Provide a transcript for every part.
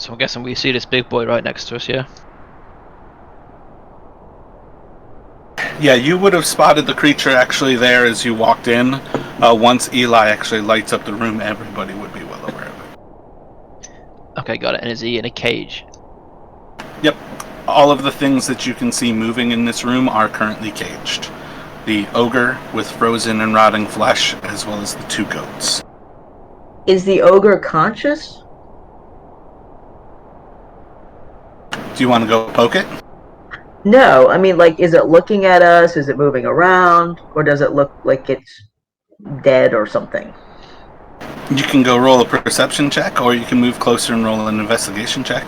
So I'm guessing we see this big boy right next to us, yeah? Yeah, you would have spotted the creature actually there as you walked in. Once Eli actually lights up the room, everybody would be well aware of it. Okay, got it. And is he in a cage? Yep. All of the things that you can see moving in this room are currently caged. The ogre with frozen and rotting flesh, as well as the 2 goats. Is the ogre conscious? Do you want to go poke it? No, I mean, like, is it looking at us? Is it moving around? Or does it look like it's dead or something? You can go roll a perception check, or you can move closer and roll an investigation check.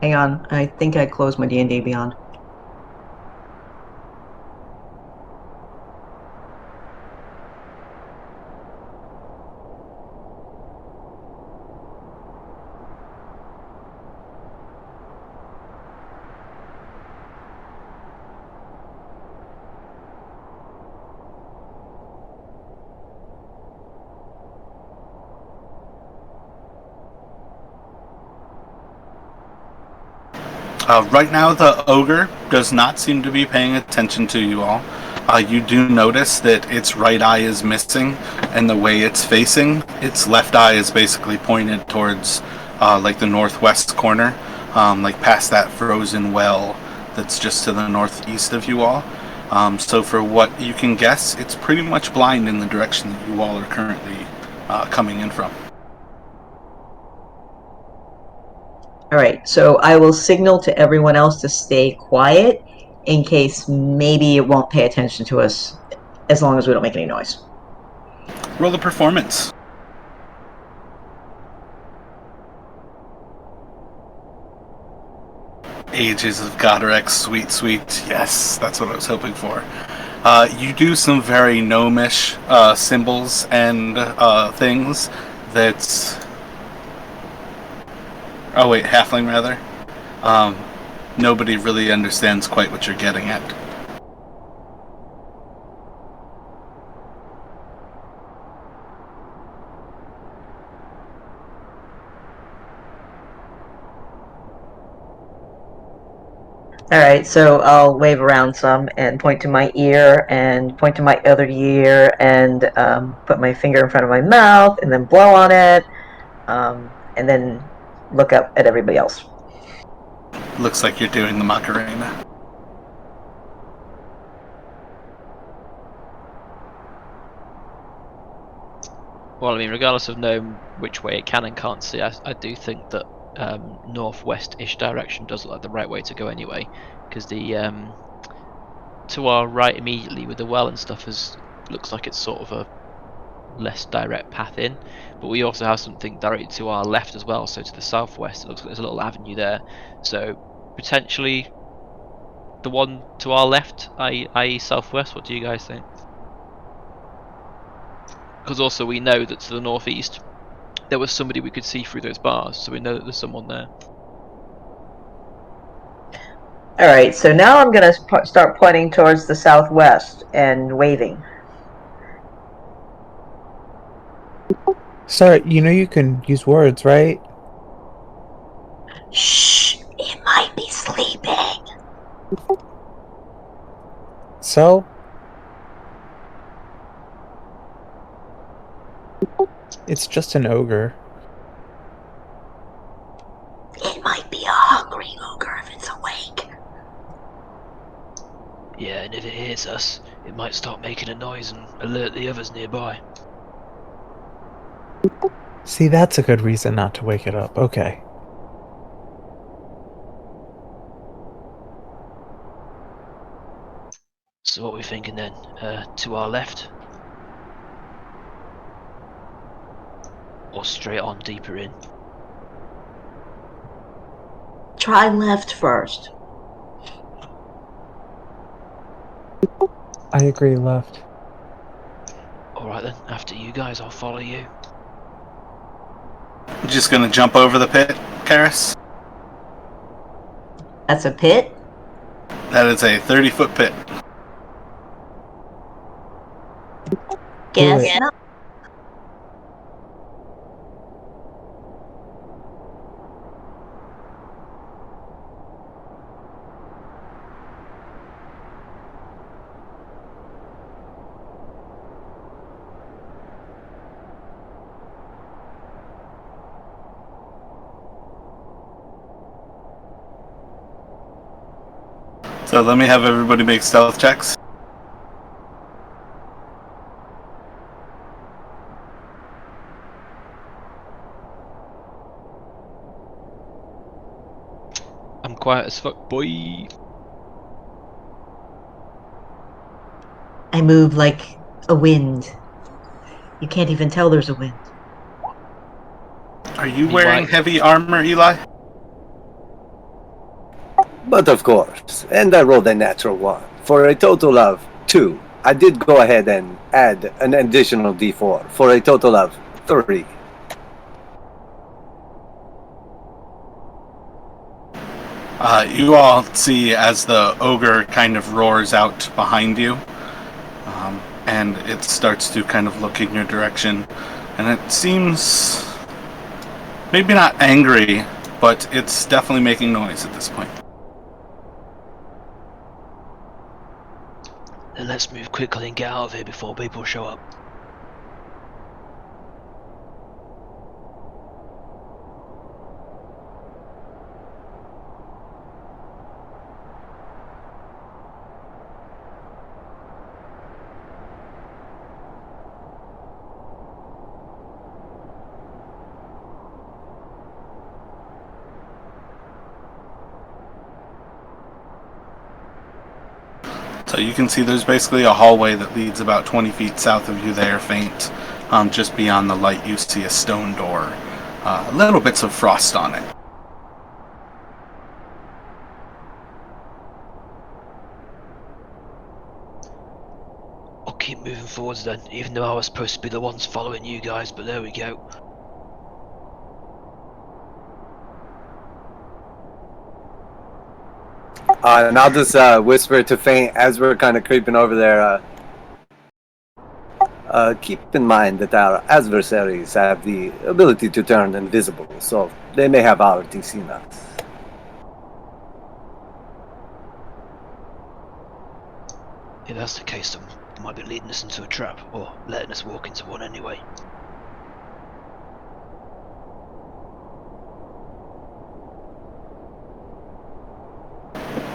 Hang on, I think I closed my D&D Beyond. Right now, the ogre does not seem to be paying attention to you all. You do notice that its right eye is missing, and the way it's facing, its left eye is basically pointed towards like the northwest corner, like past that frozen well that's just to the northeast of you all. So for what you can guess, it's pretty much blind in the direction that you all are currently coming in from. Alright, so I will signal to everyone else to stay quiet in case maybe it won't pay attention to us as long as we don't make any noise. Roll a performance. Ages of Godrex, sweet, sweet. Yes, that's what I was hoping for. You do some very gnomish symbols and things that's... Oh wait, halfling rather. Nobody really understands quite what you're getting at. Alright, so I'll wave around some and point to my ear and point to my other ear and put my finger in front of my mouth and then blow on it and then look up at everybody else. Looks like you're doing the Macarena. Well, I mean, regardless of knowing which way it can and can't see, I do think that northwest-ish direction does look like the right way to go anyway, because the to our right immediately with the well and stuff looks like it's sort of a less direct path in, but we also have something directly to our left as well, so to the southwest it looks like there's a little avenue there, so potentially the one to our left, i.e. southwest. What do you guys think? Because also we know that to the northeast there was somebody we could see through those bars, so we know that there's someone there. Alright, so now I'm going to start pointing towards the southwest and waving. Sorry, you know you can use words, right? Shh! It might be sleeping! So? It's just an ogre. It might be a hungry ogre if it's awake. Yeah, and if it hears us, it might start making a noise and alert the others nearby. See, that's a good reason not to wake it up. Okay. So what are we thinking then? To our left? Or straight on deeper in? Try left first. I agree, left. Alright then, after you guys, I'll follow you. Just gonna jump over the pit, Karis? That's a pit? That is a 30-foot pit. Guess it. not. So let me have everybody make stealth checks. I'm quiet as fuck, boy. I move like a wind. You can't even tell there's a wind. Are you Be wearing white. heavy armor, Eli? But of course, and I rolled a natural 1 for a total of 2. I did go ahead and add an additional d4 for a total of 3. You all see as the ogre kind of roars out behind you, and it starts to kind of look in your direction, and it seems maybe not angry, but it's definitely making noise at this point. Then let's move quickly and get out of here before people show up. So you can see there's basically a hallway that leads about 20 feet south of you there, faint. Just beyond the light you see a stone door. Little bits of frost on it. I'll keep moving forwards then, even though I was supposed to be the ones following you guys, but there we go. And I'll just whisper to Faint as we're kind of creeping over there. Keep in mind that our adversaries have the ability to turn invisible, so they may have already seen us. If that's the case, then they might be leading us into a trap, or letting us walk into one anyway.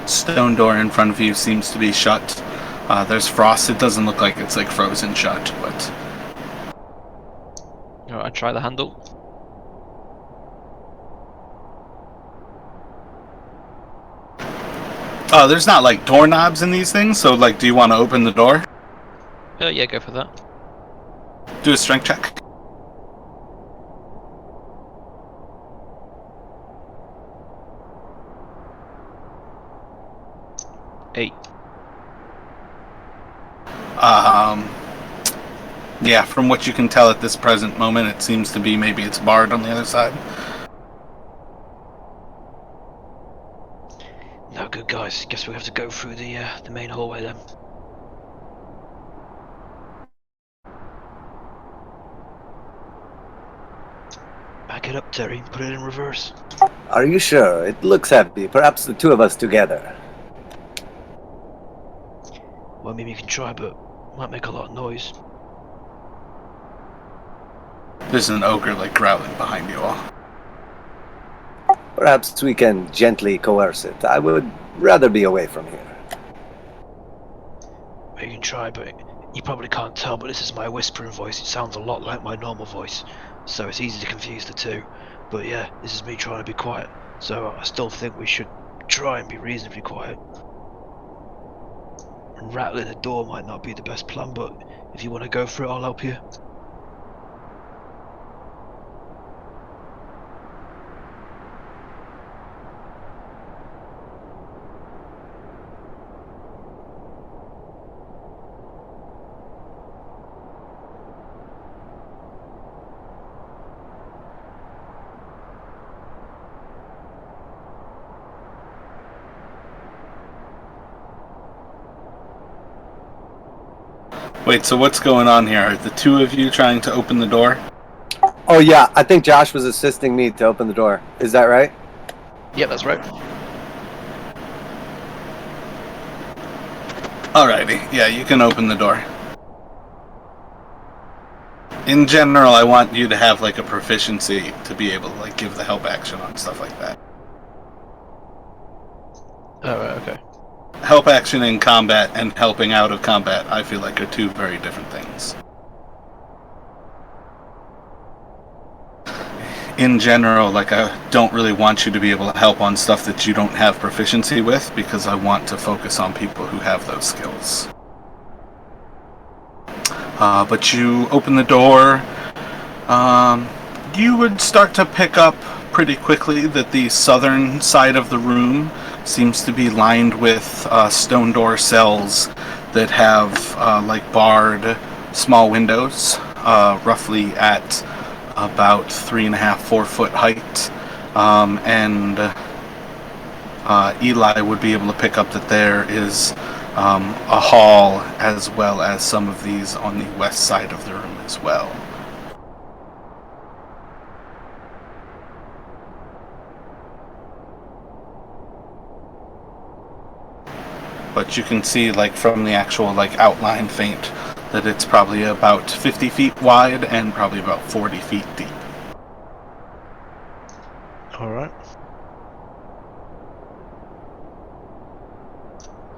Stone door in front of you seems to be shut. There's frost. It doesn't look like it's like frozen shut, but Alright, I try the handle. there's not like doorknobs in these things. So like, do you want to open the door? Yeah, go for that. Do a strength check. Eight. Yeah, from what you can tell at this present moment, it seems to be maybe it's barred on the other side. No good, guys. Guess we have to go through the main hallway then. Back it up, Terry. Put it in reverse. Are you sure? It looks heavy. Perhaps the two of us together. Well, maybe you can try, but might make a lot of noise. There's an ogre like growling behind you all. Perhaps we can gently coerce it. I would rather be away from here. Well, you can try, but you probably can't tell, but this is my whispering voice. It sounds a lot like my normal voice, so it's easy to confuse the two. But yeah, this is me trying to be quiet, so I still think we should try and be reasonably quiet. And rattling the door might not be the best plan, but if you want to go for it, I'll help you. Wait, so what's going on here? Are the two of you trying to open the door? Oh yeah, I think Josh was assisting me to open the door. Is that right? Yeah, that's right. Alrighty, yeah, you can open the door. In general, I want you to have like a proficiency to be able to like give the help action on stuff like that. Oh, right, okay. Help action in combat and helping out of combat, I feel like, are two very different things. In general, like, I don't really want you to be able to help on stuff that you don't have proficiency with, because I want to focus on people who have those skills. But you open the door, you would start to pick up pretty quickly that the southern side of the room seems to be lined with stone door cells that have like barred small windows, roughly at about 3.5, 4 foot height, and Eli would be able to pick up that there is a hall as well as some of these on the west side of the room as well. But you can see, like, from the actual like outline faint, that it's probably about 50 feet wide and probably about 40 feet deep. Alright.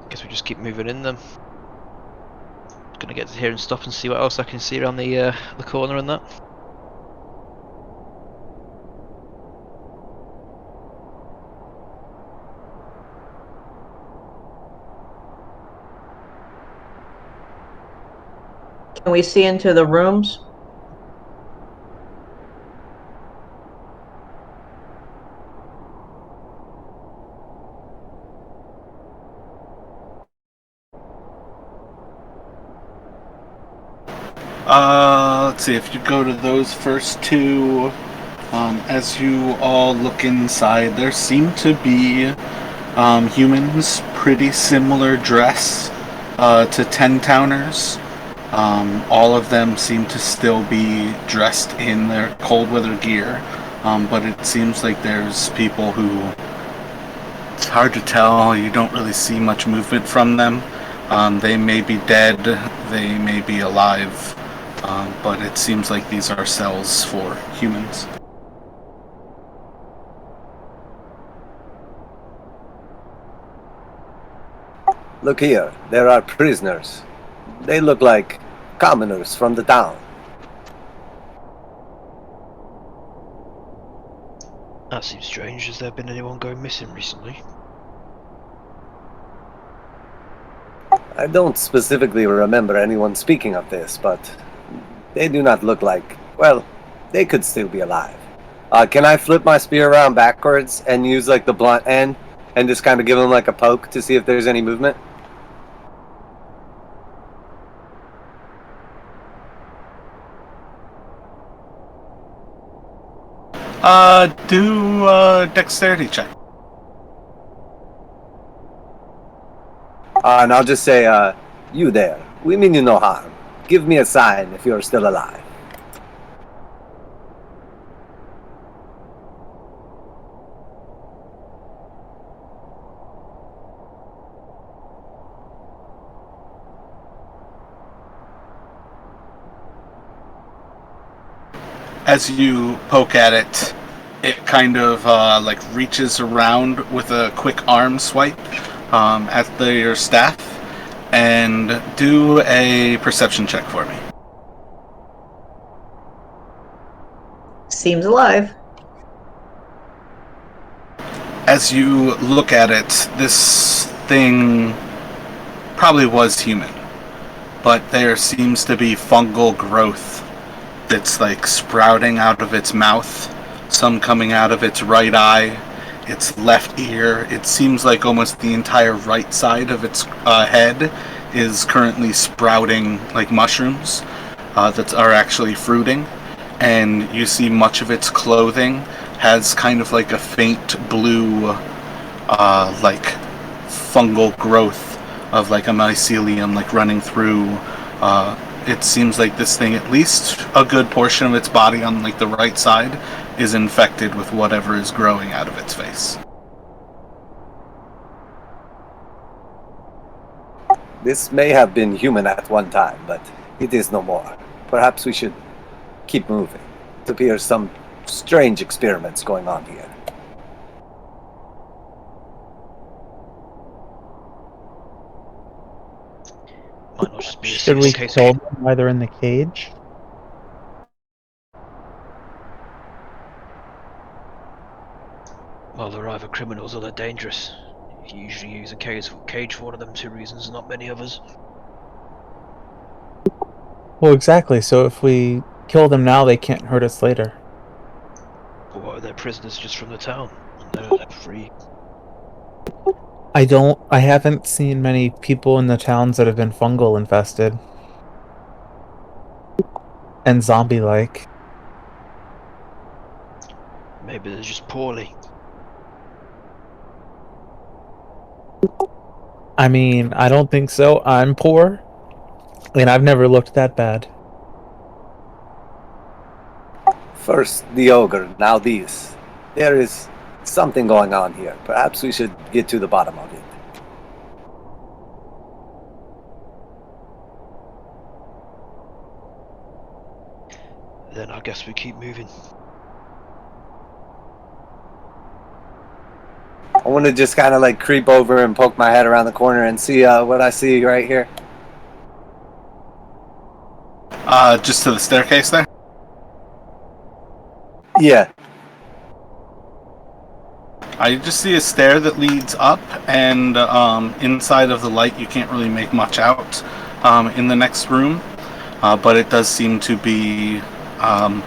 Guess we just keep moving in then. Gonna get to here and stop and see what else I can see around the corner and that. Can we see into the rooms? Let's see, if you go to those first two, as you all look inside, there seem to be humans pretty similar dress to 10-towners. All of them seem to still be dressed in their cold weather gear, but it seems like there's people who, it's hard to tell, you don't really see much movement from them. They may be dead, they may be alive, but it seems like these are cells for humans. Look here, there are prisoners. They look like commoners from the town. That seems strange. Has there been anyone going missing recently? I don't specifically remember anyone speaking of this, but they do not look like, well, they could still be alive. Can I flip my spear around backwards and use like the blunt end and just kind of give them like a poke to see if there's any movement? Do a dexterity check. And I'll just say, you there, we mean you no harm. Give me a sign if you're still alive. As you poke at it, it kind of like reaches around with a quick arm swipe at your staff, and do a perception check for me. Seems alive. As you look at it, this thing probably was human, but there seems to be fungal growth that's like sprouting out of its mouth, some coming out of its right eye, its left ear. It seems like almost the entire right side of its head is currently sprouting like mushrooms that are actually fruiting, and you see much of its clothing has kind of like a faint blue like fungal growth of like a mycelium like running through It seems like this thing, at least a good portion of its body on like the right side, is infected with whatever is growing out of its face. This may have been human at one time, but it is no more. Perhaps we should keep moving. It appears some strange experiments going on here. Might not just be a Should we single case kill of... them while they're in the cage? Well, they're either criminals or they're dangerous. You usually use a cage for one of them two reasons, not many others. Well, exactly. So if we kill them now, they can't hurt us later. But what are their prisoners just from the town? And they're free. I haven't seen many people in the towns that have been fungal infested. And zombie-like. Maybe they're just poorly. I mean, I don't think so. I'm poor. And I've never looked that bad. First the ogre, now these. There is something going on here. Perhaps we should get to the bottom of it. Then I guess we keep moving. I want to just kind of like creep over and poke my head around the corner and see what I see right here. Just to the staircase there? Yeah. You just see a stair that leads up, and inside of the light you can't really make much out in the next room, but it does seem to be a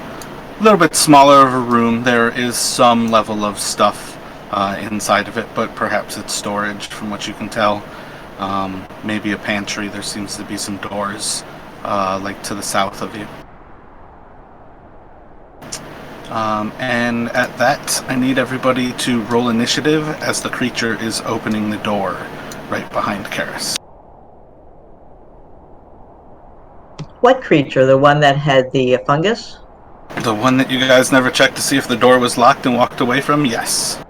little bit smaller of a room. There is some level of stuff inside of it, but perhaps it's storage from what you can tell. Maybe a pantry. There seems to be some doors like to the south of you. And at that, I need everybody to roll initiative as the creature is opening the door right behind Karis. What creature? The one that had the fungus? The one that you guys never checked to see if the door was locked and walked away from? Yes.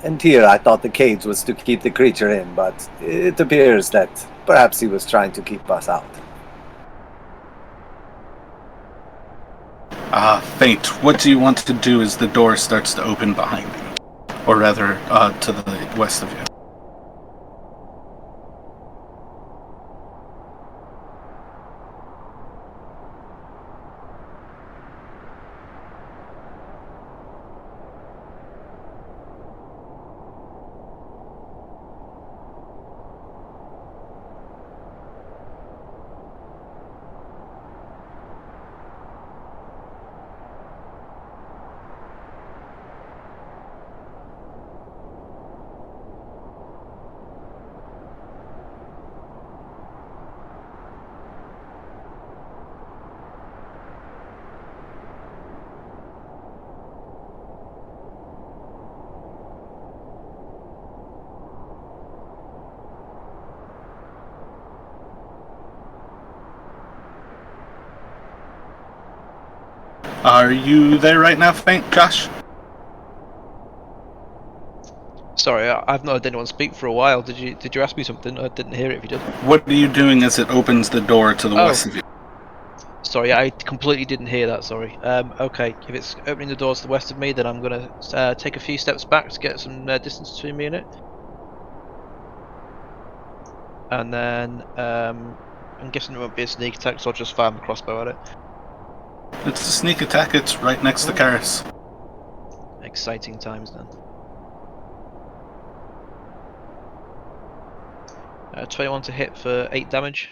And here I thought the cage was to keep the creature in, but it appears that perhaps he was trying to keep us out. Fate, what do you want to do as the door starts to open behind you? Or rather, to the west of you. Are you there right now, Faint, Josh? Sorry, I've not heard anyone speak for a while. Did you ask me something? I didn't hear it if you did. What are you doing as it opens the door to the west of you? Sorry, I completely didn't hear that, sorry. Okay, if it's opening the doors to the west of me, then I'm going to take a few steps back to get some distance between me and it. And then, I'm guessing it won't be a sneak attack, so I'll just fire my crossbow at it. It's a sneak attack, it's right next to Karis. Exciting times then. 21 to hit for 8 damage.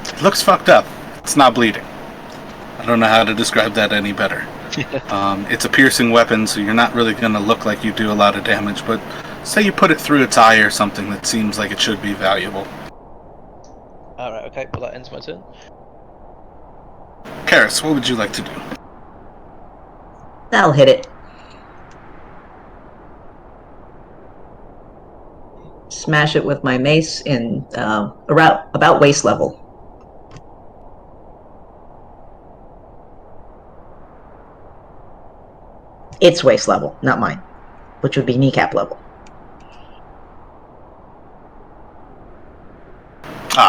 It looks fucked up. It's not bleeding. I don't know how to describe that any better. It's a piercing weapon, so you're not really going to look like you do a lot of damage, but say you put it through its eye or something that seems like it should be valuable. Alright, okay, well that ends my turn. Karis, what would you like to do? I'll hit it. Smash it with my mace in about waist level. Its waist level, not mine, which would be kneecap level.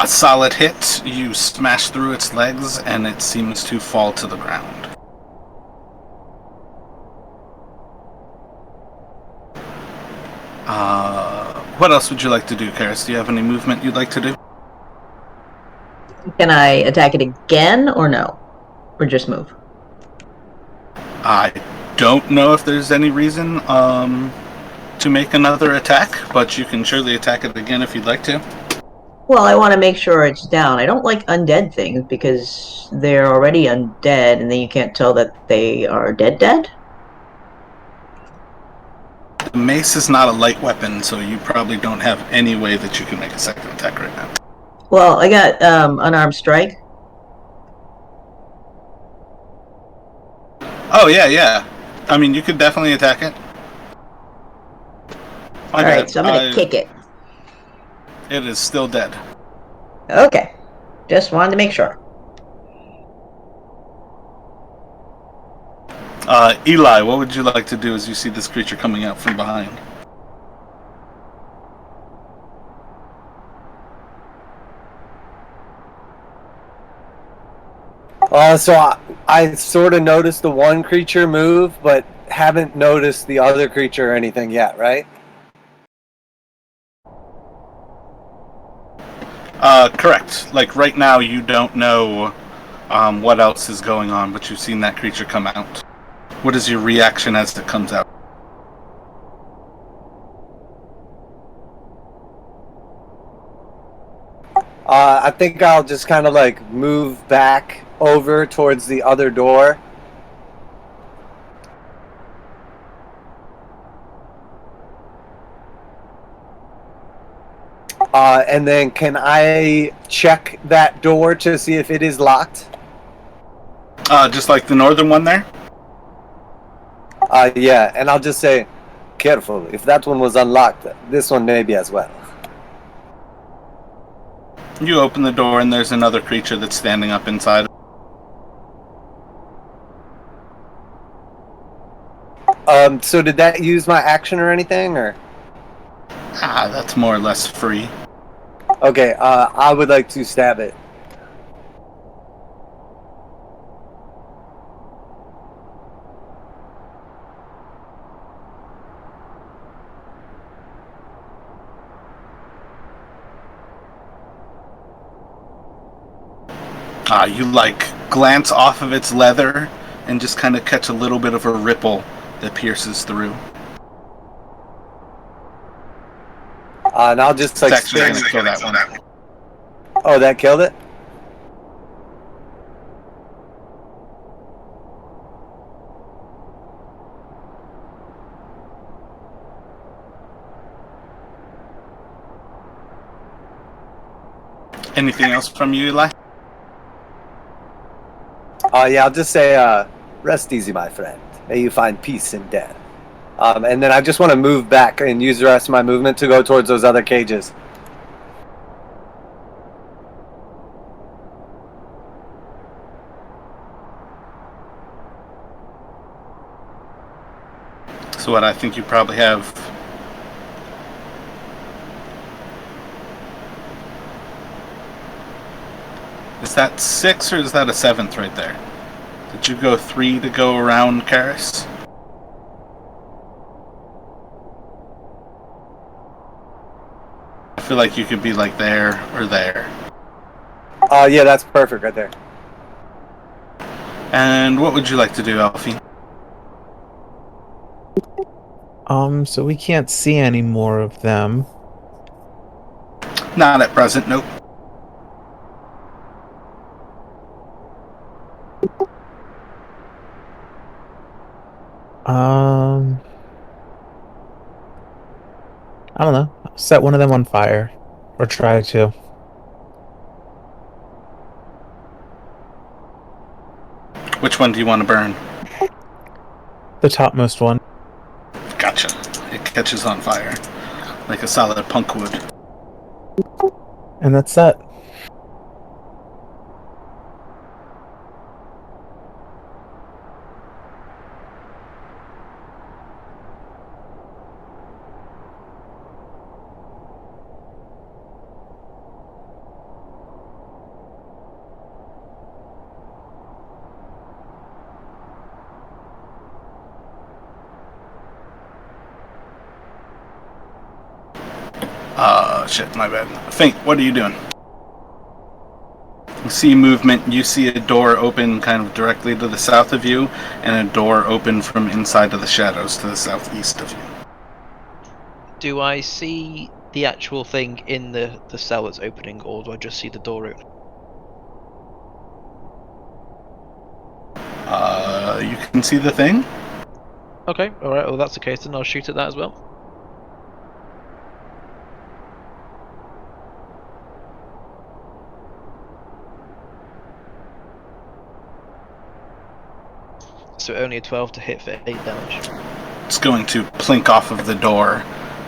Solid hit. You smash through its legs, and it seems to fall to the ground. What else would you like to do, Karis? Do you have any movement you'd like to do? Can I attack it again, or no? Or just move? I don't know if there's any reason to make another attack, but you can surely attack it again if you'd like to. Well, I want to make sure it's down. I don't like undead things because they're already undead, and then you can't tell that they are dead. The mace is not a light weapon, so you probably don't have any way that you can make a second attack right now. Well, I got unarmed strike. Oh, yeah. I mean, you could definitely attack it. Alright, so I'm going to kick it. It is still dead. Okay. Just wanted to make sure. Eli, what would you like to do as you see this creature coming out from behind? So I sort of noticed the one creature move, but haven't noticed the other creature or anything yet, right? Correct. Like, right now, you don't know what else is going on, but you've seen that creature come out. What is your reaction as it comes out? I think I'll just kind of like move back over towards the other door. And then can I check that door to see if it is locked? Just like the northern one there? Yeah, and I'll just say, careful, if that one was unlocked, this one may be as well. You open the door and there's another creature that's standing up inside. So did that use my action or anything, or? That's more or less free. Okay, I would like to stab it. You glance off of its leather and just kind of catch a little bit of a ripple that pierces through. And I'll just It's actually going to kill that one. Oh, that killed it? Anything else from you, Eli? Yeah, I'll just say, rest easy, my friend. May you find peace in death. And then I just want to move back and use the rest of my movement to go towards those other cages. So what I think you probably have... Is that 6 or is that a 7th right there? Did you go 3 to go around Karis? I feel like you could be like there or there. Yeah, that's perfect right there. And what would you like to do, Alfie? So we can't see any more of them. Not at present, nope. I don't know. Set one of them on fire, or try to. Which one do you want to burn? The topmost one. Gotcha. It catches on fire. Like a solid punk would. And that's that. Shit, my bad. Fink, what are you doing? You see movement, you see a door open kind of directly to the south of you, and a door open from inside of the shadows to the southeast of you. Do I see the actual thing in the cell that's opening, or do I just see the door open? You can see the thing? Okay, alright, well that's the case, then I'll shoot at that as well. So only a 12 to hit for 8 damage. It's going to plink off of the door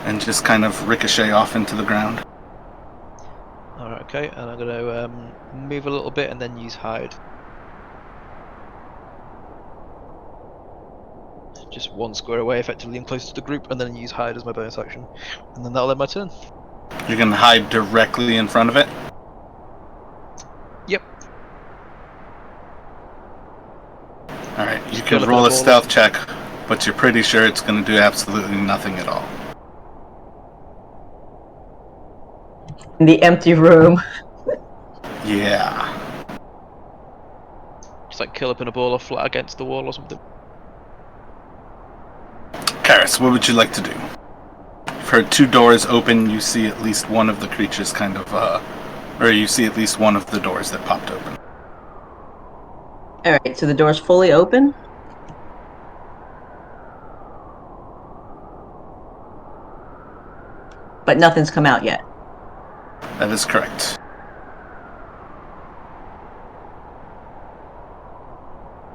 and just kind of ricochet off into the ground. Alright, okay, and I'm going to move a little bit and then use hide. Just one square away, effectively and close to the group, and then use hide as my bonus action. And then that'll end my turn. You're going to hide directly in front of it? Yep. Alright, you Just can curl up roll in a a ball. stealth check, but you're pretty sure it's going to do absolutely nothing at all. In the empty room. Yeah. Just like curl up in a ball or flat against the wall or something. Karis, what would you like to do? For 2 doors open, you see at least one of the creatures kind of, or you see at least one of the doors that popped open. Alright, so the door's fully open. But nothing's come out yet. That is correct.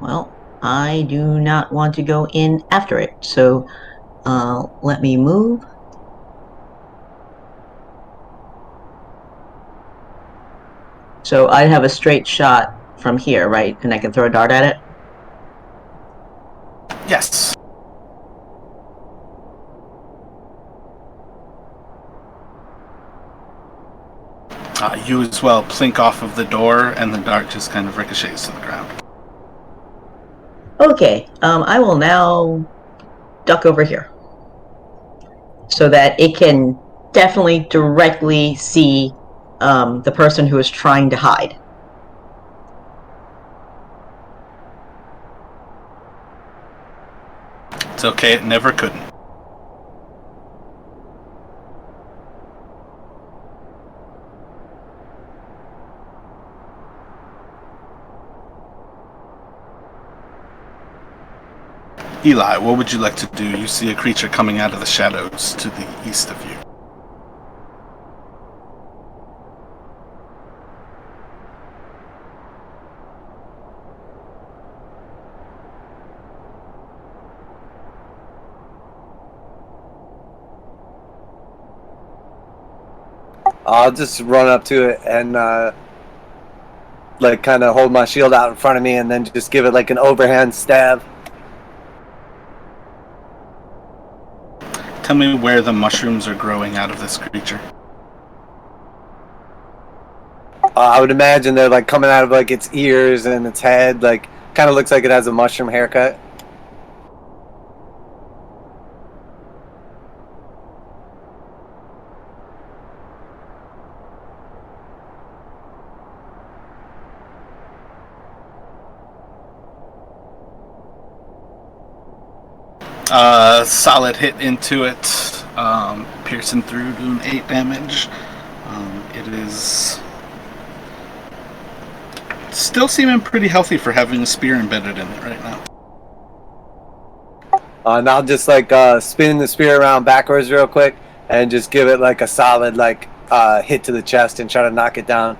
Well, I do not want to go in after it, so let me move. So I have a straight shot from here, right? And I can throw a dart at it? Yes. You as well plink off of the door, and the dart just kind of ricochets to the ground. Okay, I will now duck over here. So that it can definitely directly see the person who is trying to hide. It's okay, it never couldn't. Eli, what would you like to do? You see a creature coming out of the shadows to the east of you. I'll just run up to it and like kind of hold my shield out in front of me and then just give it like an overhand stab. Tell me where the mushrooms are growing out of this creature. I would imagine they're like coming out of like its ears and its head, like kind of looks like it has a mushroom haircut. Solid hit into it, piercing through, doing 8 damage. is still seeming pretty healthy for having a spear embedded in it right now. And I'll just like spin the spear around backwards real quick and just give it like a solid like hit to the chest and try to knock it down.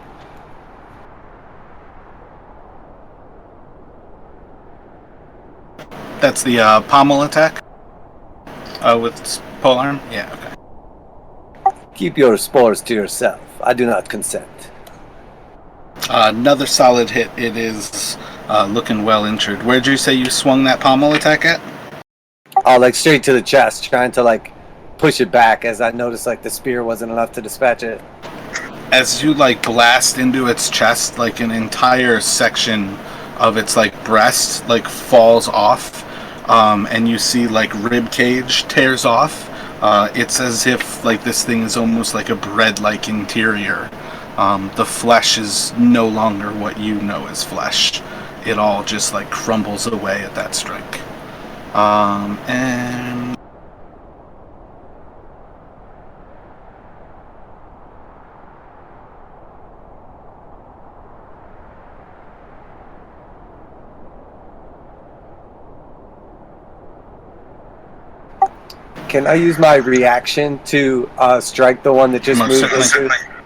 That's the pommel attack with polearm? Yeah, okay. Keep your spores to yourself. I do not consent. Another solid hit. It is looking well injured. Where'd you say you swung that pommel attack at? Oh, like straight to the chest, trying to like push it back as I noticed like the spear wasn't enough to dispatch it. As you like blast into its chest, like an entire section of its like breast like falls off, and you see like rib cage tears off. It's as if like this thing is almost like a bread-like interior. The flesh is no longer what you know as flesh. It all just like crumbles away at that strike. And Can I use my reaction to strike the one that just Most moved certainly. into?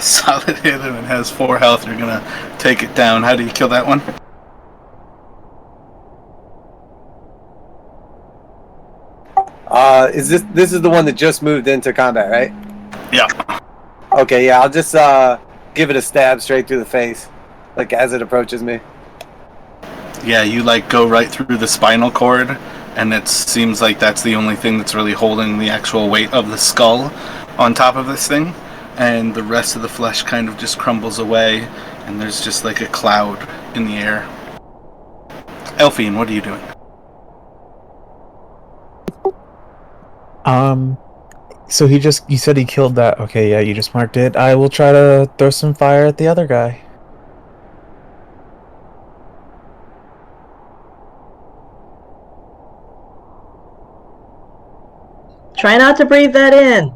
solid hit, and it has 4 health. You're gonna take it down. How do you kill that one? This is the one that just moved into combat, right? Yeah. Okay, yeah, I'll just give it a stab straight through the face, like as it approaches me. Yeah, you like go right through the spinal cord, and it seems like that's the only thing that's really holding the actual weight of the skull on top of this thing, and the rest of the flesh kind of just crumbles away, and there's just like a cloud in the air. Elfine, what are you doing? So you said he killed that. Okay, yeah, you just marked it. I will try to throw some fire at the other guy. Try not to breathe that in.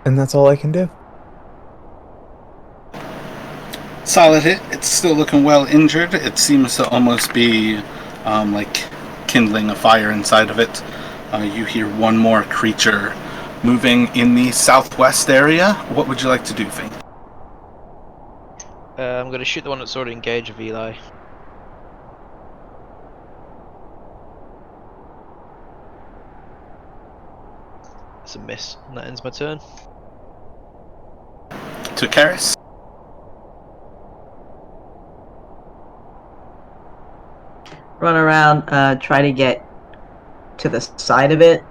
And that's all I can do. Solid hit. It's still looking well injured. It seems to almost be like kindling a fire inside of it. You hear one more creature moving in the southwest area. What would you like to do, Fane? I'm going to shoot the one that's already engaged with Eli. It's a miss, and that ends my turn. To Karis? Run around, try to get to the side of it,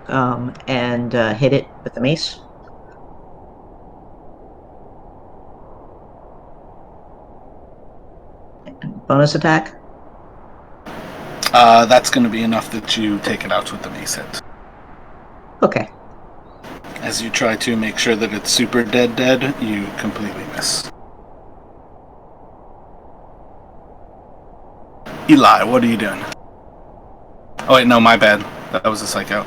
and hit it with the mace. Bonus attack. That's going to be enough that you take it out with the mace hit. Okay. As you try to make sure that it's super dead, you completely miss. Eli, what are you doing? Oh wait, no, my bad. That was a psych out.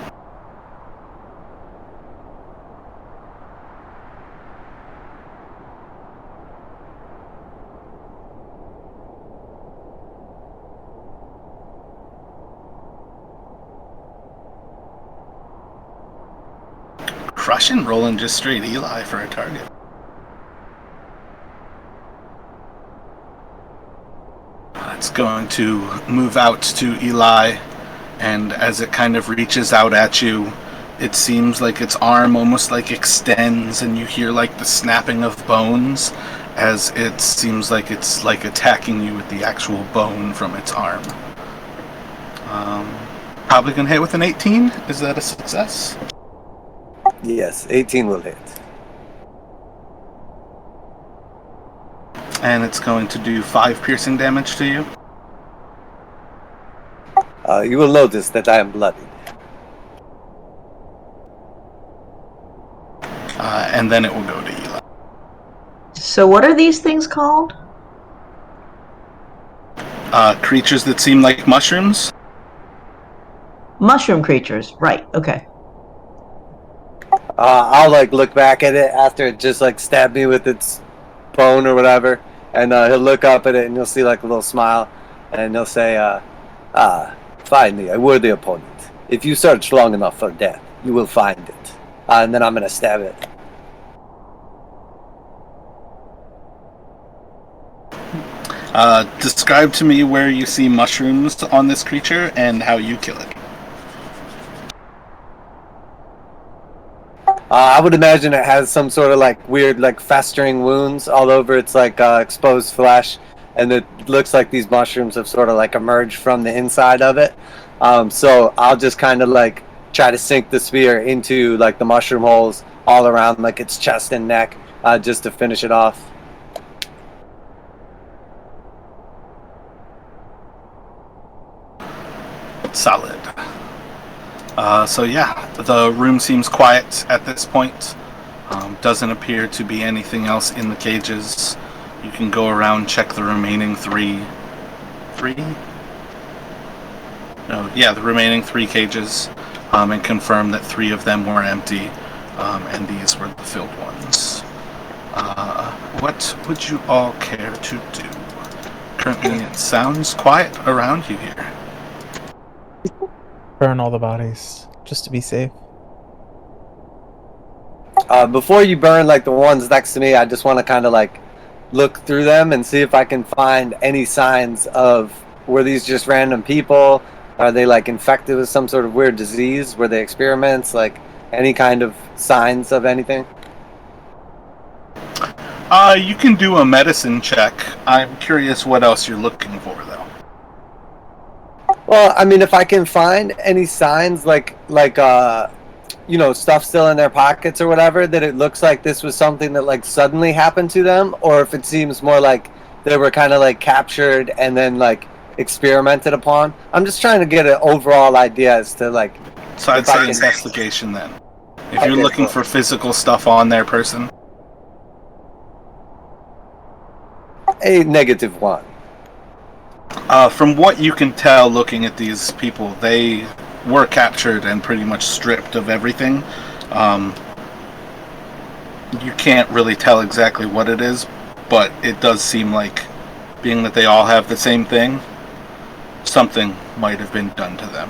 Crushing, rolling just straight Eli for a target. It's going to move out to Eli, and as it kind of reaches out at you, it seems like its arm almost like extends, and you hear like the snapping of bones as it seems like it's like attacking you with the actual bone from its arm. Probably gonna hit with an 18. Is that a success? Yes, 18 will hit. And it's going to do 5 piercing damage to you. You will notice that I am bloody. and then it will go to Eli. So what are these things called? Creatures that seem like mushrooms. Mushroom creatures. Right. Okay. I'll like look back at it after it just like stabbed me with its bone or whatever, and he'll look up at it and you'll see like a little smile, and he'll say, finally, a worthy opponent. If you search long enough for death, you will find it. And then I'm gonna stab it. Describe to me where you see mushrooms on this creature and how you kill it. I would imagine it has some sort of like weird like festering wounds all over its like exposed flesh, and it looks like these mushrooms have sort of like emerged from the inside of it. So I'll just kind of like try to sink the spear into like the mushroom holes all around like its chest and neck, just to finish it off. Solid. So yeah, the room seems quiet at this point. Doesn't appear to be anything else in the cages. You can go around, check the remaining three? No, yeah, the remaining 3 cages, and confirm that 3 of them were empty, and these were the filled ones. What would you all care to do? Currently, it sounds quiet around you here. Burn all the bodies, just to be safe. Before you burn like the ones next to me, I just want to kind of like look through them and see if I can find any signs of, were these just random people? Are they like infected with some sort of weird disease? Were they experiments? Like any kind of signs of anything? You can do a medicine check. I'm curious what else you're looking for, though. Well, I mean, if I can find any signs like you know, stuff still in their pockets or whatever, that it looks like this was something that like suddenly happened to them, or if it seems more like they were kind of like captured and then like experimented upon. I'm just trying to get an overall idea as to like. So I'd say investigation then. If you're looking for physical stuff on their person. A -1. From what you can tell looking at these people, they were captured and pretty much stripped of everything. You can't really tell exactly what it is, but it does seem like, being that they all have the same thing, something might have been done to them.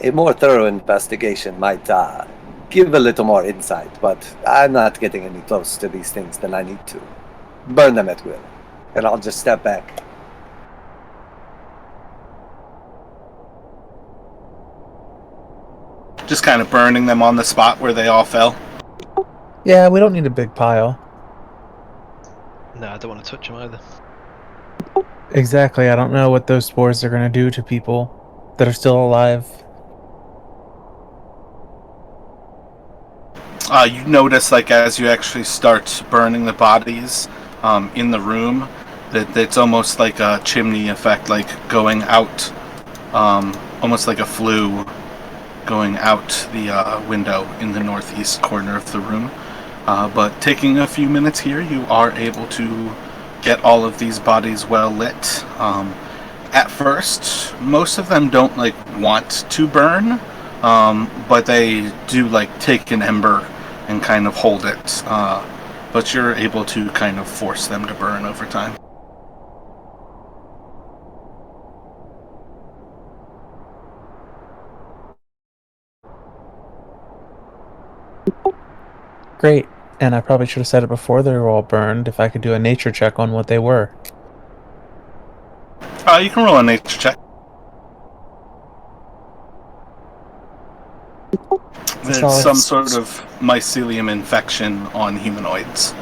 A more thorough investigation might give a little more insight, but I'm not getting any close to these things than I need to. Burn them at will, and I'll just step back. Just kind of burning them on the spot where they all fell. Yeah, we don't need a big pile. No, I don't want to touch them either. Exactly, I don't know what those spores are going to do to people that are still alive. You notice, like, as you actually start burning the bodies in the room, that it's almost like a chimney effect, like going out, almost like a flue going out the window in the northeast corner of the room. But taking a few minutes here, you are able to get all of these bodies well lit. At first, most of them don't like want to burn, but they do like take an ember and kind of hold it. But you're able to kind of force them to burn over time. Great. And I probably should have said it before they were all burned, if I could do a nature check on what they were. You can roll a nature check. There's some sort of mycelium infection on humanoids.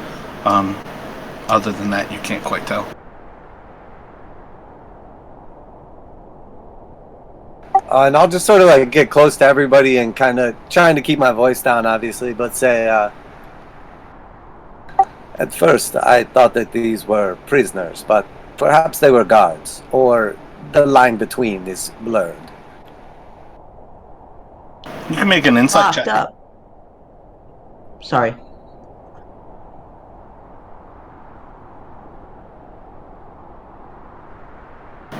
Other than that, you can't quite tell. And I'll just sort of like get close to everybody and kind of trying to keep my voice down, obviously, but say, at first I thought that these were prisoners, but perhaps they were guards, or the line between is blurred. You can make an insight check. Up. Sorry.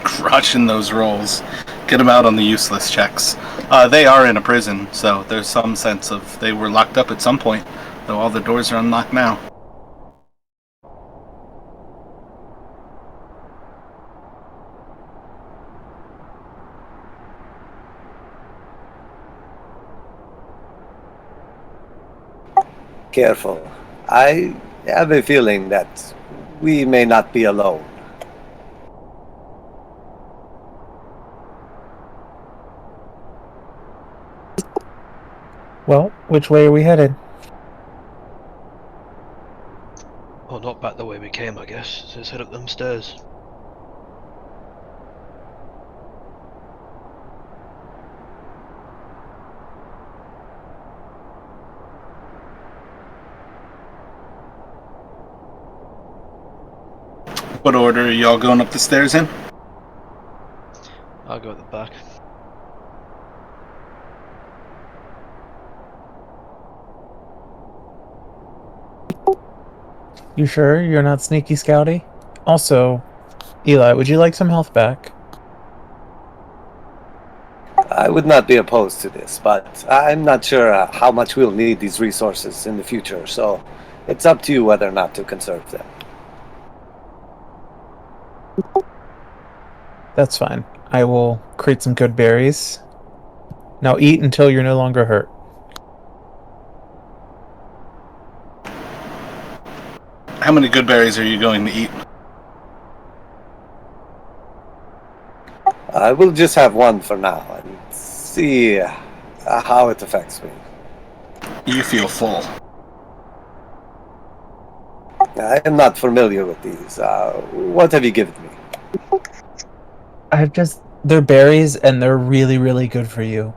Crushing those rolls. Get them out on the useless checks. They are in a prison, so there's some sense of they were locked up at some point, though all the doors are unlocked now. Careful. I have a feeling that we may not be alone. Well, which way are we headed? Well, not back the way we came, I guess. So let's head up them stairs. What order are y'all going up the stairs in? I'll go at the back. You sure you're not sneaky scouty? Also, Eli, would you like some health back? I would not be opposed to this, but I'm not sure how much we'll need these resources in the future, so it's up to you whether or not to conserve them. That's fine. I will create some good berries. Now eat until you're no longer hurt. How many good berries are you going to eat? I will just have one for now and see how it affects me. You feel full. I am not familiar with these. What have you given me? They're berries and they're really, really good for you.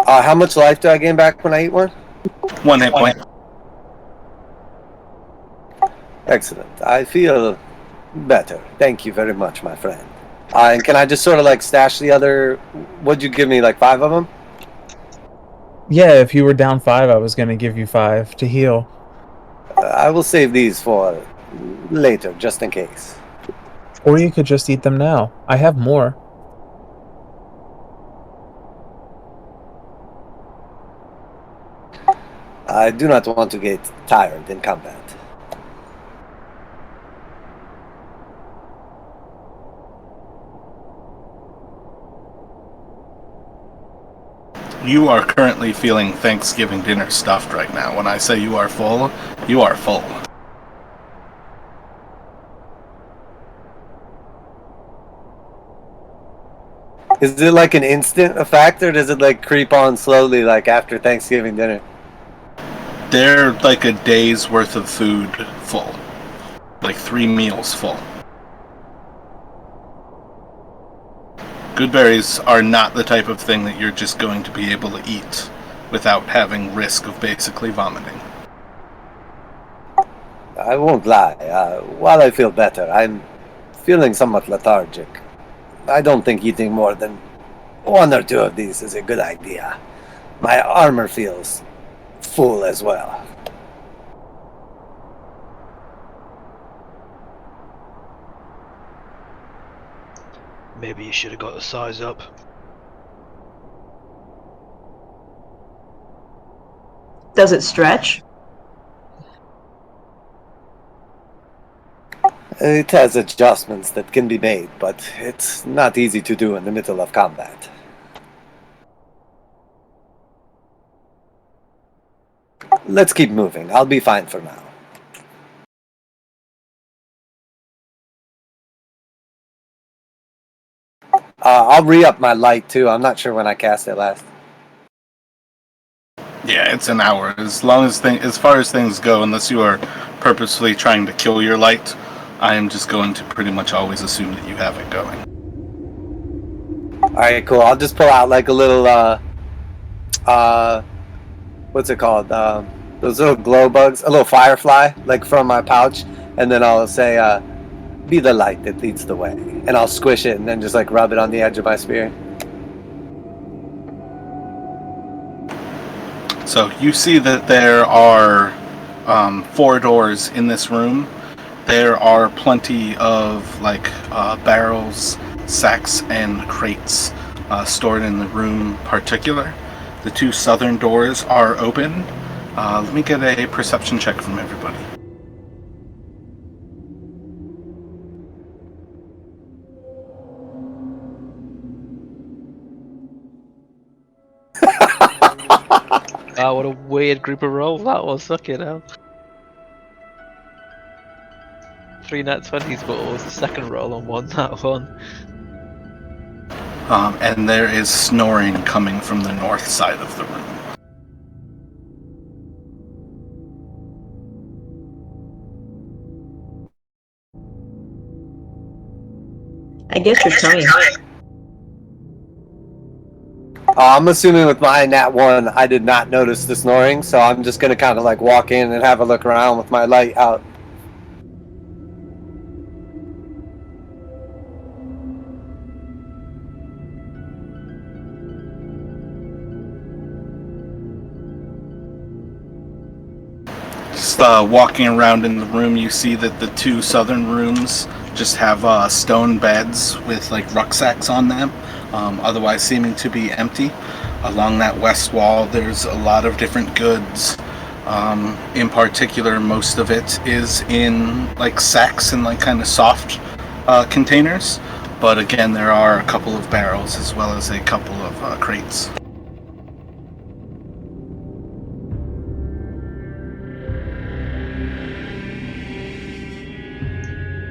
How much life do I gain back when I eat one? 1 hit point. Excellent. I feel better. Thank you very much, my friend. And can I just sort of like stash the other... What'd you give me, like 5 of them? Yeah, if you were down 5, I was going to give you 5 to heal. I will save these for later, just in case. Or you could just eat them now. I have more. I do not want to get tired in combat. You are currently feeling Thanksgiving dinner stuffed right now. When I say you are full, you are full. Is it like an instant effect, or does it like creep on slowly, like after Thanksgiving dinner? They're like a day's worth of food full. Like 3 meals full. Good berries are not the type of thing that you're just going to be able to eat without having risk of basically vomiting. I won't lie. While I feel better, I'm feeling somewhat lethargic. I don't think eating more than 1 or 2 of these is a good idea. My armor feels full as well. Maybe you should have got the size up. Does it stretch? It has adjustments that can be made, but it's not easy to do in the middle of combat. Let's keep moving. I'll be fine for now. I'll re-up my light too. I'm not sure when I cast it last. Yeah, it's an hour. As far as things go, unless you are purposefully trying to kill your light, I am just going to pretty much always assume that you have it going. Alright, cool. I'll just pull out like a little, what's it called? Those little glow bugs, a little firefly, like from my pouch, and then I'll say, be the light that leads the way. And I'll squish it and then just like rub it on the edge of my spear. So you see that there are 4 doors in this room. There are plenty of barrels, sacks, and crates stored in the room particular. The 2 southern doors are open. Let me get a perception check from everybody. Wow, what a weird group of rolls that was, fucking hell. 3 nat 20s, but what was the second roll on 1 nat 1? And there is snoring coming from the north side of the room. I guess you're coming. I'm assuming with my nat 1, I did not notice the snoring, so I'm just gonna kind of like walk in and have a look around with my light out. Just walking around in the room, you see that the 2 southern rooms just have stone beds with rucksacks on them, otherwise seeming to be empty. Along that west wall, there's a lot of different goods. In particular, most of it is in sacks and kind of soft containers. But again, there are a couple of barrels as well as a couple of crates.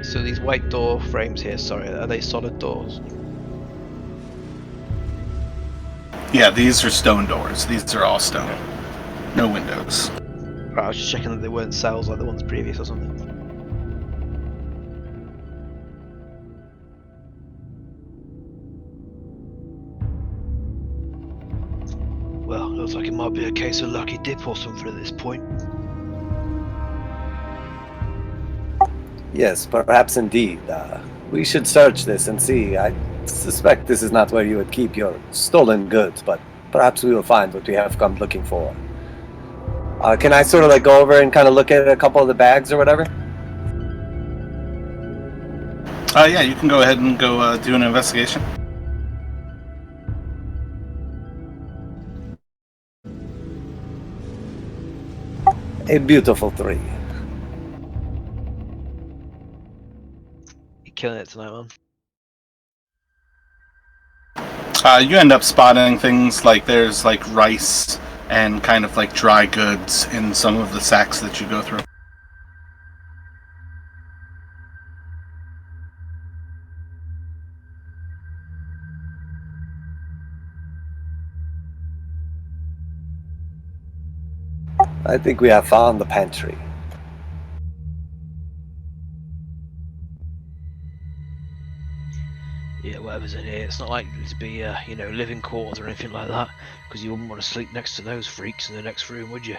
So these white door frames here, sorry, are they solid doors? Yeah, these are stone doors. These are all stone. No windows. Right, I was just checking that they weren't cells like the ones previous or something. Well, looks like it might be a case of lucky dip or something at this point. Yes, perhaps indeed. We should search this and see. I suspect this is not where you would keep your stolen goods, but perhaps we will find what we have come looking for. Can I sort of go over and kind of look at a couple of the bags or whatever? Yeah, you can go ahead and go do an investigation. A beautiful 3. You're killing it tonight, man. You end up spotting things like there's rice and kind of dry goods in some of the sacks that you go through. I think we have found the pantry. Yeah, whatever's in here, it's not likely to be, living quarters or anything like that, because you wouldn't want to sleep next to those freaks in the next room, would you?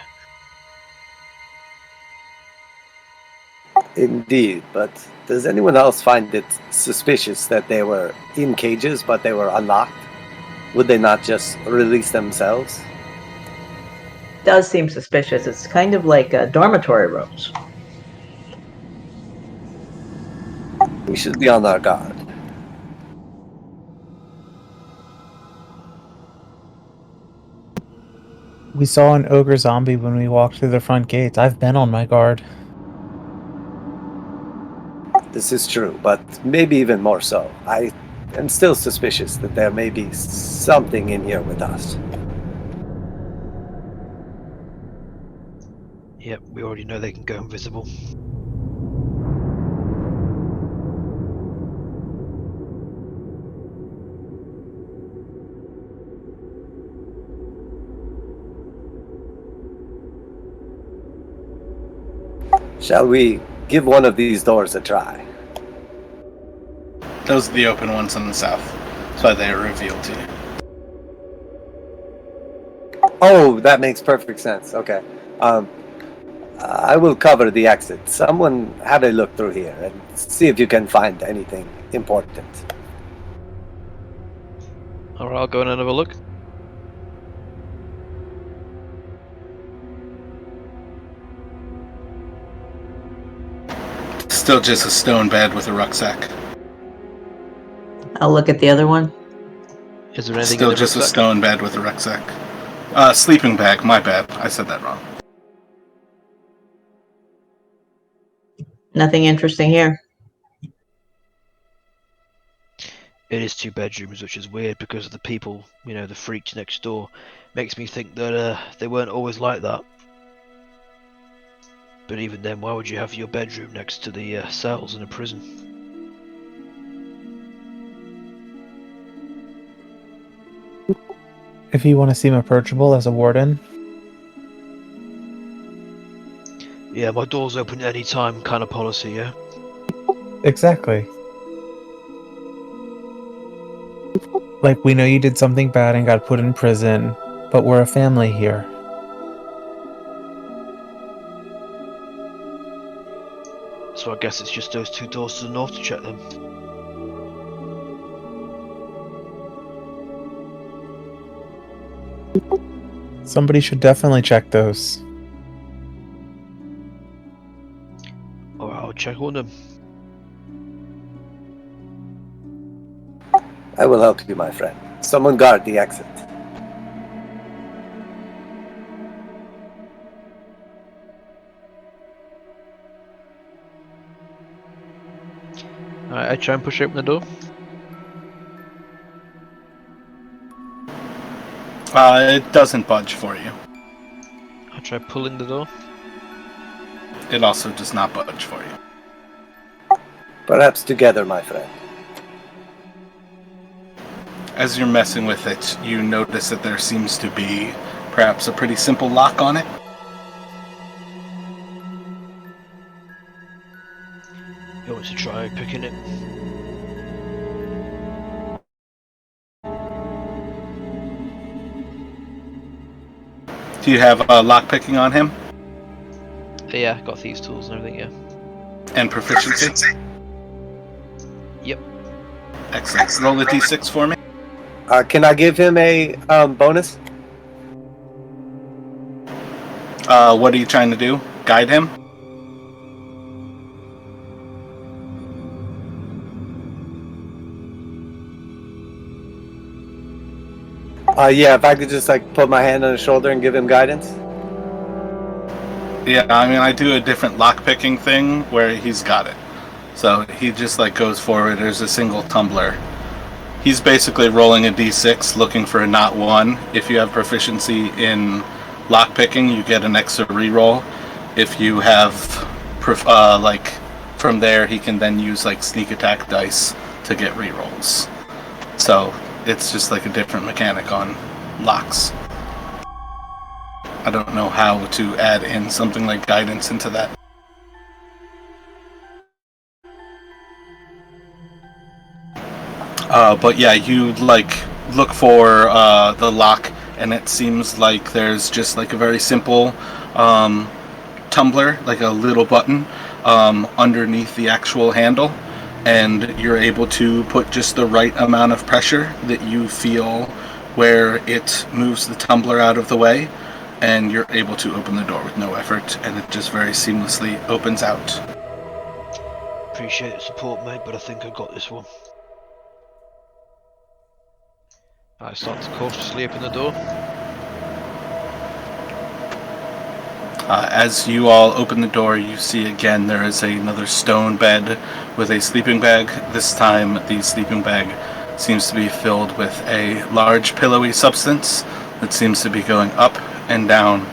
Indeed, but does anyone else find it suspicious that they were in cages but they were unlocked? Would they not just release themselves? Does seem suspicious. It's kind of like dormitory rooms. We should be on our guard. We saw an ogre zombie when we walked through the front gates. I've been on my guard. This is true, but maybe even more so. I am still suspicious that there may be something in here with us. Yep, we already know they can go invisible. Shall we give one of these doors a try? Those are the open ones on the south. That's why they are revealed to you. Oh, that makes perfect sense. Okay. I will cover the exit. Someone have a look through here and see if you can find anything important. Alright, I'll go in and have a look. Still just a stone bed with a rucksack. I'll look at the other one. Is there anything Still in the just a rucksack? stone bed with a rucksack. Sleeping bag, my bad. I said that wrong. Nothing interesting here. It is 2 bedrooms, which is weird because of the people, the freaks next door. Makes me think that they weren't always like that. But even then, why would you have your bedroom next to the cells in a prison? If you want to seem approachable as a warden, Yeah, my door's open any time kind of policy, yeah? exactly. Like, we know you did something bad and got put in prison, but we're a family here. So I guess it's just those 2 doors to the north to check them. Somebody should definitely check those. Alright, I'll check on them. I will help you, my friend. Someone guard the exit. Alright, I try and push open the door. It doesn't budge for you. I try pulling the door. It also does not budge for you. Perhaps together, my friend. As you're messing with it, you notice that there seems to be perhaps a pretty simple lock on it. You want to try picking it? Do you have lock picking on him Yeah, got thieves' tools and everything, yeah. and proficiency? Yep. Excellent. Roll a d6 for me. Can I give him a bonus? What are you trying to do? Guide him? Yeah, if I could just put my hand on his shoulder and give him guidance. Yeah, I mean, I do a different lock picking thing where he's got it. So he just goes forward. There's a single tumbler. He's basically rolling a d6, looking for a not 1. If you have proficiency in lockpicking, you get an extra reroll. If you have, from there, he can then use sneak attack dice to get rerolls. So it's just a different mechanic on locks. I don't know how to add in something like guidance into that. But yeah, you look for the lock, and it seems like there's just a very simple tumbler, a little button underneath the actual handle, and you're able to put just the right amount of pressure that you feel where it moves the tumbler out of the way, and you're able to open the door with no effort, and it just very seamlessly opens out. Appreciate the support, mate, but I think I got this one. I start to cautiously open the door. As you all open the door, you see again there is another stone bed with a sleeping bag. This time the sleeping bag seems to be filled with a large pillowy substance that seems to be going up and down.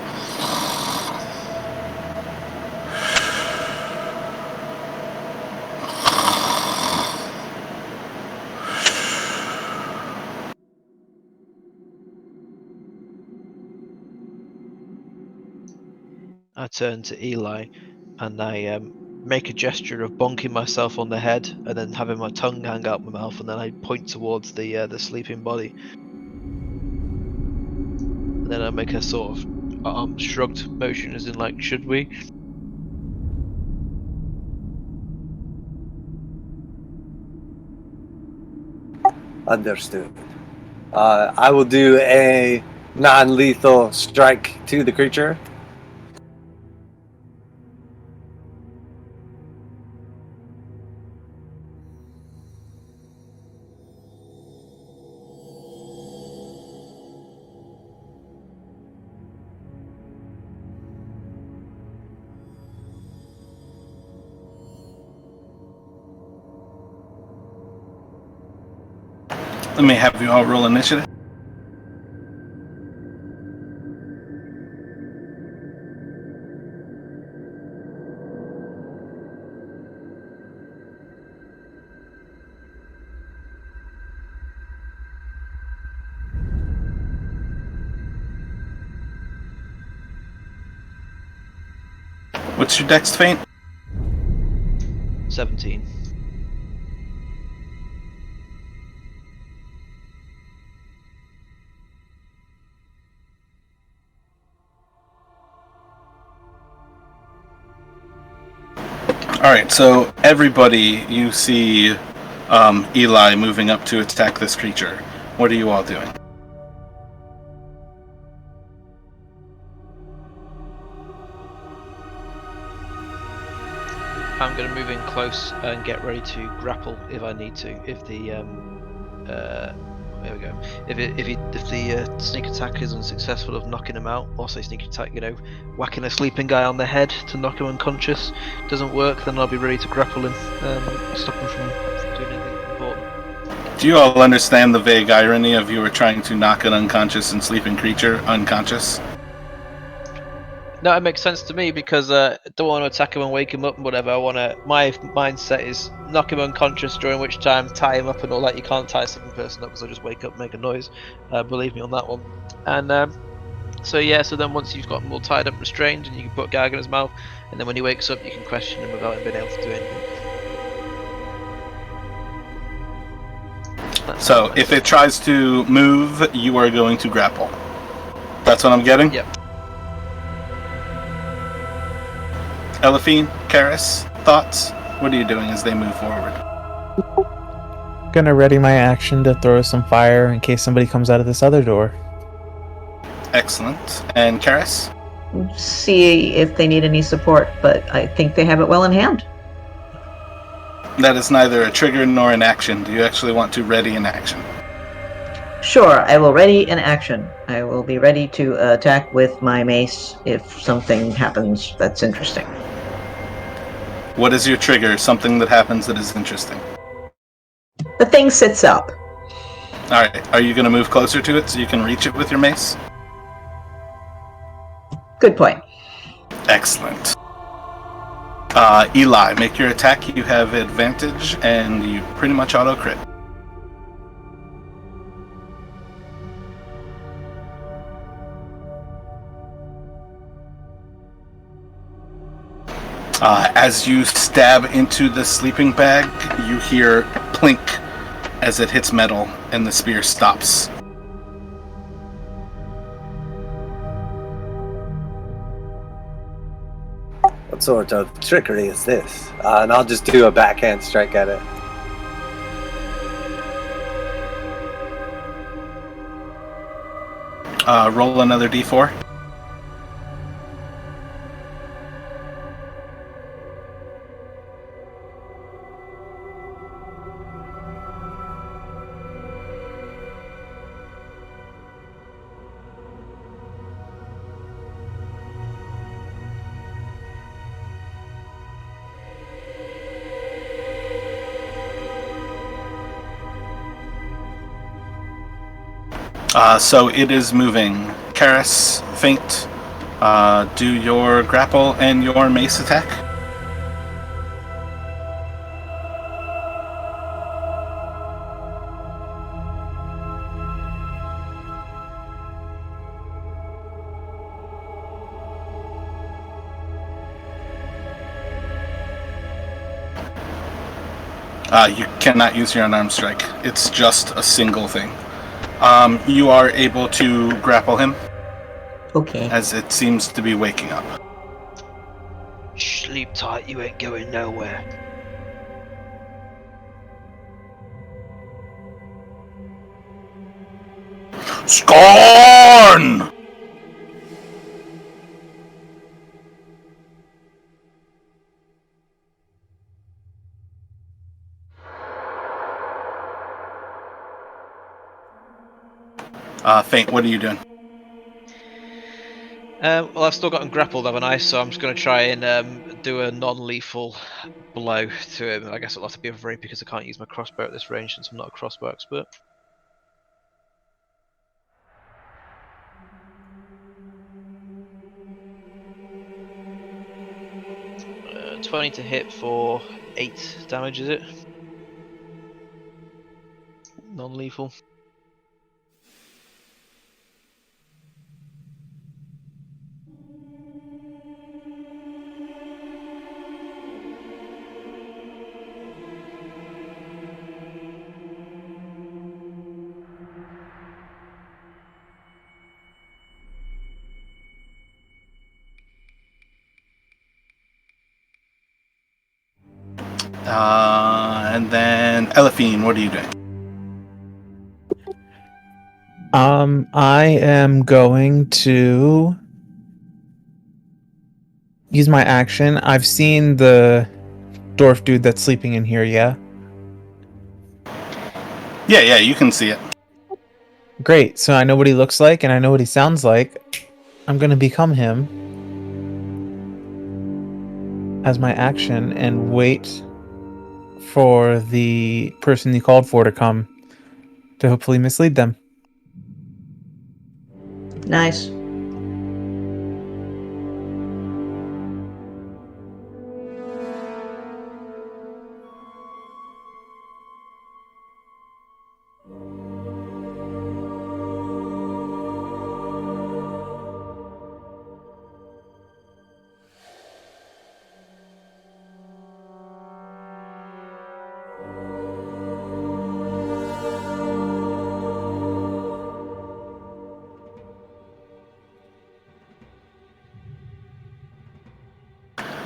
I turn to Eli and I make a gesture of bonking myself on the head and then having my tongue hang out my mouth, and then I point towards the sleeping body. And then I make a sort of shrugged motion, as in should we? Understood. I will do a non-lethal strike to the creature. Let me have you all roll initiative. What's your dex feint? 17. Alright, so everybody, you see Eli moving up to attack this creature. What are you all doing? I'm going to move in close and get ready to grapple if I need to. If the there we go. If the sneak attack is unsuccessful of knocking him out, or say sneak attack, whacking a sleeping guy on the head to knock him unconscious doesn't work, then I'll be ready to grapple him, stop him from doing anything important. Do you all understand the vague irony of you were trying to knock an unconscious and sleeping creature unconscious? No, it makes sense to me because I don't want to attack him and wake him up and whatever. My mindset is knock him unconscious, during which time tie him up and all that. You can't tie a sleeping person up, so just wake up, make a noise. Believe me on that one. And so then once you've got him all tied up, restrained, and you can put a gag in his mouth, and then when he wakes up, you can question him without him being able to do anything. So if it tries to move, you are going to grapple. That's what I'm getting? Yep. Elephine, Karis, thoughts? What are you doing as they move forward? Gonna ready my action to throw some fire in case somebody comes out of this other door. Excellent. And Karis? See if they need any support, but I think they have it well in hand. That is neither a trigger nor an action. Do you actually want to ready an action? Sure, I will ready an action. I will be ready to attack with my mace if something happens that's interesting. What is your trigger? Something that happens that is interesting. The thing sits up. Alright, are you going to move closer to it so you can reach it with your mace? Good point. Excellent. Eli, make your attack. You have advantage, and you pretty much auto-crit. As you stab into the sleeping bag, you hear plink as it hits metal, and the spear stops. What sort of trickery is this? And I'll just do a backhand strike at it. Roll another d4. So it is moving. Karis, feint. Do your grapple and your mace attack. You cannot use your unarmed strike. It's just a single thing. You are able to grapple him. Okay. As it seems to be waking up. Sleep tight, you ain't going nowhere. Scorn! Feint, what are you doing? Well, I've still got him grappled, haven't I? So I'm just going to try and do a non-lethal blow to him. I guess it'll have to be a very because I can't use my crossbow at this range since I'm not a crossbow expert. 20 to hit for 8 damage, is it? Non-lethal. And then Elephine, what are you doing? I am going to use my action. I've seen the dwarf dude that's sleeping in here, yeah? Yeah, you can see it. Great, so I know what he looks like and I know what he sounds like. I'm gonna become him as my action and wait for the person you called for to come to hopefully mislead them. Nice.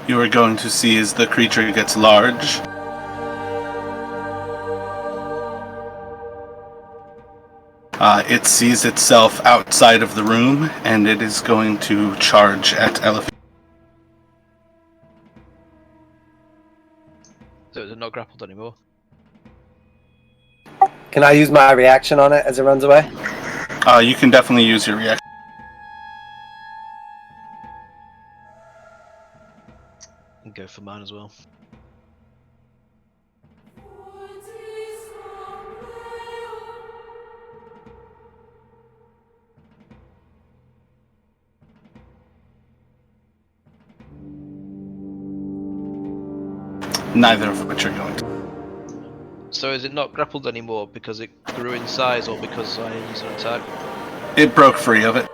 You are going to see as the creature gets large. It sees itself outside of the room, and it is going to charge at Elephant. So they're not grappled anymore. Can I use my reaction on it as it runs away? You can definitely use your reaction. And go for mine as well. Neither of which are going to. So is it not grappled anymore because it grew in size or because I used an attack? It broke free of it.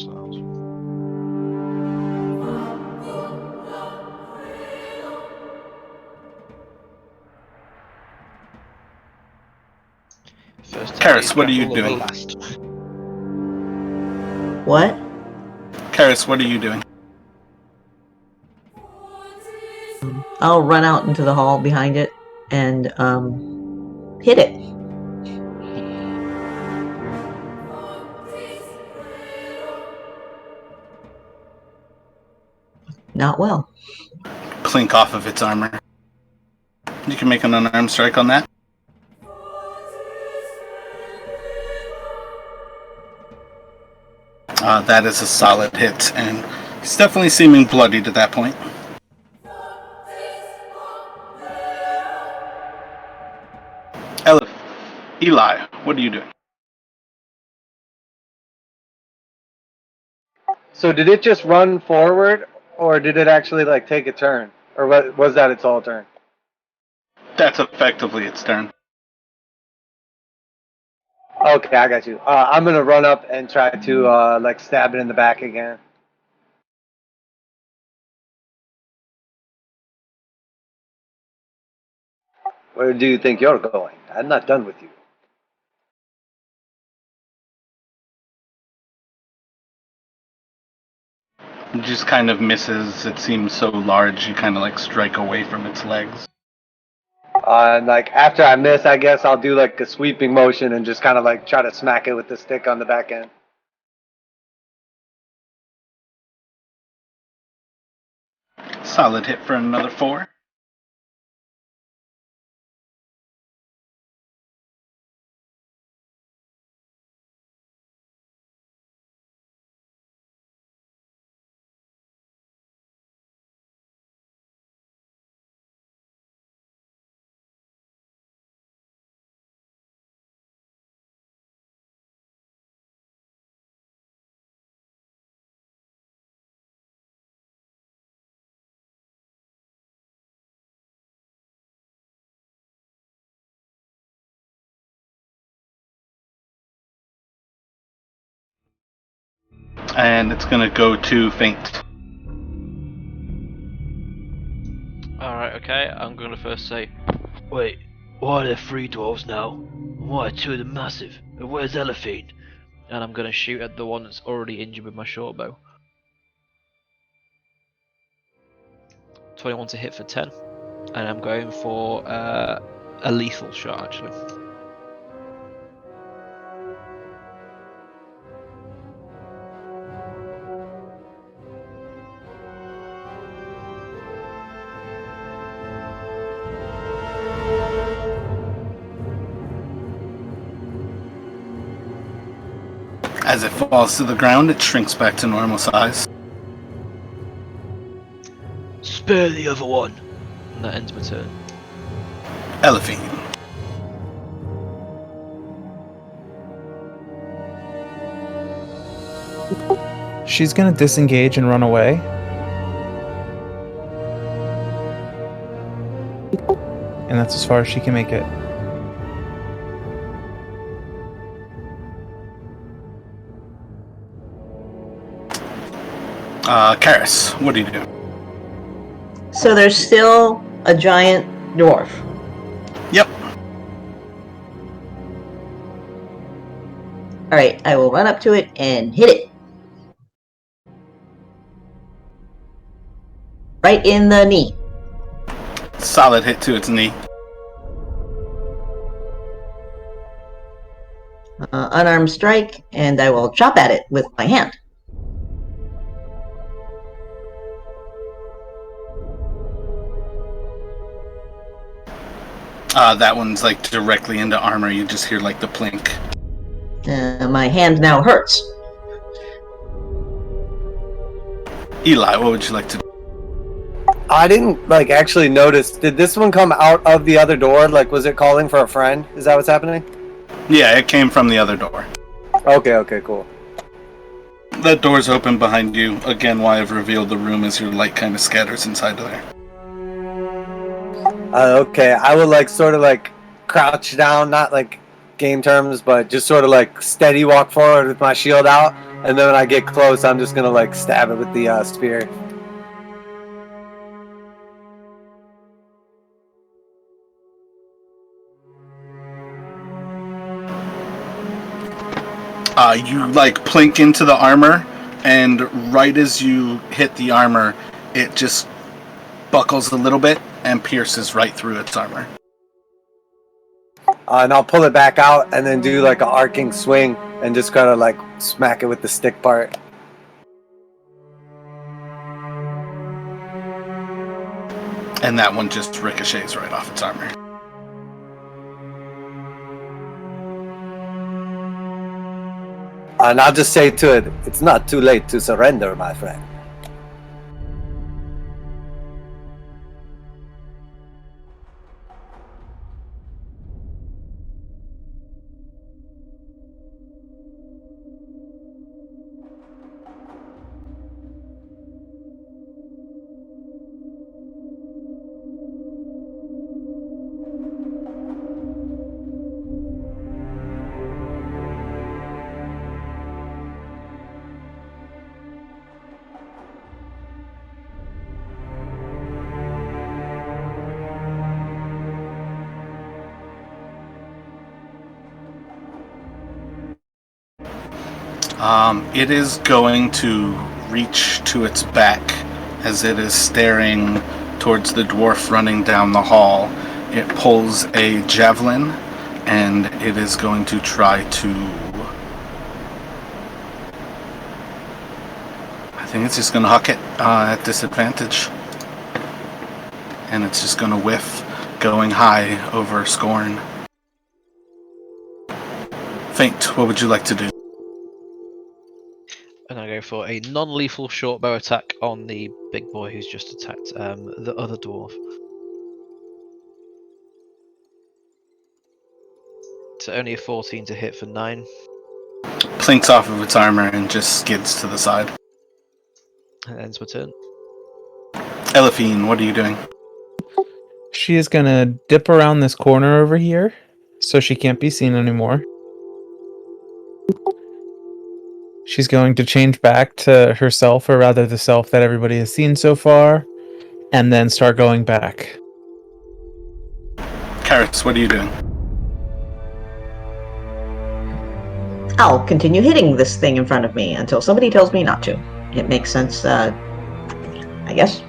Sounds. First time Karis, what are you grapple or the doing? last? What? Karis, what are you doing? I'll run out into the hall behind it and hit it. Not well. Clink off of its armor. You can make an unarmed strike on that. That is a solid hit, and he's definitely seeming bloodied at that point. Eli, what are you doing? So did it just run forward, or did it actually like take a turn, or was that its all turn? That's effectively its turn. Okay, I got you. I'm gonna run up and try to like stab it in the back again. Where do you think you're going? I'm not done with you. It just kind of misses. It seems so large, you kind of like strike away from its legs. And like after I miss, I guess I'll do like a sweeping motion and just kind of like try to smack it with the stick on the back end. Solid hit for another 4. And it's going to go to Faint. Alright, okay, I'm gonna first say, wait, why are there 3 dwarves now? Why are 2 of them massive? And where's Elephine? And I'm gonna shoot at the one that's already injured with my short bow. 21 to hit for 10. And I'm going for a lethal shot, actually. As it falls to the ground, it shrinks back to normal size. Spare the other one! And that ends my turn. Elephine. She's gonna disengage and run away. And that's as far as she can make it. Karis, what do you do? So there's still a giant dwarf. Yep. Alright, I will run up to it and hit it. Right in the knee. Solid hit to its knee. Unarmed strike, and I will chop at it with my hand. That one's like directly into armor. You just hear like the plink. My hand now hurts. Eli, what would you like to do? I didn't actually notice. Did this one come out of the other door? Like, was it calling for a friend? Is that what's happening? Yeah, it came from the other door. Okay, cool. That door's open behind you. Again, why I've revealed the room as your light kind of scatters inside of there. Okay, I would sort of crouch down, not like game terms, but just sort of steady walk forward with my shield out, and then when I get close, I'm just gonna stab it with the spear. You plink into the armor, and right as you hit the armor, it just buckles a little bit and pierces right through its armor. And I'll pull it back out and then do an arcing swing and just kind of smack it with the stick part. And that one just ricochets right off its armor. And I'll just say to it, it's not too late to surrender, my friend. It is going to reach to its back as it is staring towards the dwarf running down the hall. It pulls a javelin, and it is going to try to... I think it's just going to huck it at disadvantage. And it's just going to whiff, going high over Scorn. Faint, what would you like to do? I'm gonna go for a non-lethal short bow attack on the big boy who's just attacked the other dwarf. So only a 14 to hit for 9. Plinks off of its armor and just skids to the side. And ends my turn. Elephine, what are you doing? She is gonna dip around this corner over here, so she can't be seen anymore. She's going to change back to herself, or rather the self that everybody has seen so far, and then start going back. Karis, what are you doing? I'll continue hitting this thing in front of me until somebody tells me not to. It makes sense, I guess.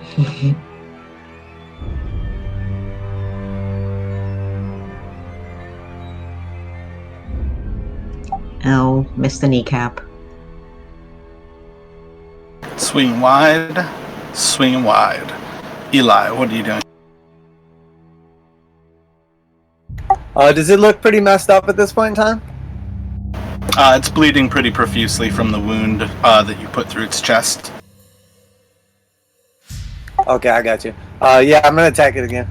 Oh, missed the kneecap. Swing wide, swing wide. Eli, what are you doing? Does it look pretty messed up at this point in time? It's bleeding pretty profusely from the wound that you put through its chest. Okay, I got you. Yeah, I'm gonna attack it again.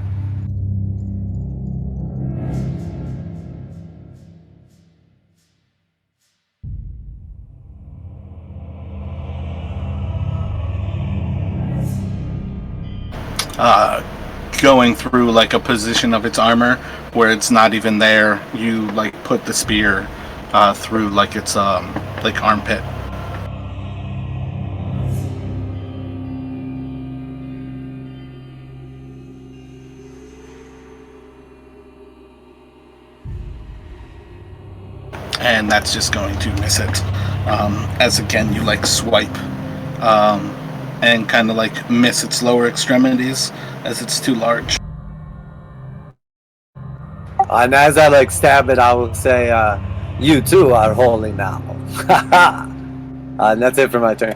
Going through like a position of its armor where it's not even there, you like put the spear through like its like armpit. And that's just going to miss it. As again you like swipe and kind of like miss its lower extremities as it's too large. And as I like stab it, I will say, "You too are holy now." And that's it for my turn.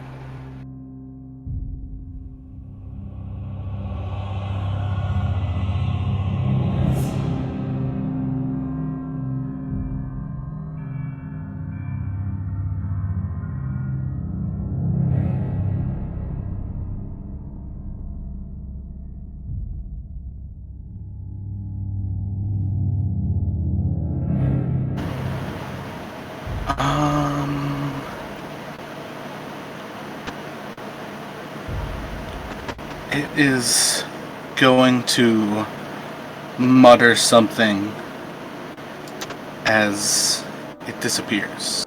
It is going to mutter something as it disappears.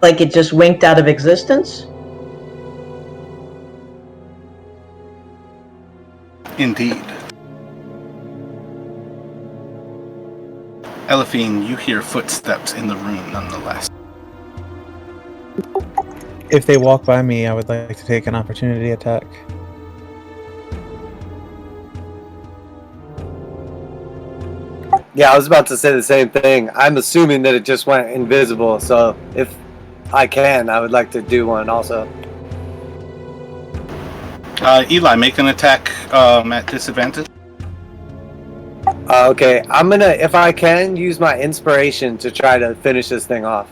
Like it just winked out of existence? Indeed. Elephine, you hear footsteps in the room nonetheless. If they walk by me, I would like to take an opportunity attack. Yeah, I was about to say the same thing. I'm assuming that it just went invisible, so if I can, I would like to do one also. Eli, make an attack at disadvantage. Okay, I'm gonna, if I can, use my inspiration to try to finish this thing off.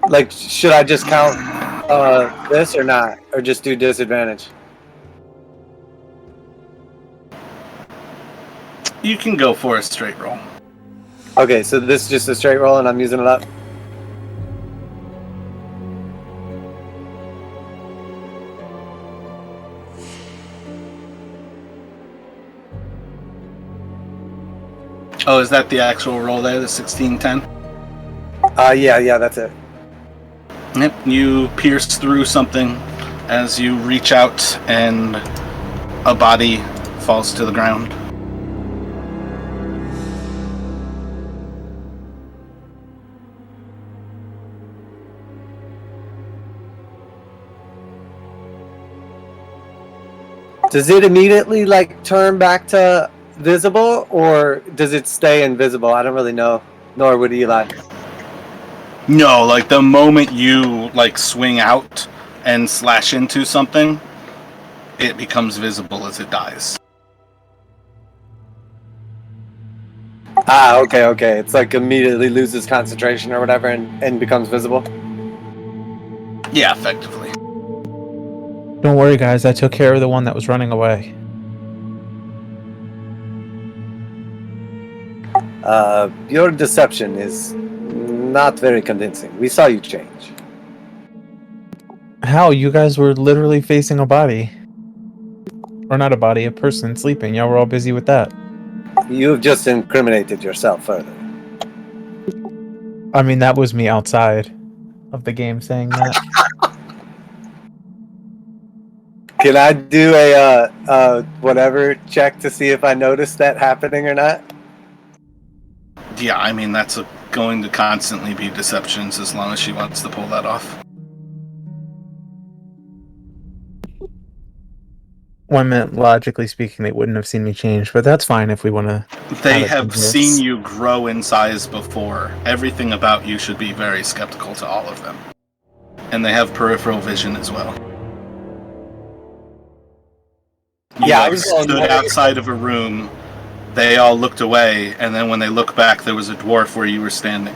Like, should I just count this or not? Or just do disadvantage? You can go for a straight roll. Okay, so this is just a straight roll and I'm using it up? Oh, is that the actual roll there, the 1610? Yeah, that's it. Yep, you pierce through something as you reach out and a body falls to the ground. Does it immediately, like, turn back to visible, or does it stay invisible? I don't really know, nor would Eli. No, like the moment you like swing out and slash into something, it becomes visible as it dies. Okay. It's like immediately loses concentration or whatever and becomes visible. Yeah, effectively. Don't worry, guys. I took care of the one that was running away. Your deception is not very convincing. We saw you change. How? You guys were literally facing a body. Or not a body, a person sleeping. Y'all were all busy with that. You've just incriminated yourself further. I mean, that was me outside of the game saying that. Can I do a whatever check to see if I noticed that happening or not? Yeah, I mean, that's going to constantly be deceptions as long as she wants to pull that off. 1 minute, logically speaking, they wouldn't have seen me change, but that's fine if we want to. They have seen you grow in size before. Everything about you should be very skeptical to all of them. And they have peripheral vision as well. You Yeah, I was stood outside of a room, they all looked away, and then when they look back, there was a dwarf where you were standing.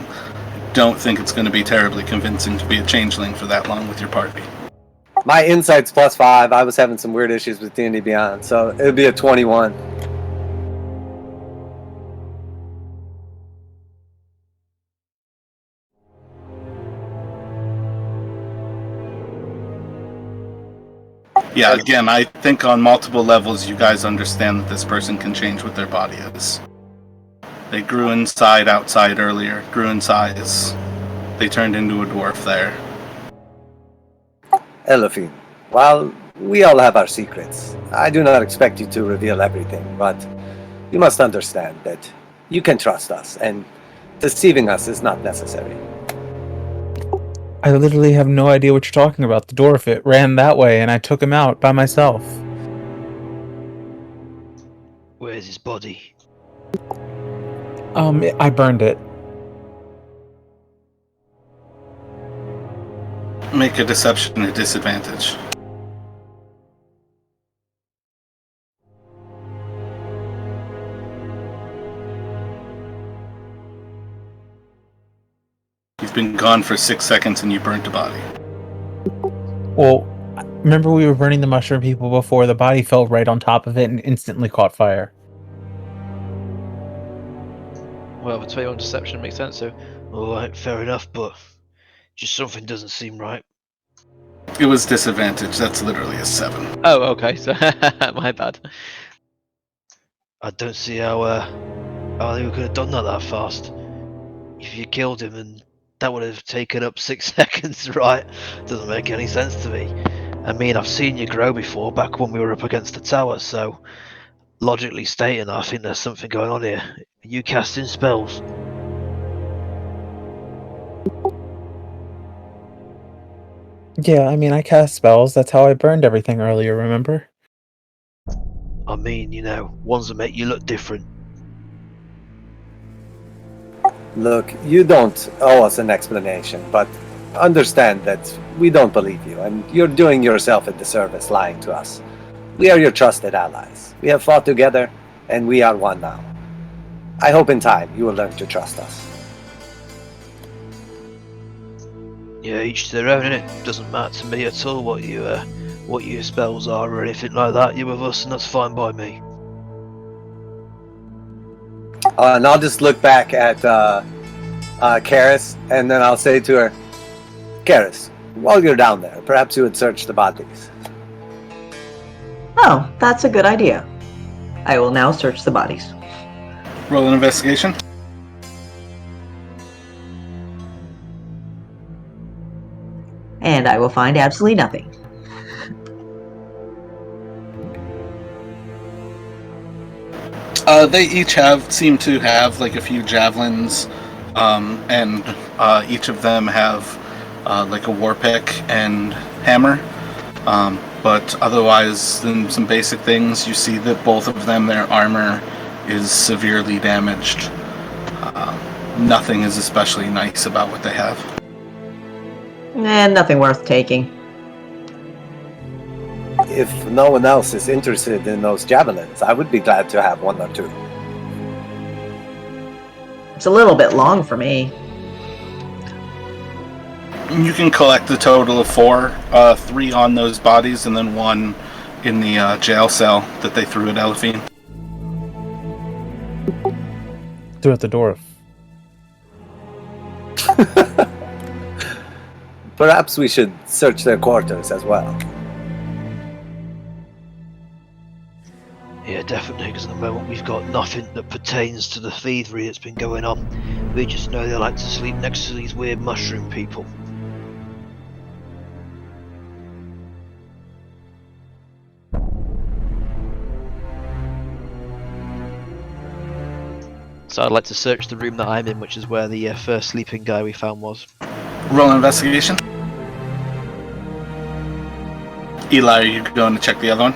Don't think it's going to be terribly convincing to be a changeling for that long with your party. My insight's +5. I was having some weird issues with D&D Beyond, so it would be a 21. Yeah, again, I think on multiple levels you guys understand that this person can change what their body is. They grew inside, outside earlier, grew in size. They turned into a dwarf there. Elephine, while we all have our secrets, I do not expect you to reveal everything, but you must understand that you can trust us, and deceiving us is not necessary. I literally have no idea what you're talking about. The dwarf, it ran that way, and I took him out by myself. Where's his body? I burned it. Make a deception a disadvantage. You've been gone for 6 seconds and you burnt a body. Well, remember we were burning the mushroom people before? The body fell right on top of it and instantly caught fire. Well, the 21 deception makes sense, so alright, fair enough, but just something doesn't seem right. It was disadvantage, that's literally a 7. Oh, okay, so my bad. I don't see how they could have done that fast. If you killed him, and that would have taken up 6 seconds, right? Doesn't make any sense to me. I mean, I've seen you grow before, back when we were up against the tower, so logically stating, I think there's something going on here. Are you casting spells? Yeah, I mean, I cast spells. That's how I burned everything earlier, remember? I mean, you know, ones that make you look different. Look, you don't owe us an explanation, but understand that we don't believe you, and you're doing yourself a disservice lying to us. We are your trusted allies. We have fought together, and we are one now. I hope in time you will learn to trust us. Yeah, each to their own, innit? Doesn't matter to me at all what your spells are or anything like that. You're with us, and that's fine by me. And I'll just look back at Karis, and then I'll say to her, Karis, while you're down there, perhaps you would search the bodies. Oh, that's a good idea. I will now search the bodies. Roll an investigation. And I will find absolutely nothing. They each seem to have like a few javelins, and each of them have like a war pick and hammer. But otherwise, than some basic things, you see that both of them, their armor is severely damaged. Nothing is especially nice about what they have. And nothing worth taking. If no one else is interested in those javelins, I would be glad to have one or two. It's a little bit long for me. You can collect a total of 4, 3 on those bodies, and then 1 in the jail cell that they threw at Elephine. Threw at the dwarf. Perhaps we should search their quarters as well. definitely, because at the moment we've got nothing that pertains to the thievery that's been going on. We just know they like to sleep next to these weird mushroom people. So I'd like to search the room that I'm in, which is where the first sleeping guy we found was. Roll investigation. Eli, are you going to check the other one?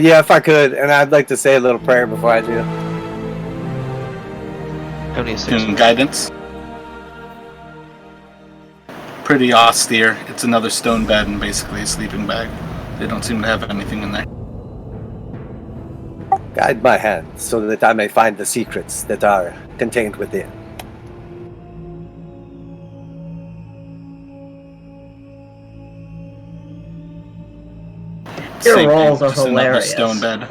Yeah, if I could, and I'd like to say a little prayer before I do. Only a 6. Doing guidance. Pretty austere. It's another stone bed and basically a sleeping bag. They don't seem to have anything in there. Guide my hand so that I may find the secrets that are contained within. Your Same rolls thing, are just another hilarious. stone bed.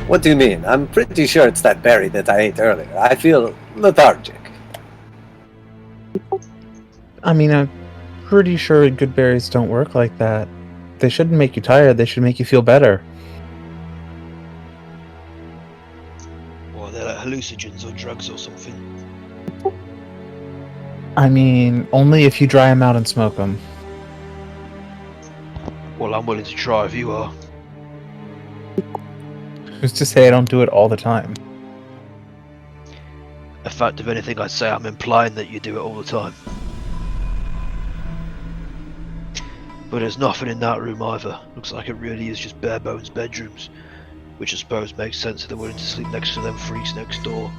What do you mean? I'm pretty sure it's that berry that I ate earlier. I feel lethargic. I mean, I'm pretty sure good berries don't work like that. They shouldn't make you tired, they should make you feel better. Or they're like hallucinogens or drugs or something. I mean, only if you dry them out and smoke them. Well, I'm willing to try if you are. Who's to say I don't do it all the time? In fact, if anything, I'd say I'm implying that you do it all the time. But there's nothing in that room either. Looks like it really is just bare bones bedrooms. Which I suppose makes sense if they're willing to sleep next to them freaks next door.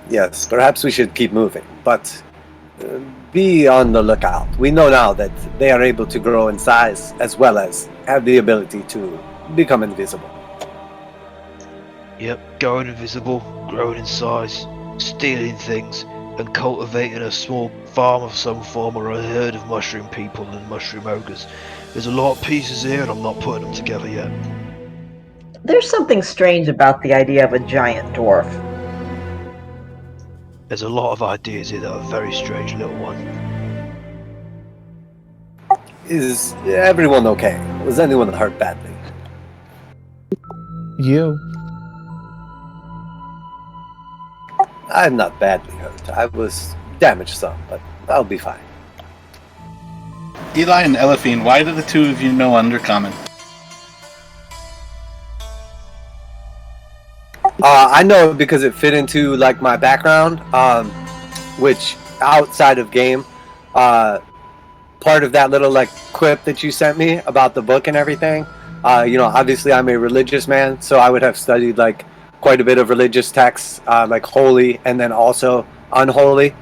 Yes, perhaps we should keep moving, but be on the lookout. We know now that they are able to grow in size as well as have the ability to become invisible. Yep, going invisible, growing in size, stealing things, and cultivating a small farm of some form or a herd of mushroom people and mushroom ogres. There's a lot of pieces here and I'm not putting them together yet. There's something strange about the idea of a giant dwarf. There's a lot of ideas here that are very strange, little one. Is everyone okay? Was anyone hurt badly? You? I'm not badly hurt. I was damaged some, but I'll be fine. Eli and Elephine, why do the two of you know Undercommon? I know it because it fit into like my background, which outside of game, part of that little like quip that you sent me about the book and everything. Obviously I'm a religious man, so I would have studied like quite a bit of religious texts, like holy and then also unholy.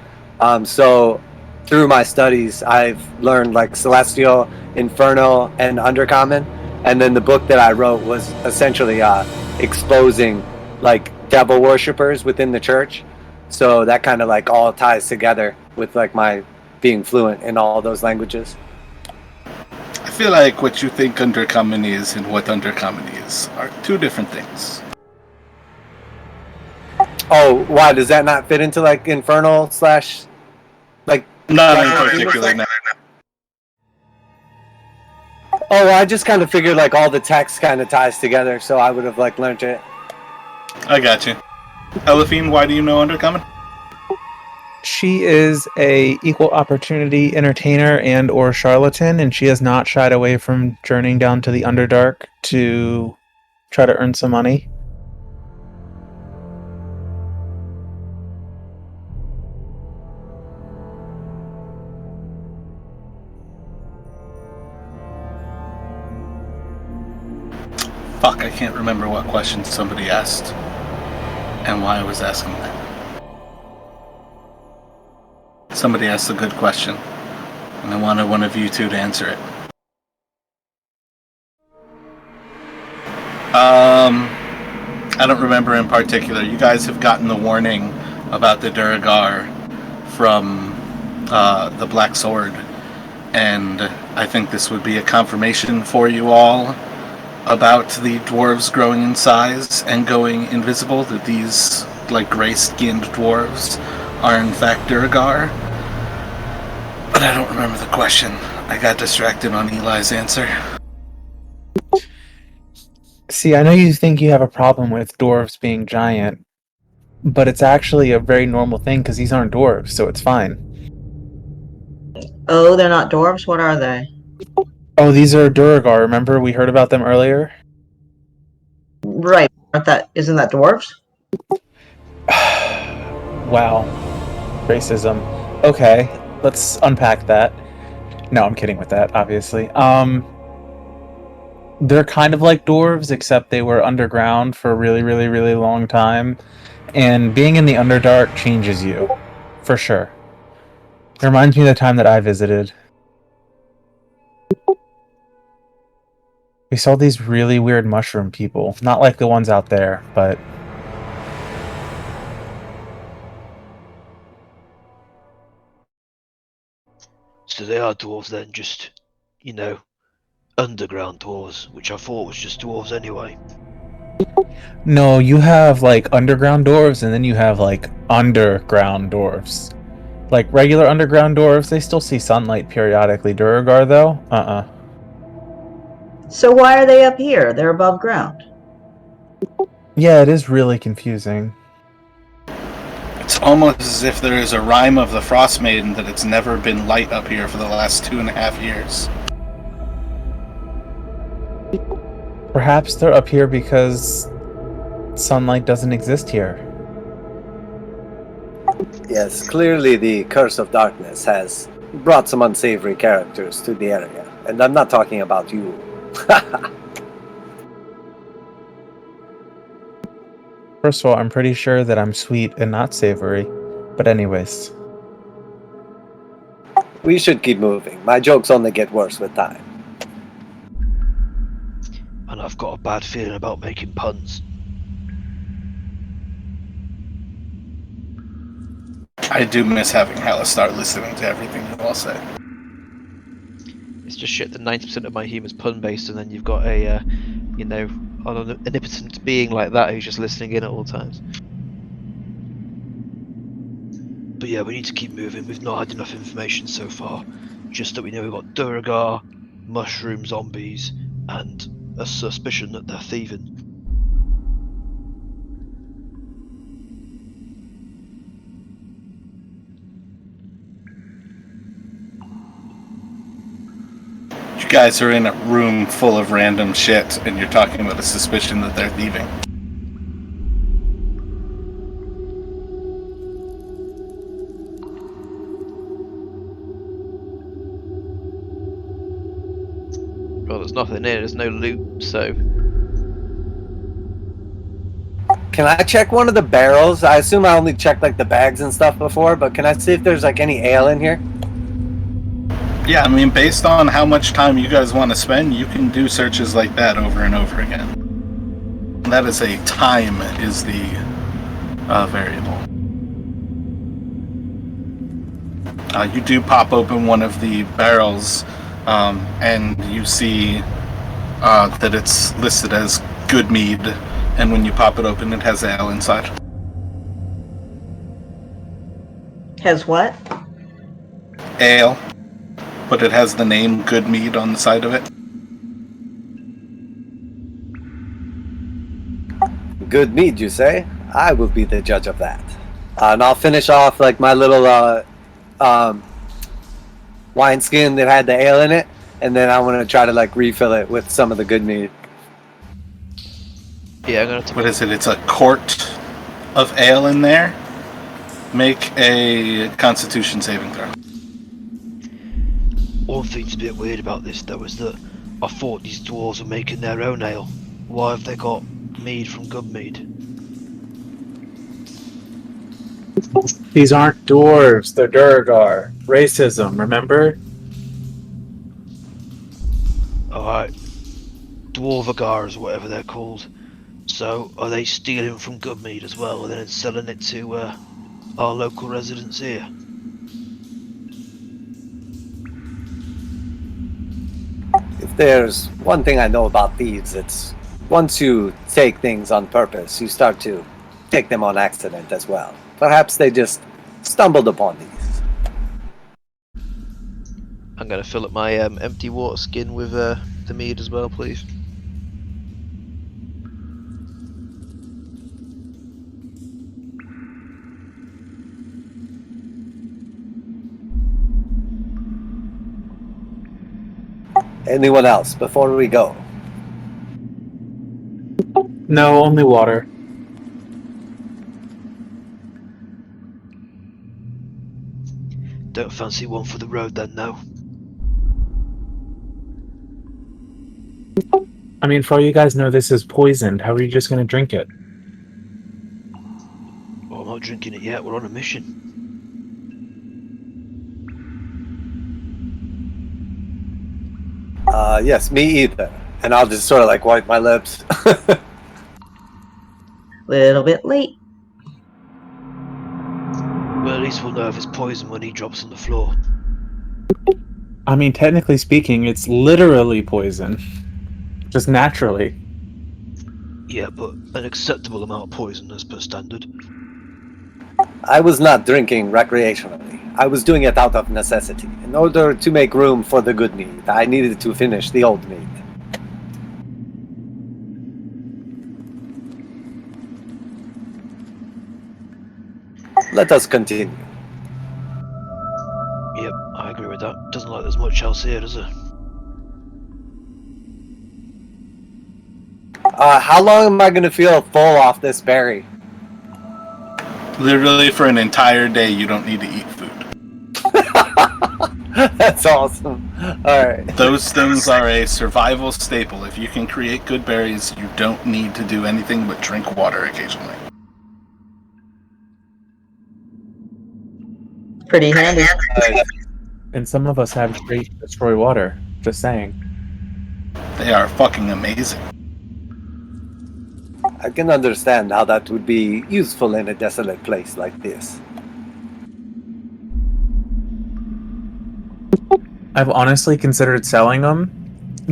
So through my studies, I've learned like celestial, infernal, and undercommon. And then the book that I wrote was essentially exposing like devil worshippers within the church. So that kind of like all ties together with like my being fluent in all those languages. I feel like what you think Undercommon is and what Undercommon is are two different things. Oh, why does that not fit into like infernal slash like? Not in particular, no. Oh, well, I just kind of figured like all the text kind of ties together, so I would have like learned it. I got you. Elephine, why do you know Undercommon? She is a equal opportunity entertainer and or charlatan, and she has not shied away from journeying down to the Underdark to try to earn some money. Fuck, I can't remember what question somebody asked and why I was asking that. Somebody asked a good question, and I wanted one of you two to answer it. I don't remember in particular. You guys have gotten the warning about the duergar from the Black Sword, and I think this would be a confirmation for you all about the dwarves growing in size and going invisible, that these like gray-skinned dwarves are in fact duergar. But I don't remember the question. I got distracted on Eli's answer. See, I know you think you have a problem with dwarves being giant, but it's actually a very normal thing because these aren't dwarves, so it's fine. Oh, they're not dwarves? What are they? Oh, these are duergar. Remember we heard about them earlier? Right. Isn't that dwarves? Wow. Racism. Okay, let's unpack that. No, I'm kidding with that, obviously. They're kind of like dwarves, except they were underground for a really, really, really long time. And being in the Underdark changes you. For sure. It reminds me of the time that I visited. We saw these really weird mushroom people. Not like the ones out there, but... So they are dwarves then, just, you know, underground dwarves, which I thought was just dwarves anyway. No, you have, like, underground dwarves, and then you have, like, underground dwarves. Like, regular underground dwarves, they still see sunlight periodically. Duergar, though? So why are they up here? They're above ground. Yeah, it is really confusing. It's almost as if there is a rhyme of the Frost Maiden that it's never been light up here for the last 2.5 years. Perhaps they're up here because sunlight doesn't exist here. Yes, clearly the curse of darkness has brought some unsavory characters to the area. And I'm not talking about you. First of all, I'm pretty sure that I'm sweet and not savory. But anyways. We should keep moving. My jokes only get worse with time. And I've got a bad feeling about making puns. I do miss having Halistar listening to everything you all say. It's just shit that 90% of my humour's pun-based, and then you've got a, you know, an omnipotent being like that who's just listening in at all times. But yeah, we need to keep moving. We've not had enough information so far. Just that we know we've got duergar, mushroom zombies, and a suspicion that they're thieving. You guys are in a room full of random shit, and you're talking about a suspicion that they're thieving. Well, there's nothing here, there's no loot, so... Can I check one of the barrels? I assume I only checked like the bags and stuff before, but can I see if there's like any ale in here? Yeah, I mean, based on how much time you guys want to spend, you can do searches like that over and over again. That is a time is the variable. You do pop open one of the barrels, and you see that it's listed as good mead, and when you pop it open, it has ale inside. Has what? Ale, but it has the name Good Mead on the side of it. Good mead, you say? I will be the judge of that. And I'll finish off like my little wine skin that had the ale in it, and then I want to try to like refill it with some of the good mead. Yeah, I'm gonna have to... What is it? It's a quart of ale in there. Make a Constitution saving throw. One thing's a bit weird about this though is that I thought these dwarves were making their own ale. Why have they got mead from good mead? These aren't dwarves, they're duergar. Racism, remember? Alright. Dwarvagars, whatever they're called. So, are they stealing from good mead as well and then selling it to our local residents here? If there's one thing I know about thieves, it's once you take things on purpose, you start to take them on accident as well. Perhaps they just stumbled upon these. I'm I'm going to fill up my empty water skin with the mead as well, please. Anyone else before we go? No, only water. Don't fancy one for the road then, no? I mean, for all you guys know, this is poisoned. How are you just going to drink it? Oh, I'm not drinking it yet, we're on a mission. Yes, me either. And I'll just sort of like wipe my lips. Little bit late. Well, at least we'll know if it's poison when he drops on the floor. I mean, technically speaking, it's literally poison. Just naturally. Yeah, but an acceptable amount of poison as per standard. I was not drinking recreationally. I was doing it out of necessity. In order to make room for the good mead, I needed to finish the old mead. Let us continue. Yep, I agree with that. Doesn't look like there's much else here, does there? How long am I going to feel full off this berry? Literally for an entire day, you don't need to eat food. That's awesome. Alright. Those things are a survival staple. If you can create good berries, you don't need to do anything but drink water occasionally. Pretty handy. And some of us have great destroy water. Just saying. They are fucking amazing. I can understand how that would be useful in a desolate place like this. I've honestly considered selling them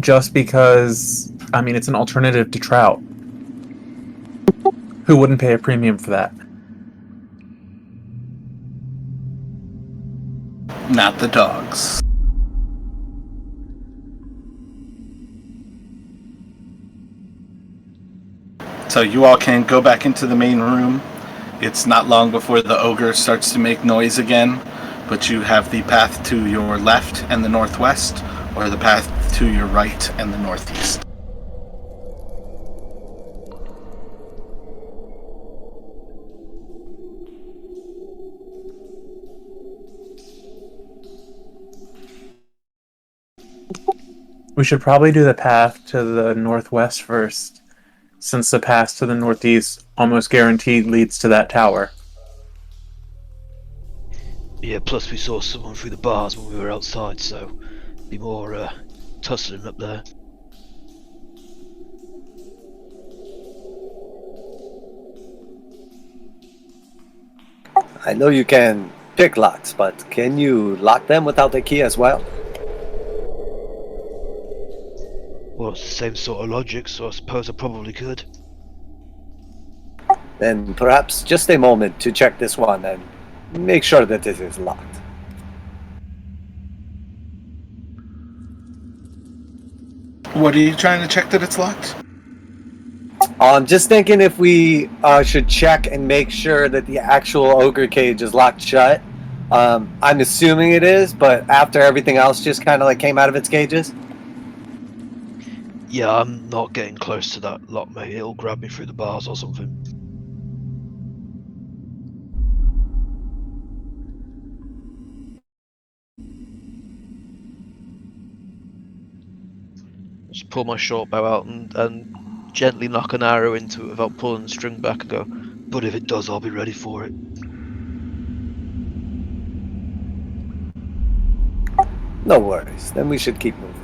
just because, I mean, it's an alternative to trout. Who wouldn't pay a premium for that? Not the dogs. So you all can go back into the main room. It's not long before the ogre starts to make noise again, but you have the path to your left and the northwest, or the path to your right and the northeast. We should probably do the path to the northwest first, since the path to the northeast almost guaranteed leads to that tower. Yeah, plus we saw someone through the bars when we were outside, so be more tussling up there. I know you can pick locks, but can you lock them without a key as well? Well, it's the same sort of logic, so I suppose I probably could. Then perhaps just a moment to check this one and make sure that it is locked. What are you trying to check that it's locked? I'm just thinking if we should check and make sure that the actual ogre cage is locked shut. I'm assuming it is, but after everything else just kind of like came out of its cages. Yeah, I'm not getting close to that lock, mate. It'll grab me through the bars or something. Just pull my short bow out and gently knock an arrow into it without pulling the string back and go, but if it does, I'll be ready for it. No worries, then we should keep moving.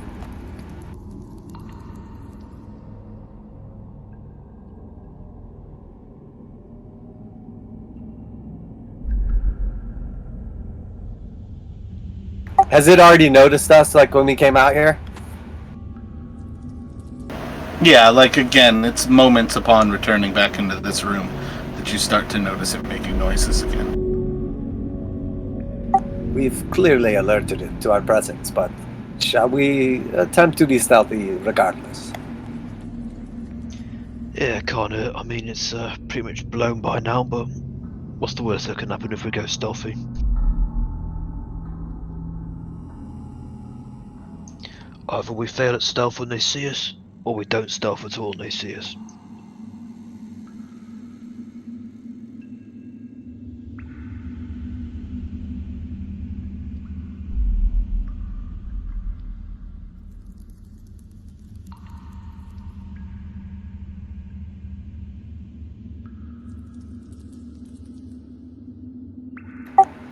Has it already noticed us, like when we came out here? Yeah, like again, it's moments upon returning back into this room that you start to notice it making noises again. We've clearly alerted it to our presence, but shall we attempt to be stealthy regardless? Yeah, can't hurt. I mean, it's pretty much blown by now, but what's the worst that can happen if we go stealthy? Either we fail at stealth when they see us, or we don't stealth at all when they see us.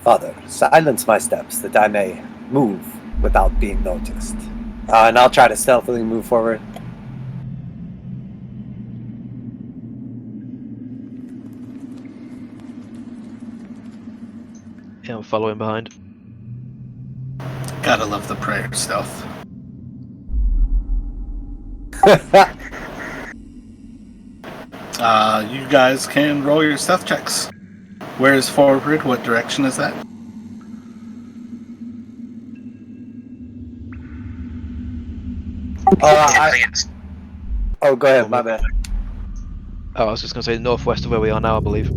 Father, silence my steps that I may move without being noticed. And I'll try to stealthily move forward. Yeah, I'm following behind. Gotta love the prayer stealth. You guys can roll your stealth checks. Where is forward? What direction is that? Oh, go ahead, my bad. Oh, I was just going to say northwest of where we are now, I believe.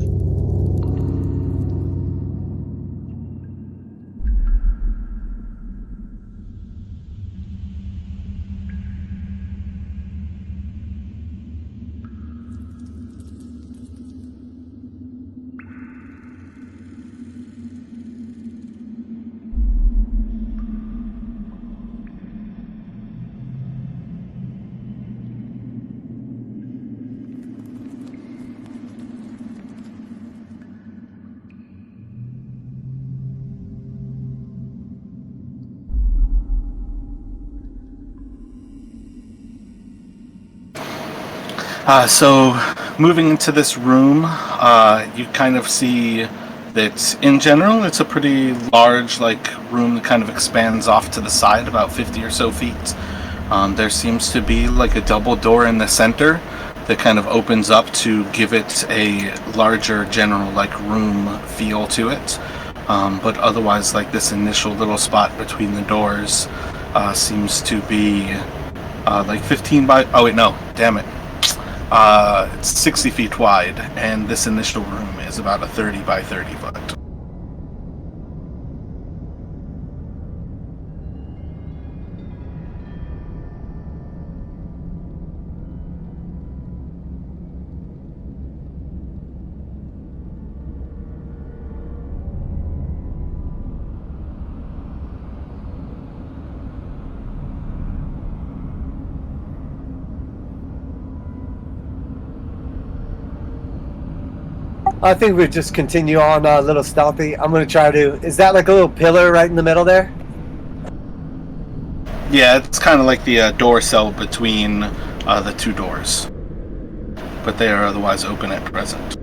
So, moving into this room, you kind of see that in general it's a pretty large room that kind of expands off to the side about 50 or so feet. There seems to be a double door in the center that kind of opens up to give it a larger general room feel to it. But otherwise, this initial little spot between the doors seems to be 15 by... Oh wait, no, damn it. It's 60 feet wide, and this initial room is about a 30 by 30 foot. I think we just continue on a little stealthy. I'm going to try to... Is that a little pillar right in the middle there? Yeah, it's kind of like the door cell between the two doors. But they are otherwise open at present.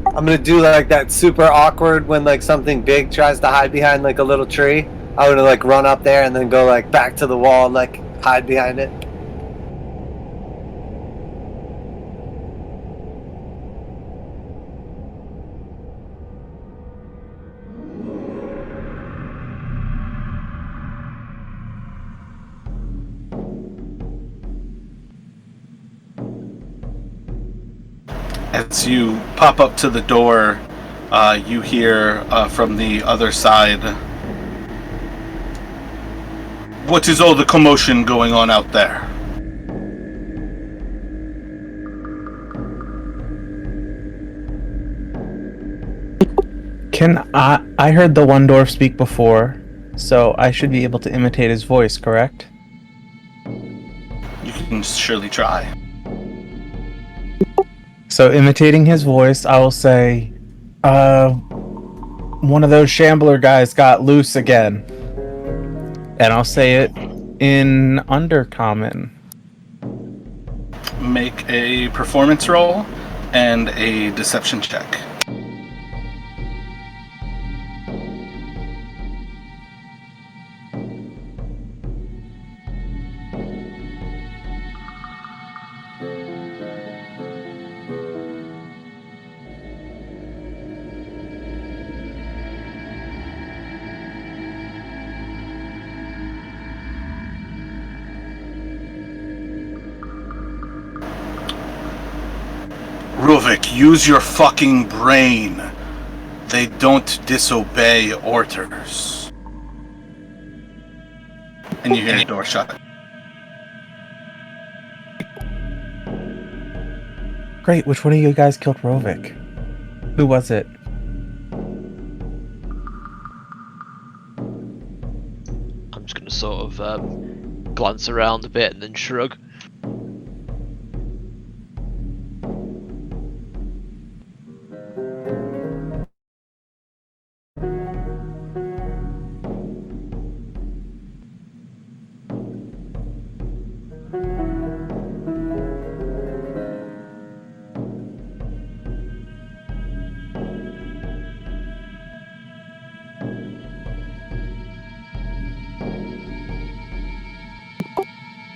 I'm going to do that super awkward when something big tries to hide behind a little tree. I'm going to run up there and then go back to the wall and hide behind it. As you pop up to the door, you hear from the other side, "What is all the commotion going on out there?" I heard the one dwarf speak before, so I should be able to imitate his voice, correct? You can surely try. So imitating his voice, I will say, one of those shambler guys got loose again. And I'll say it in Undercommon. Make a performance roll and a deception check. Use your fucking brain. They don't disobey orders. And you hear a door shut. Great, which one of you guys killed Rovik? Who was it? I'm just going to sort of glance around a bit and then shrug.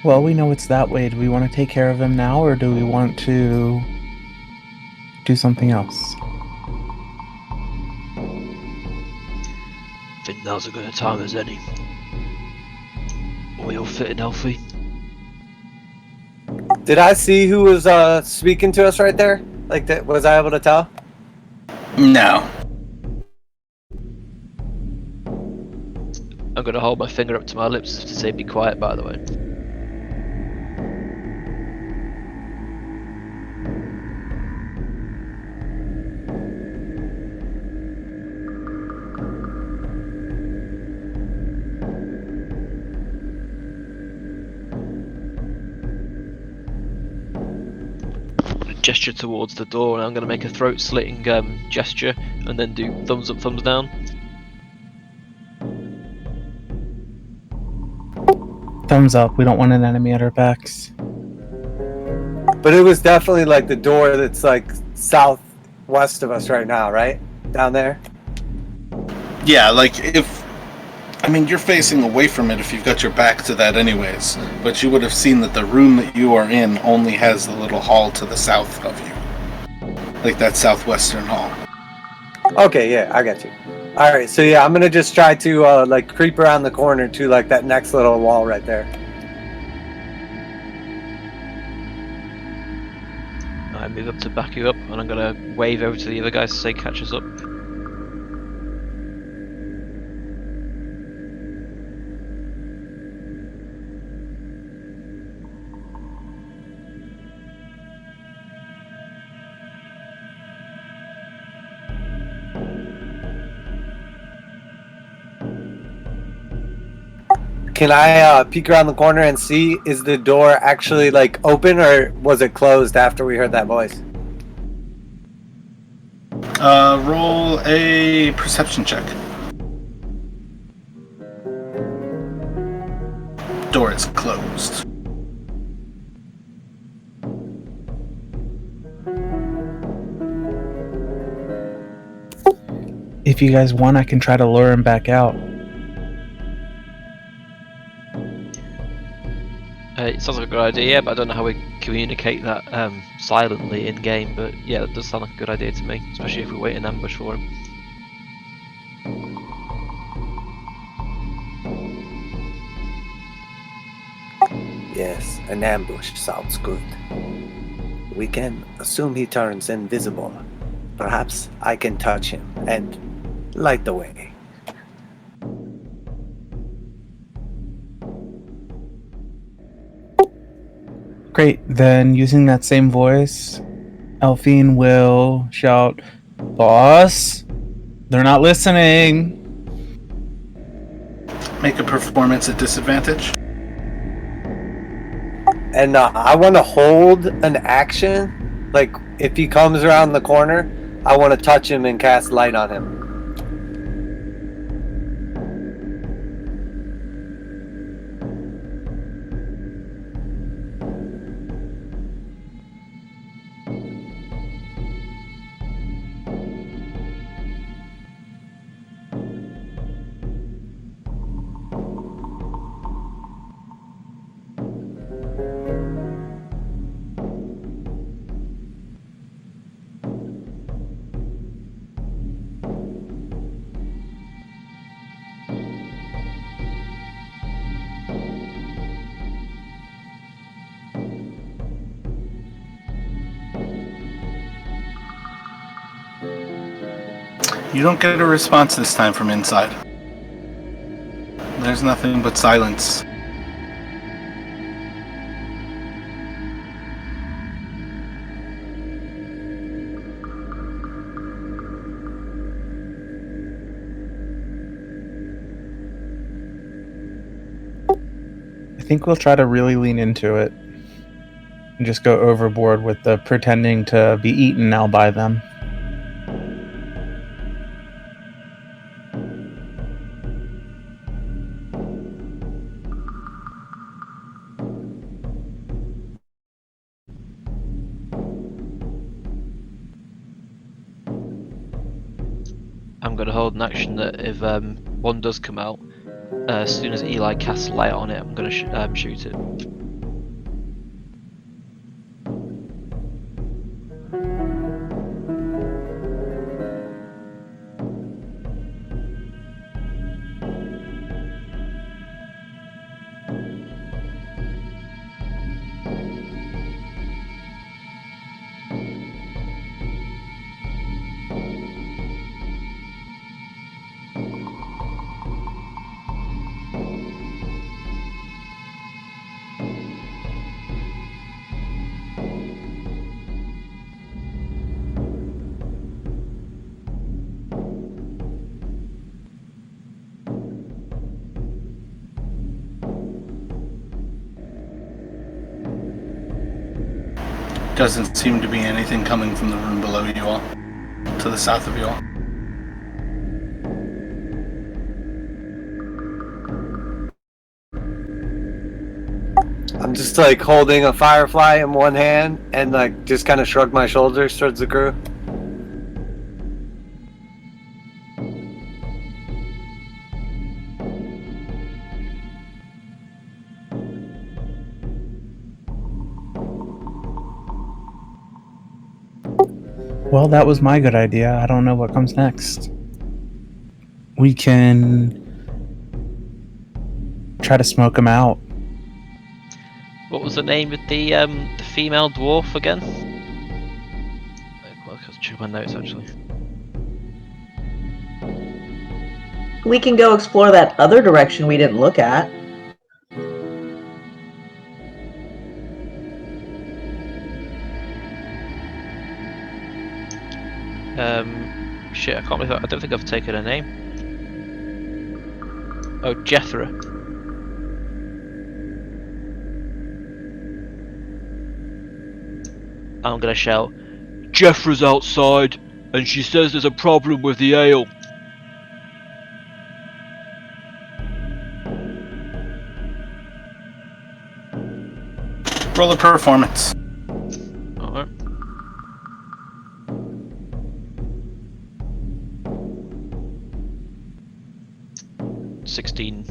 Well, we know it's that way. Do we want to take care of him now, or do we want to do something else? I think now's as good a time as any. Are we all fit and healthy? Did I see who was speaking to us right there? Like, that, was I able to tell? No. I'm going to hold my finger up to my lips to say be quiet, by the way. Gesture towards the door, and I'm going to make a throat-slitting gesture, and then do thumbs up, thumbs down. Thumbs up. We don't want an enemy at our backs. But it was definitely like the door that's like southwest of us right now, right? Down there? Yeah, like if... I mean, you're facing away from it if you've got your back to that anyways. But you would have seen that the room that you are in only has the little hall to the south of you. Like that southwestern hall. Okay, yeah, I got you. Alright, so yeah, I'm gonna just try to like creep around the corner to like that next little wall right there. I move up to back you up, and I'm going to wave over to the other guys to say catch us up. Can I peek around the corner and see, is the door actually like open or was it closed after we heard that voice? Roll a perception check. Door is closed. If you guys want, I can try to lure him back out. It sounds like a good idea, but I don't know how we communicate that silently in game. But yeah, that does sound like a good idea to me, especially if we wait in ambush for him. Yes, an ambush sounds good. We can assume he turns invisible. Perhaps I can touch him and light the way. Great. Then, using that same voice, Elfine will shout, "Boss, they're not listening." Make a performance at disadvantage. And I want to hold an action. Like, if he comes around the corner, I want to touch him and cast light on him. You don't get a response this time from inside. There's nothing but silence. I think we'll try to really lean into it and just go overboard with the pretending to be eaten now by them. I'm going to hold an action that if one does come out, as soon as Eli casts light on it, I'm going to shoot it. Doesn't seem to be anything coming from the room below you all, to the south of you all. I'm just like holding a firefly in one hand and like just kind of shrug my shoulders towards the crew. Well, that was my good idea. I don't know what comes next. We can try to smoke them out. What was the name of the female dwarf again? Well, I check my notes actually. We can go explore that other direction we didn't look at. Shit, I can't believe I don't think I've taken her name. Oh, Jethra. I'm gonna shout, Jethra's outside, and she says there's a problem with the ale. Roll a performance. alright. 16.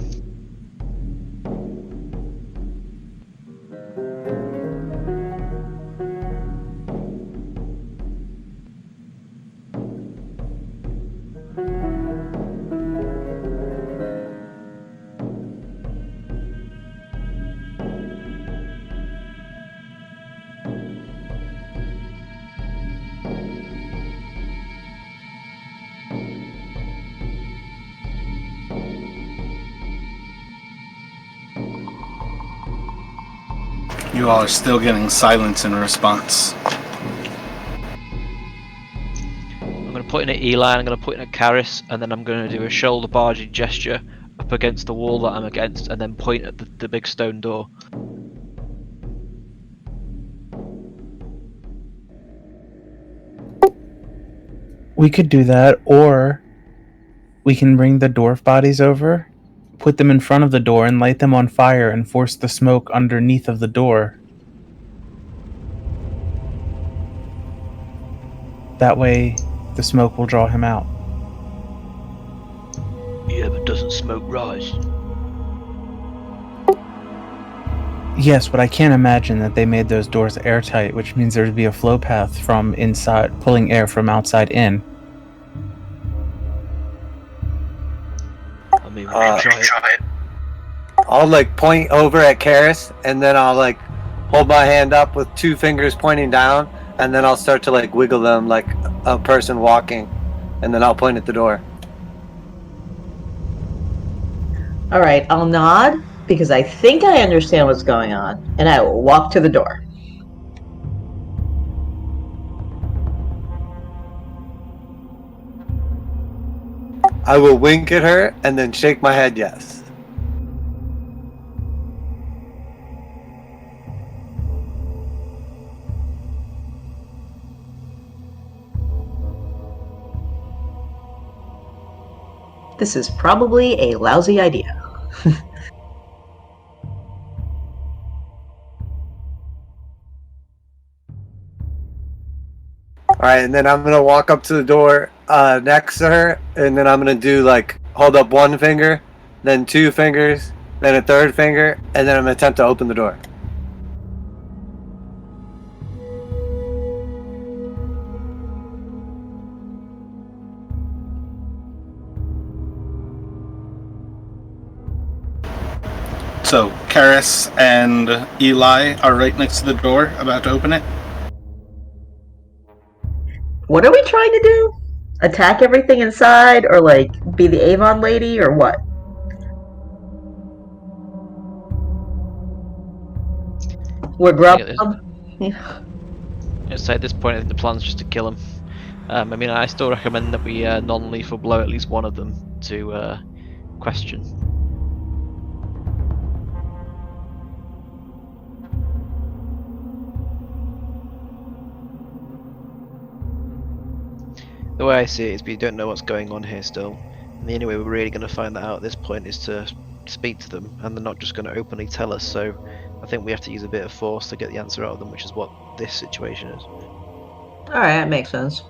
You all are still getting silence in response. I'm going to point in at Eli, I'm going to point in at Karis, and then I'm going to do a shoulder barging gesture up against the wall that I'm against, and then point at the big stone door. We could do that, or we can bring the dwarf bodies over, put them in front of the door, and light them on fire and force the smoke underneath of the door. That way, the smoke will draw him out. Yeah, but doesn't smoke rise? Yes, but I can't imagine that they made those doors airtight, which means there'd be a flow path from inside, pulling air from outside in. I mean, we can try it. I'll like point over at Karis, and then I'll like hold my hand up with two fingers pointing down, and then I'll start to like wiggle them like a person walking, and then I'll point at the door. All right, I'll nod because I think I understand what's going on, and I will walk to the door. I will wink at her and then shake my head yes. This is probably a lousy idea. Alright, and then I'm gonna walk up to the door next to her, and then I'm gonna do like hold up one finger, then 2 fingers, then a 3rd finger, and then I'm gonna attempt to open the door. So Karis and Eli are right next to the door, about to open it. What are we trying to do? Attack everything inside, or like be the Avon lady, or what? We're grub. I'd say at this point, I think the plan's just to kill him. I mean, I still recommend that we non-lethal blow at least one of them to question. The way I see it is we don't know what's going on here still. And the only way we're really going to find that out at this point is to speak to them, and they're not just going to openly tell us, so I think we have to use a bit of force to get the answer out of them, which is what this situation is. Alright, that makes sense.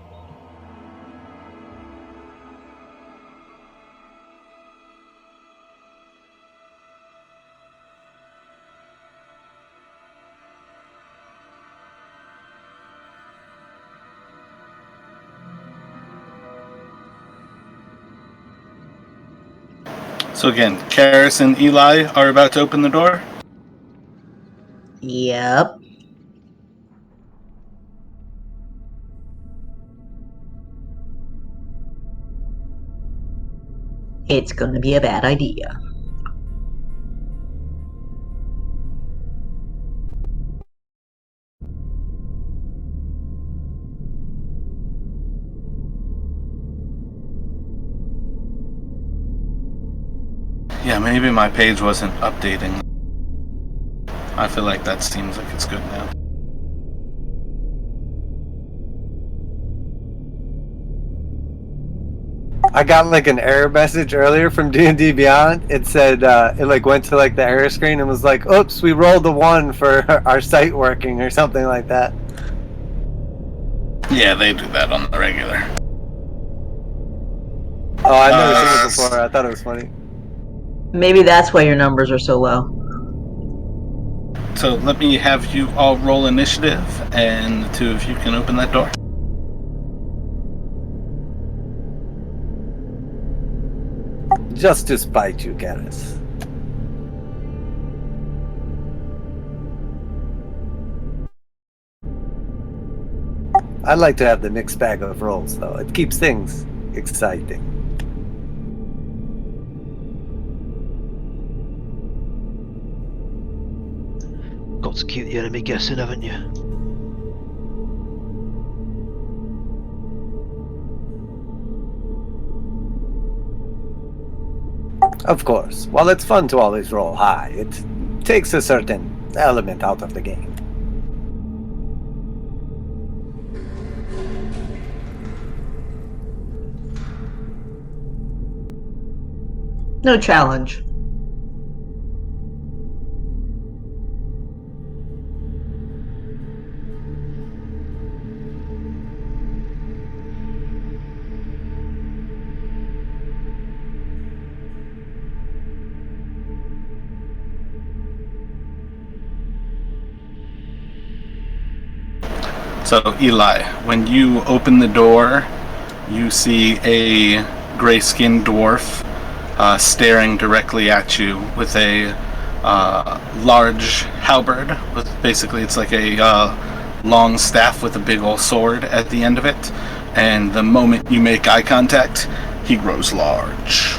So again, Karis and Eli are about to open the door. Yep. It's gonna be a bad idea. Yeah, maybe my page wasn't updating. I feel like that seems like it's good now. I got like an error message earlier from D&D Beyond. It said it like went to like the error screen and was like, "Oops, we rolled a 1 for our site working," or something like that. Yeah, they do that on the regular. Oh, I've never seen it before. I thought it was funny. Maybe that's why your numbers are so low. So let me have you all roll initiative, and the 2 of you can open that door. Just to spite you, Garrus. I like to have the mixed bag of rolls, though. It keeps things exciting. Got to keep the enemy guessing, haven't you? Of course. While it's fun to always roll high, it takes a certain element out of the game. No challenge. So Eli, when you open the door, you see a gray-skinned dwarf staring directly at you with a large halberd. Basically, it's like a long staff with a big old sword at the end of it. And the moment you make eye contact, he grows large.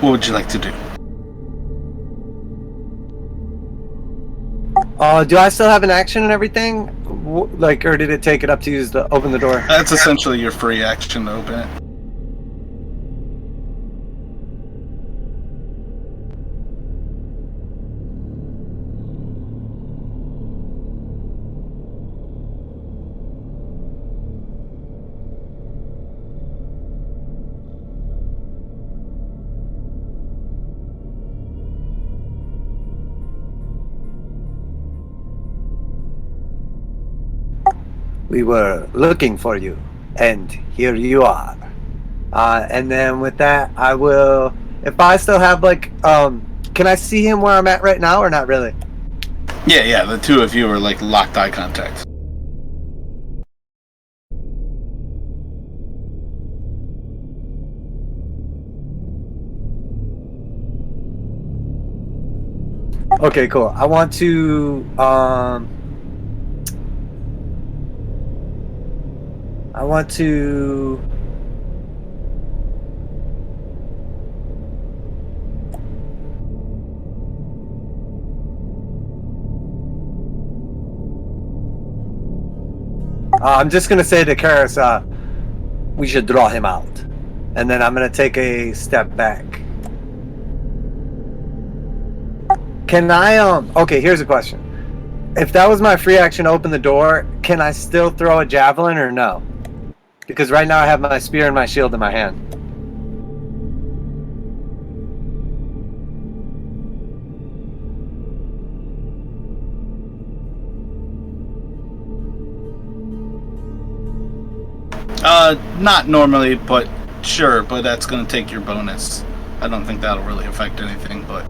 What would you like to do? Do I still have an action and everything? Like, or did it take it up to use the open the door? That's essentially your free action to open it. We were looking for you, and here you are. And then with that, I will. If I still have like, can I see him where I'm at right now, or not really? Yeah, the two of you are like locked eye contact. Okay, cool. I want to. I'm just gonna say to Karis, we should draw him out, and then I'm gonna take a step back. Can I? Okay, here's a question. If that was my free action, open the door. Can I still throw a javelin or no? Because right now I have my spear and my shield in my hand. Not normally, but sure, but that's going to take your bonus. I don't think that'll really affect anything, but...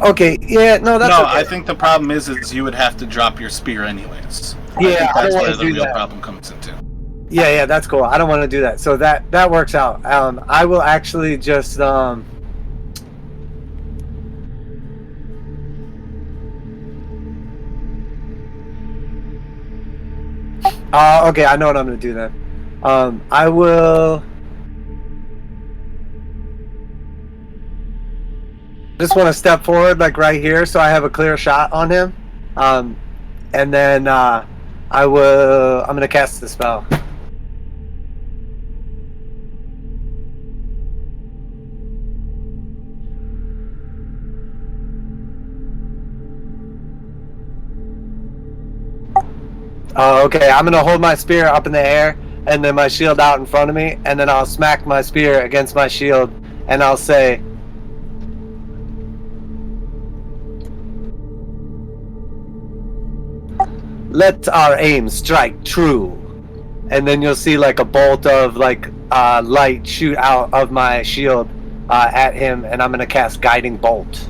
Okay, yeah, no, that's No, okay. I think the problem is you would have to drop your spear anyways. Yeah, I that's don't where want the to do real that. problem comes into. Yeah, that's cool. I don't want to do that. So that works out. I will actually just okay, I know what I'm gonna do then. I will just want to step forward, like right here, so I have a clear shot on him. And then I'm gonna cast the spell. Okay, I'm gonna hold my spear up in the air and then my shield out in front of me, and then I'll smack my spear against my shield and I'll say, "Let our aim strike true." And then you'll see like a bolt of like light shoot out of my shield at him, and I'm gonna cast Guiding Bolt.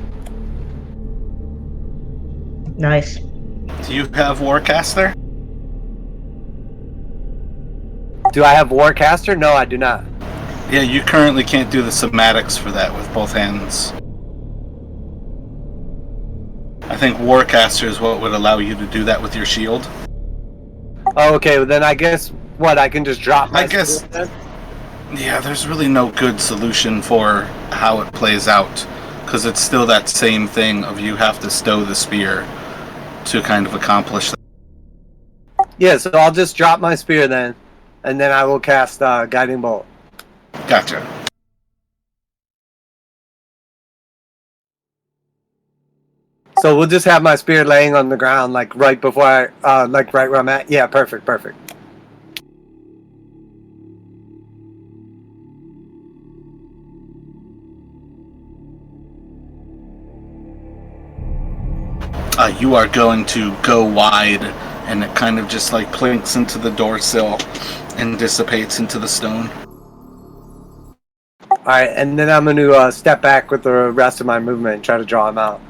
Nice. Do you have Warcaster? Do I have Warcaster? No, I do not. Yeah, you currently can't do the somatics for that with both hands. I think Warcaster is what would allow you to do that with your shield. Oh, okay, well, then I guess what, I can just drop my I guess- spear then? Yeah, there's really no good solution for how it plays out, because it's still that same thing of you have to stow the spear to kind of accomplish that. Yeah, so I'll just drop my spear then, and then I will cast Guiding Bolt. Gotcha. So we'll just have my spear laying on the ground, like right before I, like right where I'm at. Yeah, perfect. You are going to go wide, and it kind of just like plinks into the door sill and dissipates into the stone. All right, and then I'm going to step back with the rest of my movement and try to draw him out.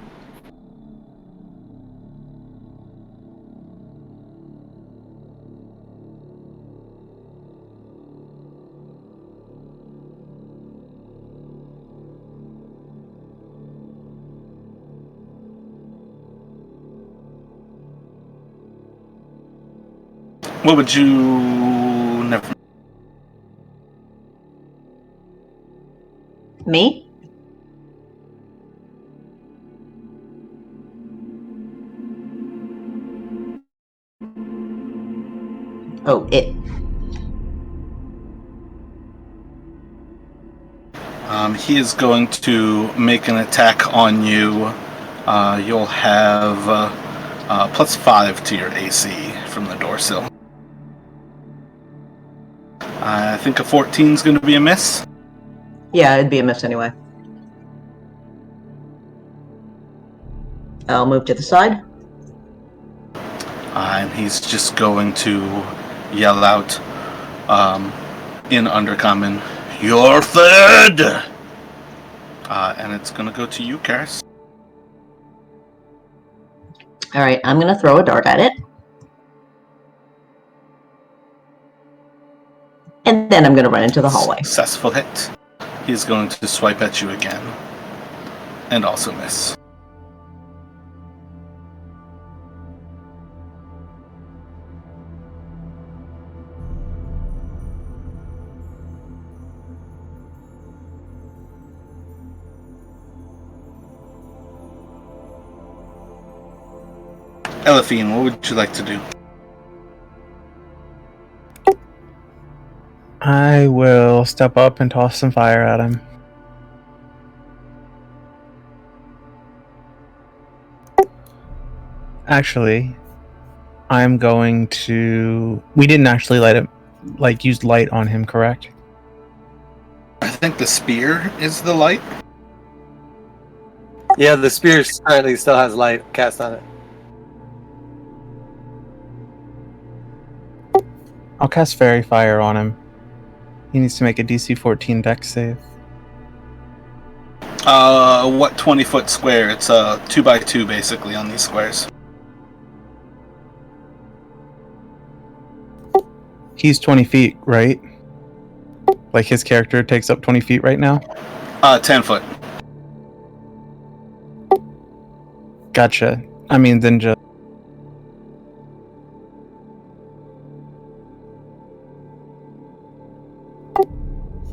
What would you... Never... Me? Oh, it. He is going to make an attack on you. You'll have +5 to your AC from the door sill. I think a 14 is going to be a miss. Yeah, it'd be a miss anyway. I'll move to the side. And he's just going to yell out in Undercommon, "You're fed!" And it's going to go to you, Karis. Alright, I'm gonna throw a dart at it. And then I'm gonna run into the hallway. Successful hit. He's going to swipe at you again. And also miss. Elephine, what would you like to do? I will step up and toss some fire at him. Actually, I'm going to... We didn't actually light him, like, use light on him, correct? I think the spear is the light. Yeah, the spear currently still has light cast on it. I'll cast Fairy Fire on him. He needs to make a DC 14 Dex save. What 20-foot square? It's a 2x2 basically on these squares. He's 20 feet, right? Like his character takes up 20 feet right now? 10 foot. Gotcha. I mean, then just...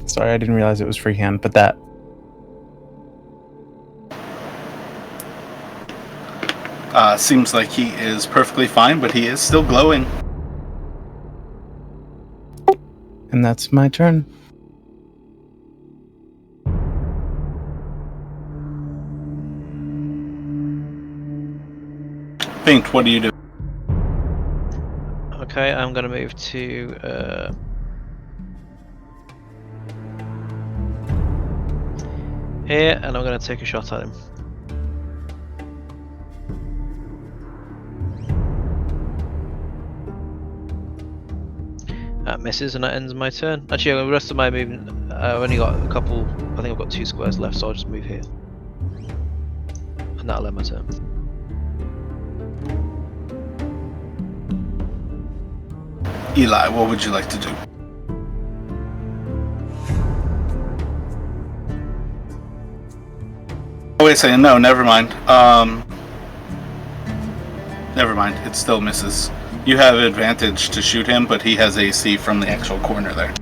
Sorry, I didn't realize it was freehand, but that... Seems like he is perfectly fine, but he is still glowing. And that's my turn. Faint, what do you do? Okay, I'm gonna move to here, and I'm gonna take a shot at him. That misses, and that ends my turn. Actually, the rest of my movement, I've only got a couple. I think I've got 2 squares left, so I'll just move here, and that'll end my turn. Eli, what would you like to do? Oh, wait a second. No, never mind. Never mind. It still misses. You have advantage to shoot him, but he has AC from the actual corner there.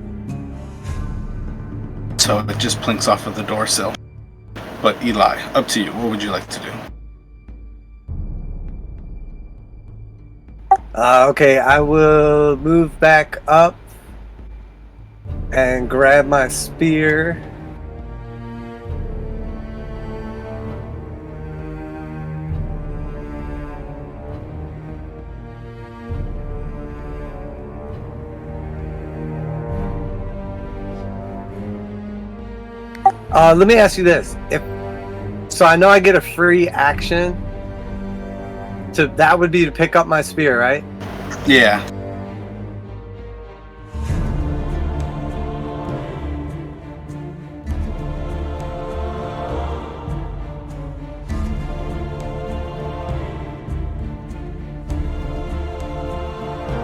So it just plinks off of the door sill. But Eli, up to you. What would you like to do? Okay, I will move back up and grab my spear. Let me ask you this. So I know I get a free action. That would be to pick up my spear, right? Yeah.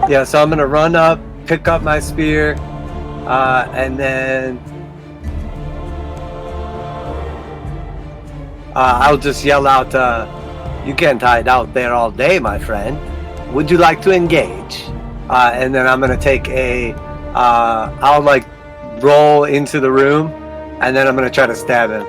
Yeah, so I'm gonna run up, pick up my spear, and then I'll just yell out, "You can't hide out there all day, my friend. Would you like to engage? and then I'm gonna take a. I'll like roll into the room, and then I'm gonna try to stab him.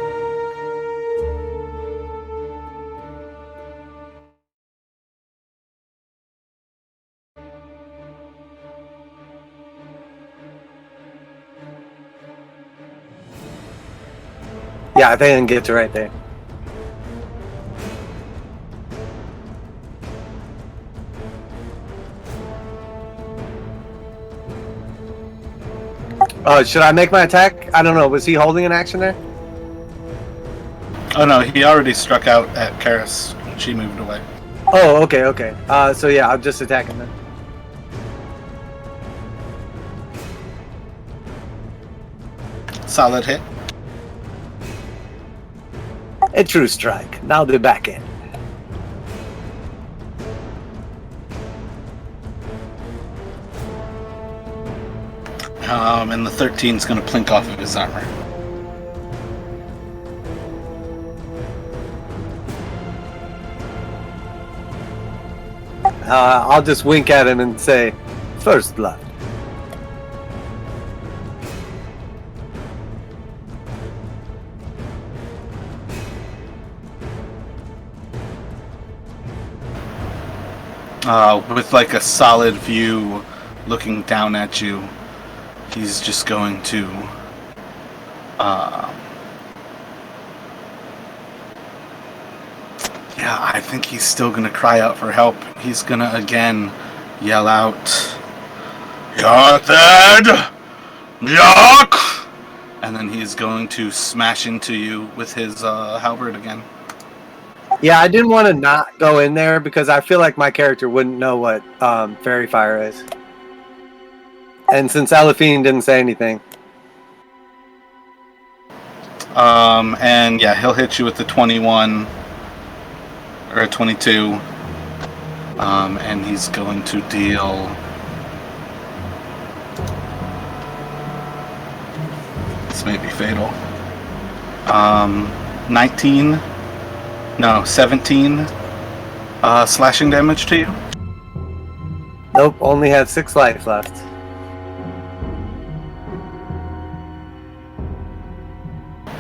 Yeah, I think I can get to right there. Oh, should I make my attack? I don't know. Was he holding an action there? Oh no, he already struck out at Karis. She moved away. Oh, okay, okay. So yeah, I'm just attacking then. Solid hit. A true strike. Now the back end. And the 13's going to plink off of his armor. I'll just wink at him and say, "First blood." With like a solid view looking down at you, he's just going to yeah, I think he's still gonna cry out for help. He's gonna again yell out, "You're dead! Yuck!" And then he's going to smash into you with his halberd again. Yeah, I didn't want to not go in there because I feel like my character wouldn't know what fairy fire is. And since Elephine didn't say anything. And yeah, he'll hit you with the 21 or a 22. And he's going to deal this may be fatal. 19 No, 17 slashing damage to you. Nope, only have 6 life left.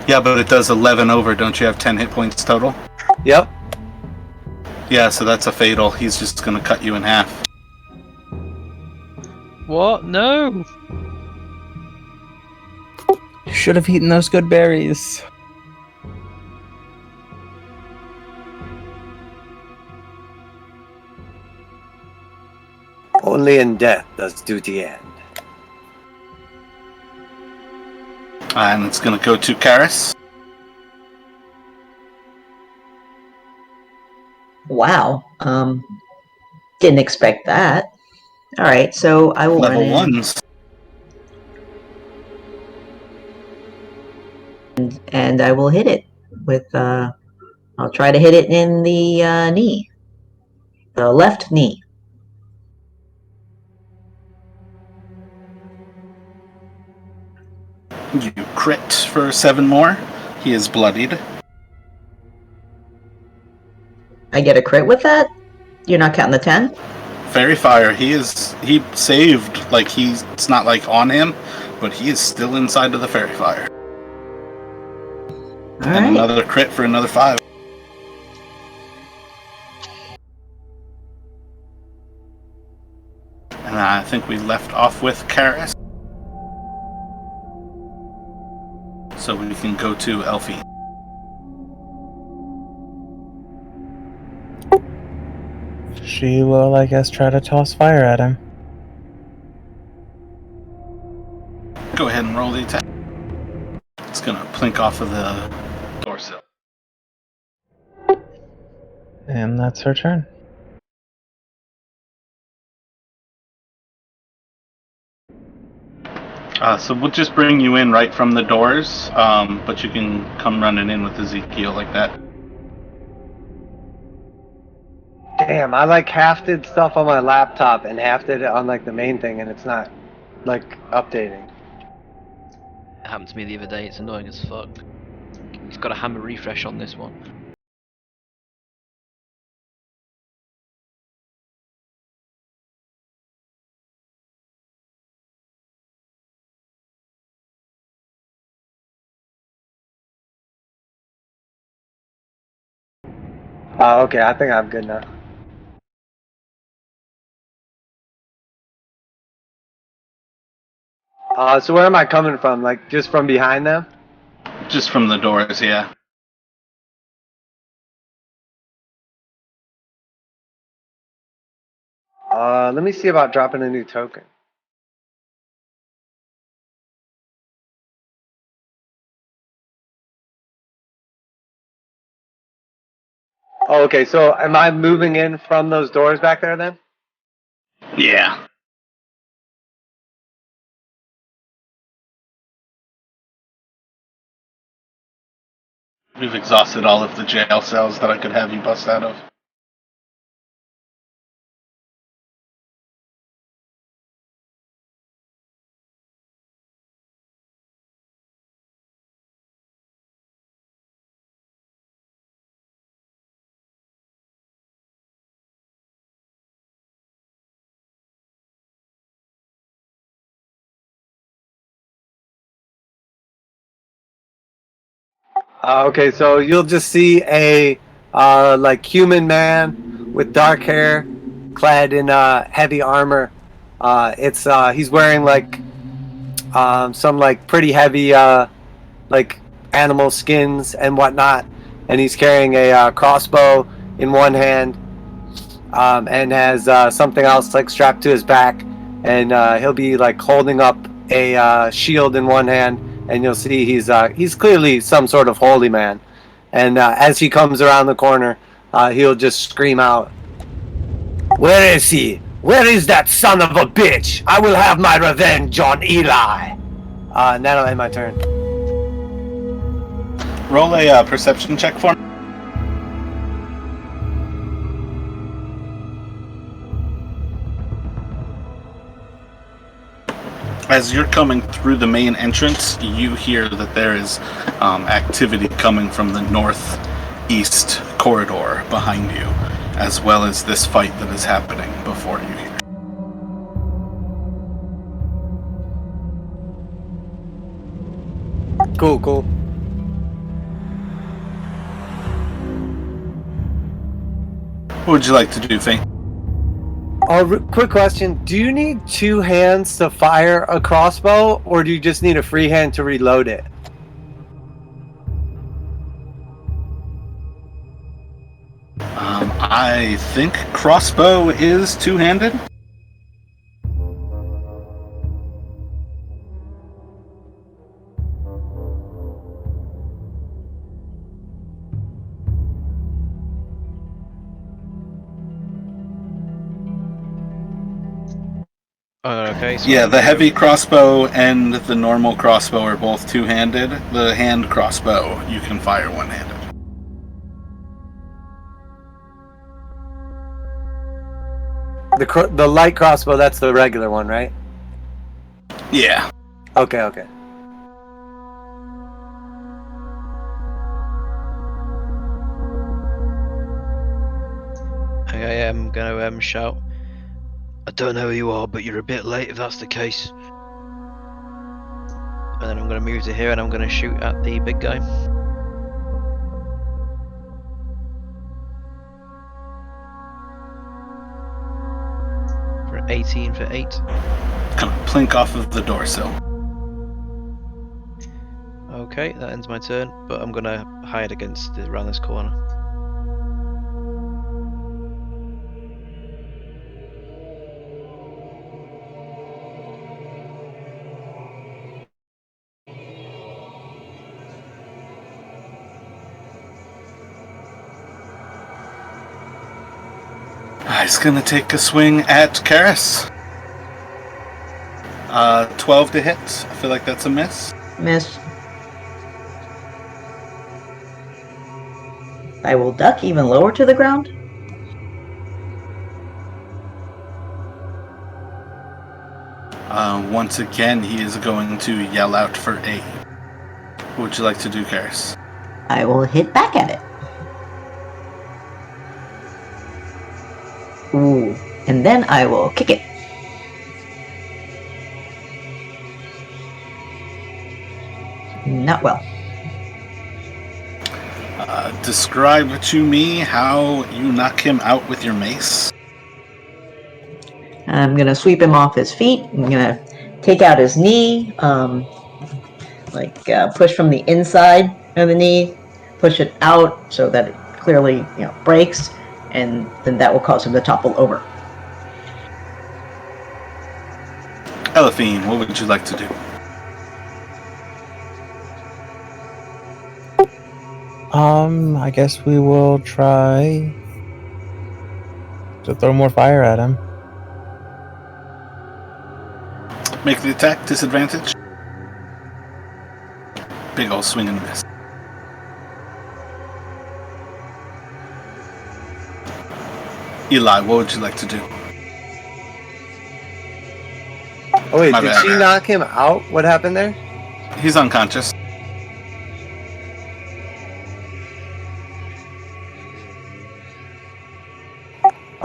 Yeah, but it does 11 over. Don't you have 10 hit points total? Yep. Yeah, so that's a fatal. He's just going to cut you in half. What? No! You should have eaten those good berries. Only in death does duty end. And it's going to go to Karis. Wow. Didn't expect that. All right, so I will Level run in, 1s. and I will hit it with. I'll try to hit it in the knee, the left knee. You crit for 7 more. He is bloodied. I get a crit with that. You're not counting the 10. Fairy fire. He saved. Like it's not like on him, but he is still inside of the fairy fire. All And right. another crit for another 5. And I think we left off with Karis. So we can go to Elfie. She will, I guess, try to toss fire at him. Go ahead and roll the attack. It's gonna plink off of the door sill. And that's her turn. So we'll just bring you in right from the doors, but you can come running in with Ezekiel like that. Damn, I like half did stuff on my laptop and half did it on like the main thing and it's not like updating. It happened to me the other day, it's annoying as fuck. It's got a hammer refresh on this one. Okay, I think I'm good now. So where am I coming from? Like, just from behind them? Just from the doors, yeah. Let me see about dropping a new token. Oh, okay, so am I moving in from those doors back there then? Yeah. We've exhausted all of the jail cells that I could have you bust out of. Okay, so you'll just see a like human man with dark hair, clad in heavy armor. It's he's wearing like some like pretty heavy like animal skins and whatnot, and he's carrying a crossbow in one hand, and has something else like strapped to his back, and he'll be like holding up a shield in one hand, and you'll see he's clearly some sort of holy man, and as he comes around the corner, he'll just scream out, "Where is he? Where is that son of a bitch? I will have my revenge on Eli." And that'll end my turn. Roll a perception check for me. As you're coming through the main entrance, you hear that there is activity coming from the northeast corridor behind you, as well as this fight that is happening before you here. Cool. What would you like to do, Fane? Quick question. Do you need two hands to fire a crossbow, or do you just need a free hand to reload it? I think crossbow is two-handed. Okay. So Yeah, the heavy crossbow and the normal crossbow are both two-handed. The hand crossbow, you can fire one-handed. The light crossbow, that's the regular one, right? Yeah. Okay. Okay, I'm gonna shout. I don't know who you are, but you're a bit late if that's the case. And then I'm going to move to here and I'm going to shoot at the big guy. For 18 for 8. Kind of plink off of the door sill. Okay, that ends my turn, but I'm going to hide around this corner. He's gonna take a swing at Karis. 12 to hit. I feel like that's a miss. Miss. I will duck even lower to the ground. Once again, he is going to yell out for aid. What would you like to do, Karis? I will hit back at it. Ooh. And then I will kick it. Not well. Describe to me how you knock him out with your mace. I'm gonna sweep him off his feet. I'm gonna take out his knee, push from the inside of the knee, push it out so that it clearly, breaks, and then that will cause him to topple over. Elephine, what would you like to do? I guess we will try to throw more fire at him. Make the attack, disadvantage. Big ol' swing and a miss. Eli, what would you like to do? Oh wait, My did bad. she knock him out? What happened there? He's unconscious.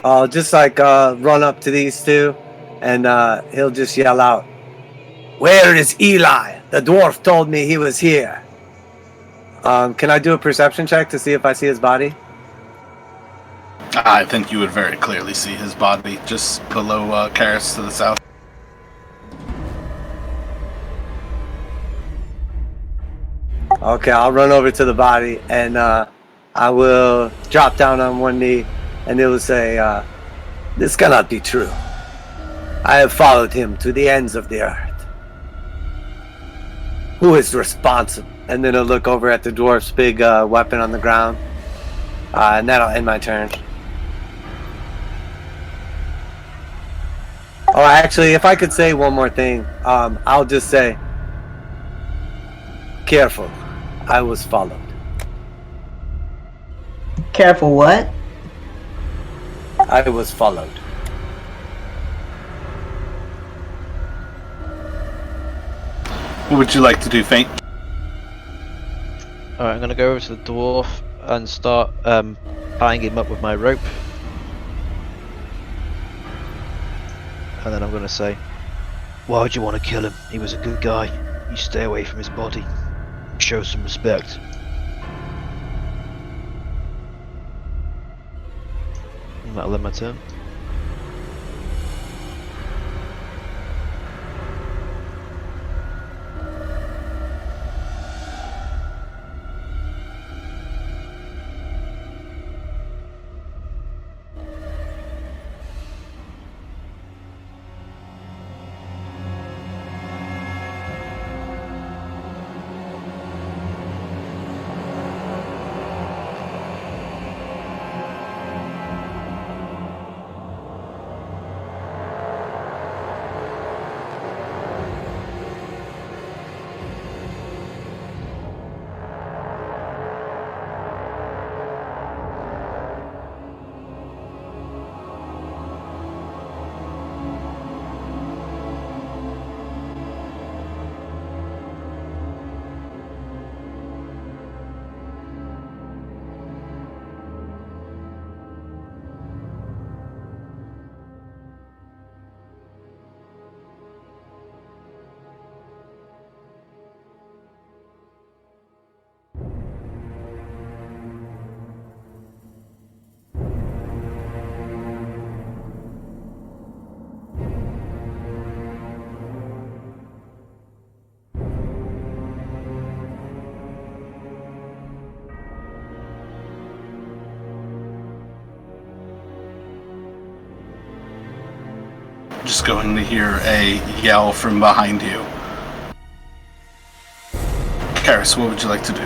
I'll just run up to these two, and he'll just yell out, "Where is Eli? The dwarf told me he was here." Can I do a perception check to see if I see his body? I think you would very clearly see his body just below Caris to the south. Okay, I'll run over to the body, and I will drop down on one knee, and it will say, "This cannot be true. I have followed him to the ends of the earth. Who is responsible?" And then I'll look over at the dwarf's big weapon on the ground, and that'll end my turn. Oh, actually, if I could say one more thing, I'll just say, "Careful, I was followed." Careful, what? I was followed. What would you like to do, Faint? Alright, I'm gonna go over to the dwarf and start tying him up with my rope. And then I'm gonna say, Why would you want to kill him? He was a good guy. You stay away from his body. Show some respect. and that'll end my turn. Just going to hear a yell from behind you. Karis, what would you like to do?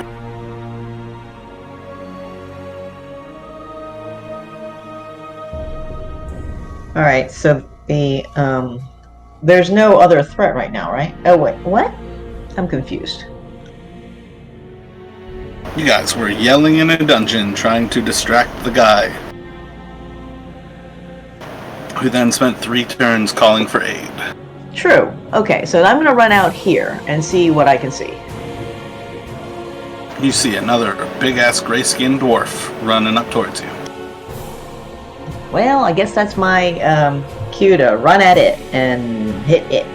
All right, so the there's no other threat right now, right? Oh wait, what? I'm confused. You guys were yelling in a dungeon trying to distract the guy, who then spent 3 turns calling for aid. True. Okay, so I'm gonna run out here and see what I can see. You see another big-ass gray-skinned dwarf running up towards you. Well, I guess that's my cue to run at it and hit it.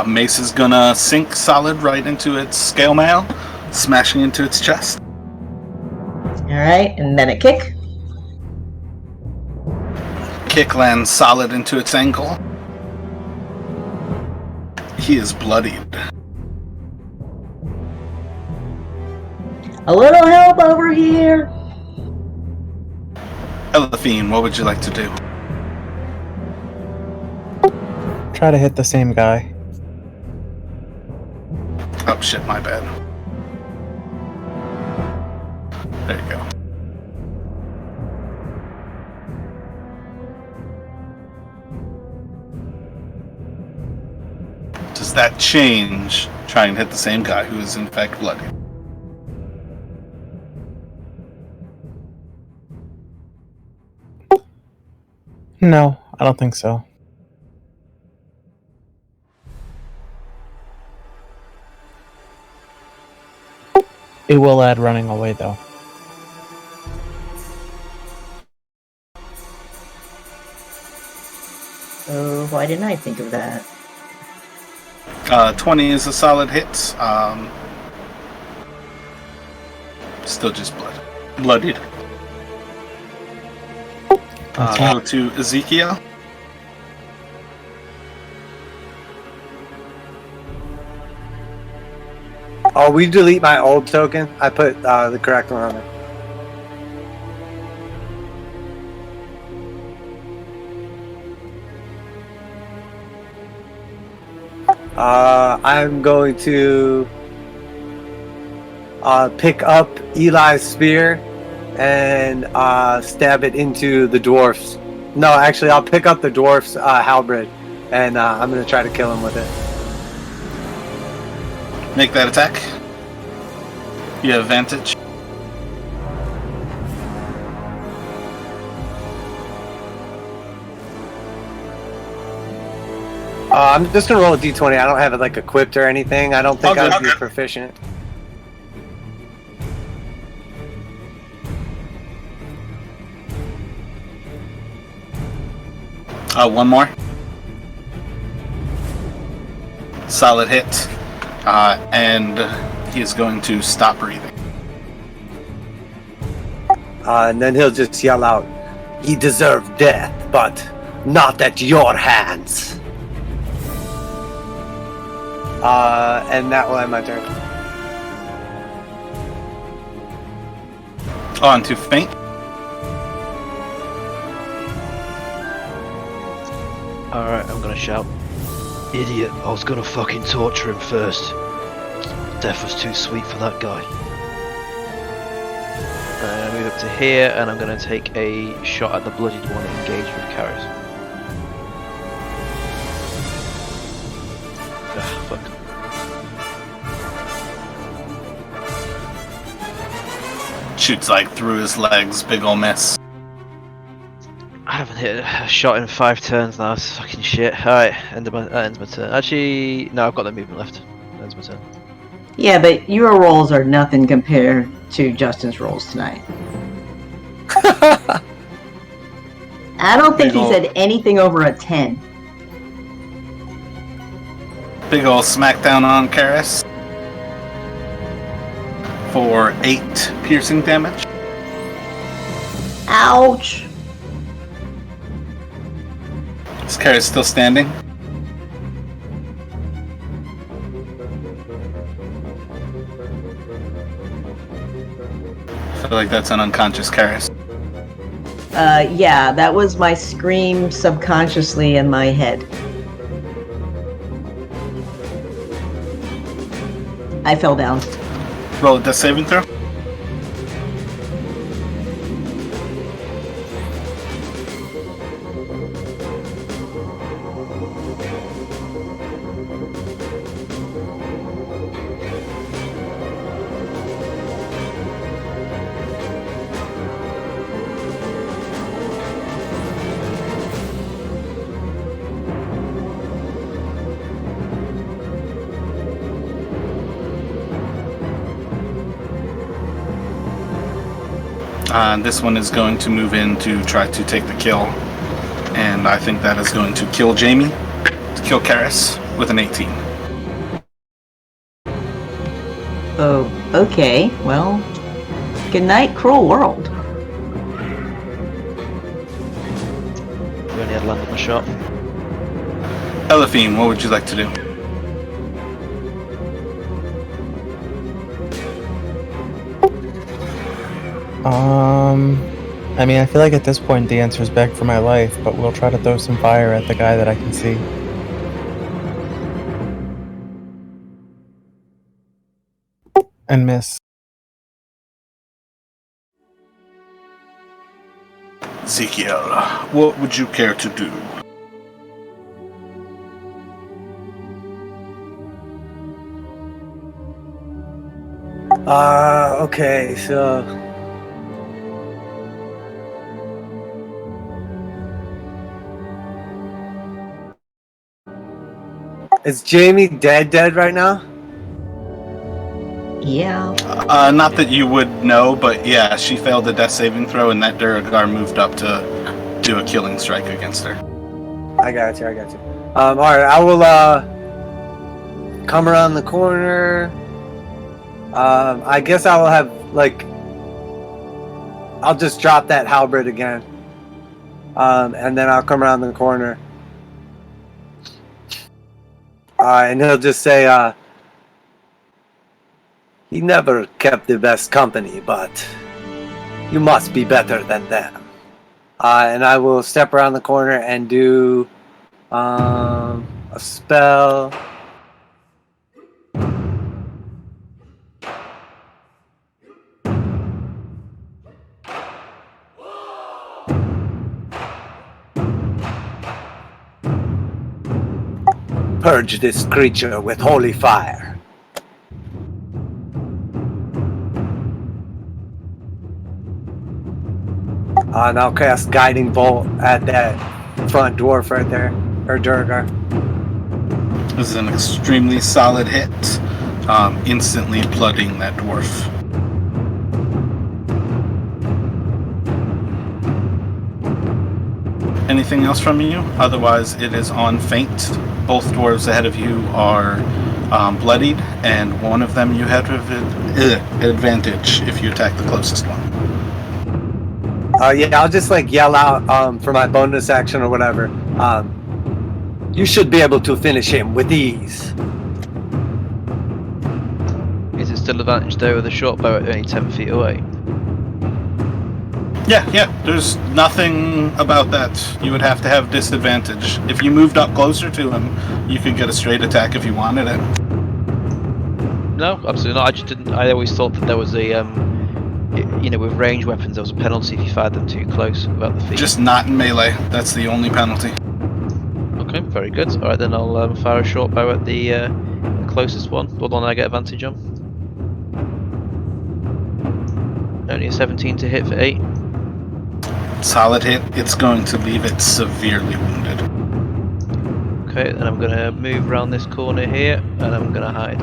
Mace is gonna sink solid right into its scale mail, smashing into its chest. Alright, and then a kick. Kick lands solid into its ankle. He is bloodied. A little help over here. Elefine, what would you like to do? Try to hit the same guy. Oh shit, my bad. There you go. Does that change? Try and hit the same guy who is in fact bloody. No, I don't think so. It will add running away, though. Oh, why didn't I think of that? 20 is a solid hit. Still just bloodied. Go to Ezekiel. Oh, we delete my old token? I put the correct one on there. I'm going to pick up Eli's spear and stab it into the dwarf's. No, actually, I'll pick up the dwarf's halberd, and I'm going to try to kill him with it. Make that attack. You have advantage. I'm just going to roll a d20. I don't have it like equipped or anything. I don't think I'd be proficient. One more. Solid hit. And he is going to stop breathing. And then he'll just yell out, "He deserved death, but not at your hands." And that will end my turn. On to faint. Alright, I'm gonna shout. Idiot, I was gonna fucking torture him first. Death was too sweet for that guy. I'm gonna move up to here, and I'm gonna take a shot at the bloodied one and engage with Caris. Ugh, fuck. Shoots like through his legs, big ol' miss. I haven't hit a shot in 5 turns now, it's fucking shit. Alright, that ends my turn. Actually, no, I've got that movement left. That ends my turn. Yeah, but your rolls are nothing compared to Justin's rolls tonight. I don't think he said anything over a 10. Big ol' smackdown on Karis. For 8 piercing damage. Ouch! Is Karis still standing? I feel like that's an unconscious Karis. Yeah, that was my scream subconsciously in my head. I fell down. Roll a death saving throw. This one is going to move in to try to take the kill. And I think that is going to kill Jamie. To kill Karis. with an 18. Oh, okay. Well, good night, cruel world. We only had land on the shot. Elephine, what would you like to do? I mean, I feel like at this point the answer is beg for my life, but we'll try to throw some fire at the guy that I can see. And miss. Ezekiel, what would you care to do? Okay, so... Is Jamie dead right now? Yeah. Not that you would know, but yeah, she failed a death saving throw, and that duergar moved up to do a killing strike against her. I got you. Alright, I will, come around the corner. I guess I will have, like... I'll just drop that halberd again. And then I'll come around the corner. And he'll just say, he never kept the best company, but you must be better than them. And I will step around the corner and do a spell. Purge this creature with holy fire. And I'll cast Guiding Bolt at that front dwarf right there, or duergar. This is an extremely solid hit, instantly blooding that dwarf. Anything else from you? Otherwise, it is on feint. Both dwarves ahead of you are bloodied, and one of them you have advantage if you attack the closest one. Yeah, I'll just like yell out for my bonus action or whatever. You should be able to finish him with ease. Is it still advantage though with the short bow at only 10 feet away? Yeah, there's nothing about that. You would have to have disadvantage. If you moved up closer to him, you could get a straight attack if you wanted it. No, absolutely not. I just didn't. I always thought that there was a, with ranged weapons, there was a penalty if you fired them too close about the feet. Just not in melee. That's the only penalty. Okay, very good. All right, then I'll fire a short bow at the closest one, the one I get advantage on. Only a 17 to hit for 8. Solid hit. It's going to leave it severely wounded. Okay, then I'm gonna move around this corner here, and I'm gonna hide.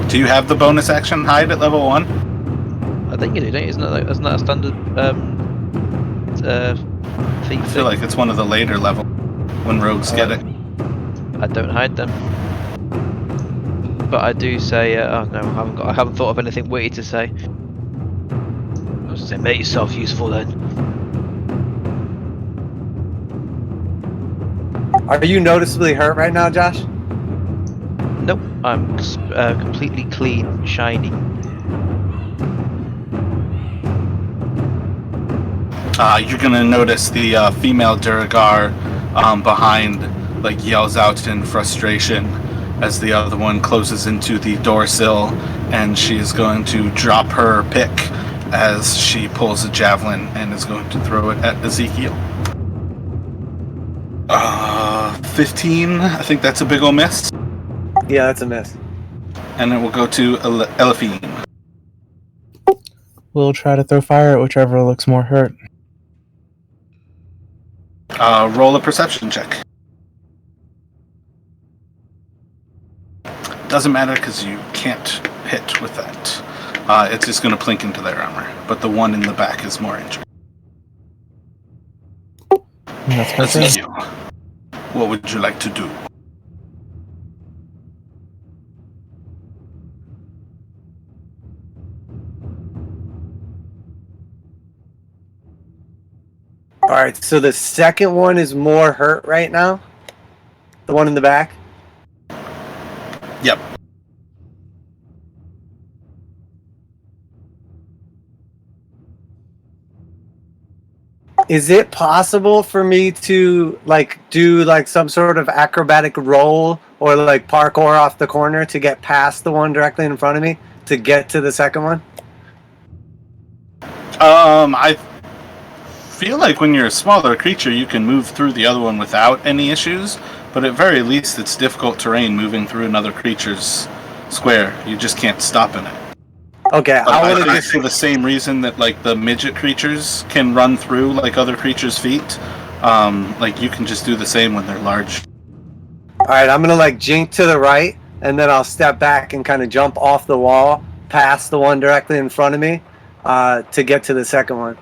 Do you have the bonus action hide at level 1? I think you do, don't you? Isn't that a standard feat? I feel like it's one of the later level when rogues get it. I don't hide them, but I do say. Oh no, I haven't thought of anything witty to say. I was gonna say, make yourself useful then. Are you noticeably hurt right now, Josh? Nope, I'm completely clean, shiny. You're gonna notice the female duergar behind yells out in frustration as the other one closes into the door sill, and she is going to drop her pick as she pulls a javelin and is going to throw it at Ezekiel. 15, I think that's a big ol' miss. Yeah, that's a miss. And it will go to Elephine. We'll try to throw fire at whichever looks more hurt. Roll a perception check. Doesn't matter because you can't hit with that. It's just going to plink into their armor, but the one in the back is more injured. That's you. What would you like to do? Alright, so the second one is more hurt right now? The one in the back? Yep. Is it possible for me to do some sort of acrobatic roll or parkour off the corner to get past the one directly in front of me to get to the second one? I feel like when you're a smaller creature, you can move through the other one without any issues, but at very least it's difficult terrain moving through another creature's square. You just can't stop in it. Okay, But I want to think just... for the same reason that the midget creatures can run through other creatures' feet, you can just do the same when they're large. Alright, I'm going to jink to the right, and then I'll step back and kind of jump off the wall past the one directly in front of me to get to the second one.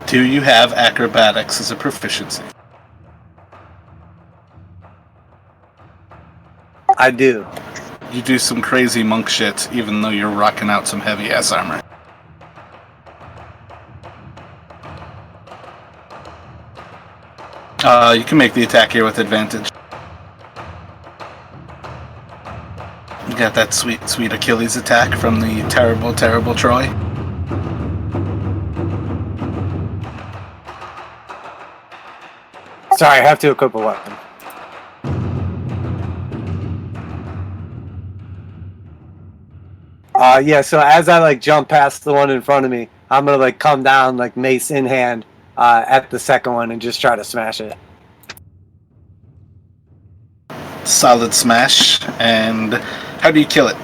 Do you have acrobatics as a proficiency? I do. You do some crazy monk shit, even though you're rocking out some heavy-ass armor. You can make the attack here with advantage. You got that sweet, sweet Achilles attack from the terrible, terrible Troy. Sorry, I have to equip a weapon. Yeah, so as I jump past the one in front of me, I'm gonna come down mace in hand at the second one and just try to smash it. Solid smash. And how do you kill it?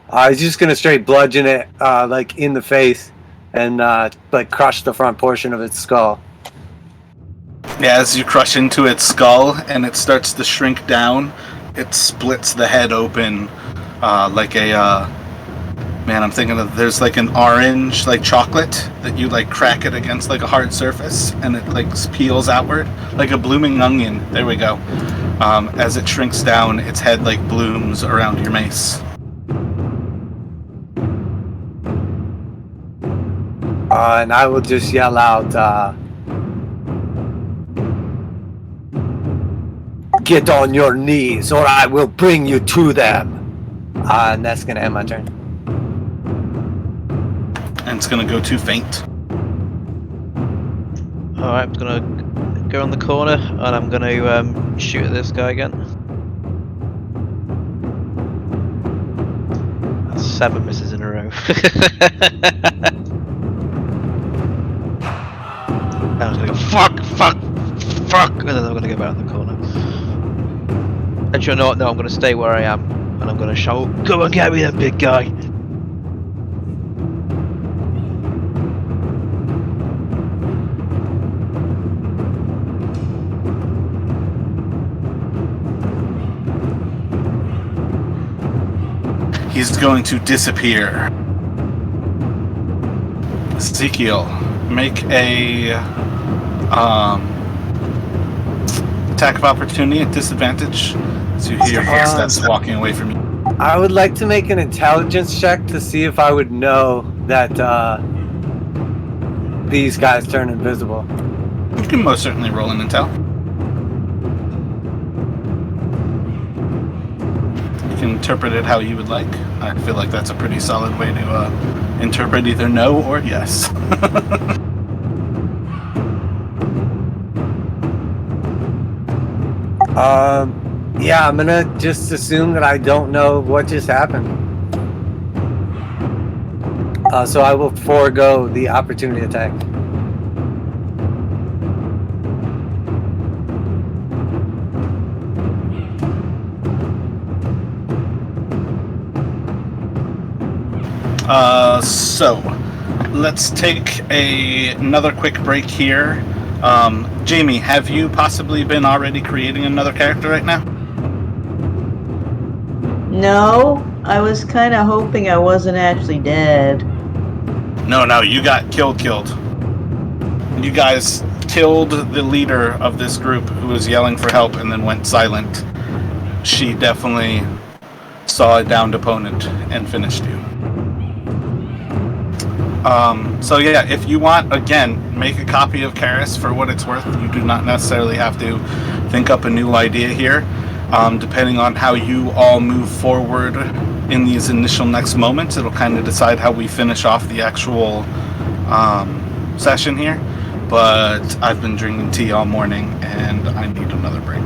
I was just gonna straight bludgeon it in the face and crush the front portion of its skull. Yeah, as you crush into its skull and it starts to shrink down, it splits the head open man, I'm thinking of, there's an orange chocolate that you crack it against a hard surface and it peels outward like a blooming onion. There we go. As it shrinks down, its head blooms around your mace. And I will just yell out, "Get on your knees or I will bring you to them." And that's gonna end my turn. And it's gonna go too faint. Alright, I'm gonna go on the corner and I'm gonna shoot at this guy again. That's 7 misses in a row. And I'm gonna go fuck, and then I'm gonna go back in the corner. Actually, no, I'm gonna stay where I am and I'm gonna shout, "Go and get me that big guy!" He's going to disappear. Ezekiel, make a attack of opportunity at disadvantage. So you hear footsteps walking away from you. I would like to make an intelligence check to see if I would know that these guys turn invisible. You can most certainly roll an intel. You can interpret it how you would like. I feel like that's a pretty solid way to interpret either no or yes. Yeah, I'm gonna just assume that I don't know what just happened. So I will forego the opportunity attack. So let's take another quick break here. Jamie, have you possibly been already creating another character right now? No, I was kind of hoping I wasn't actually dead. No, you got killed. You guys killed the leader of this group who was yelling for help and then went silent, she definitely saw a downed opponent and finished you. So yeah, if you want, again, make a copy of Karis for what it's worth. You do not necessarily have to think up a new idea here. Depending on how you all move forward in these initial next moments, it'll kind of decide how we finish off the actual session here. But I've been drinking tea all morning and I need another break.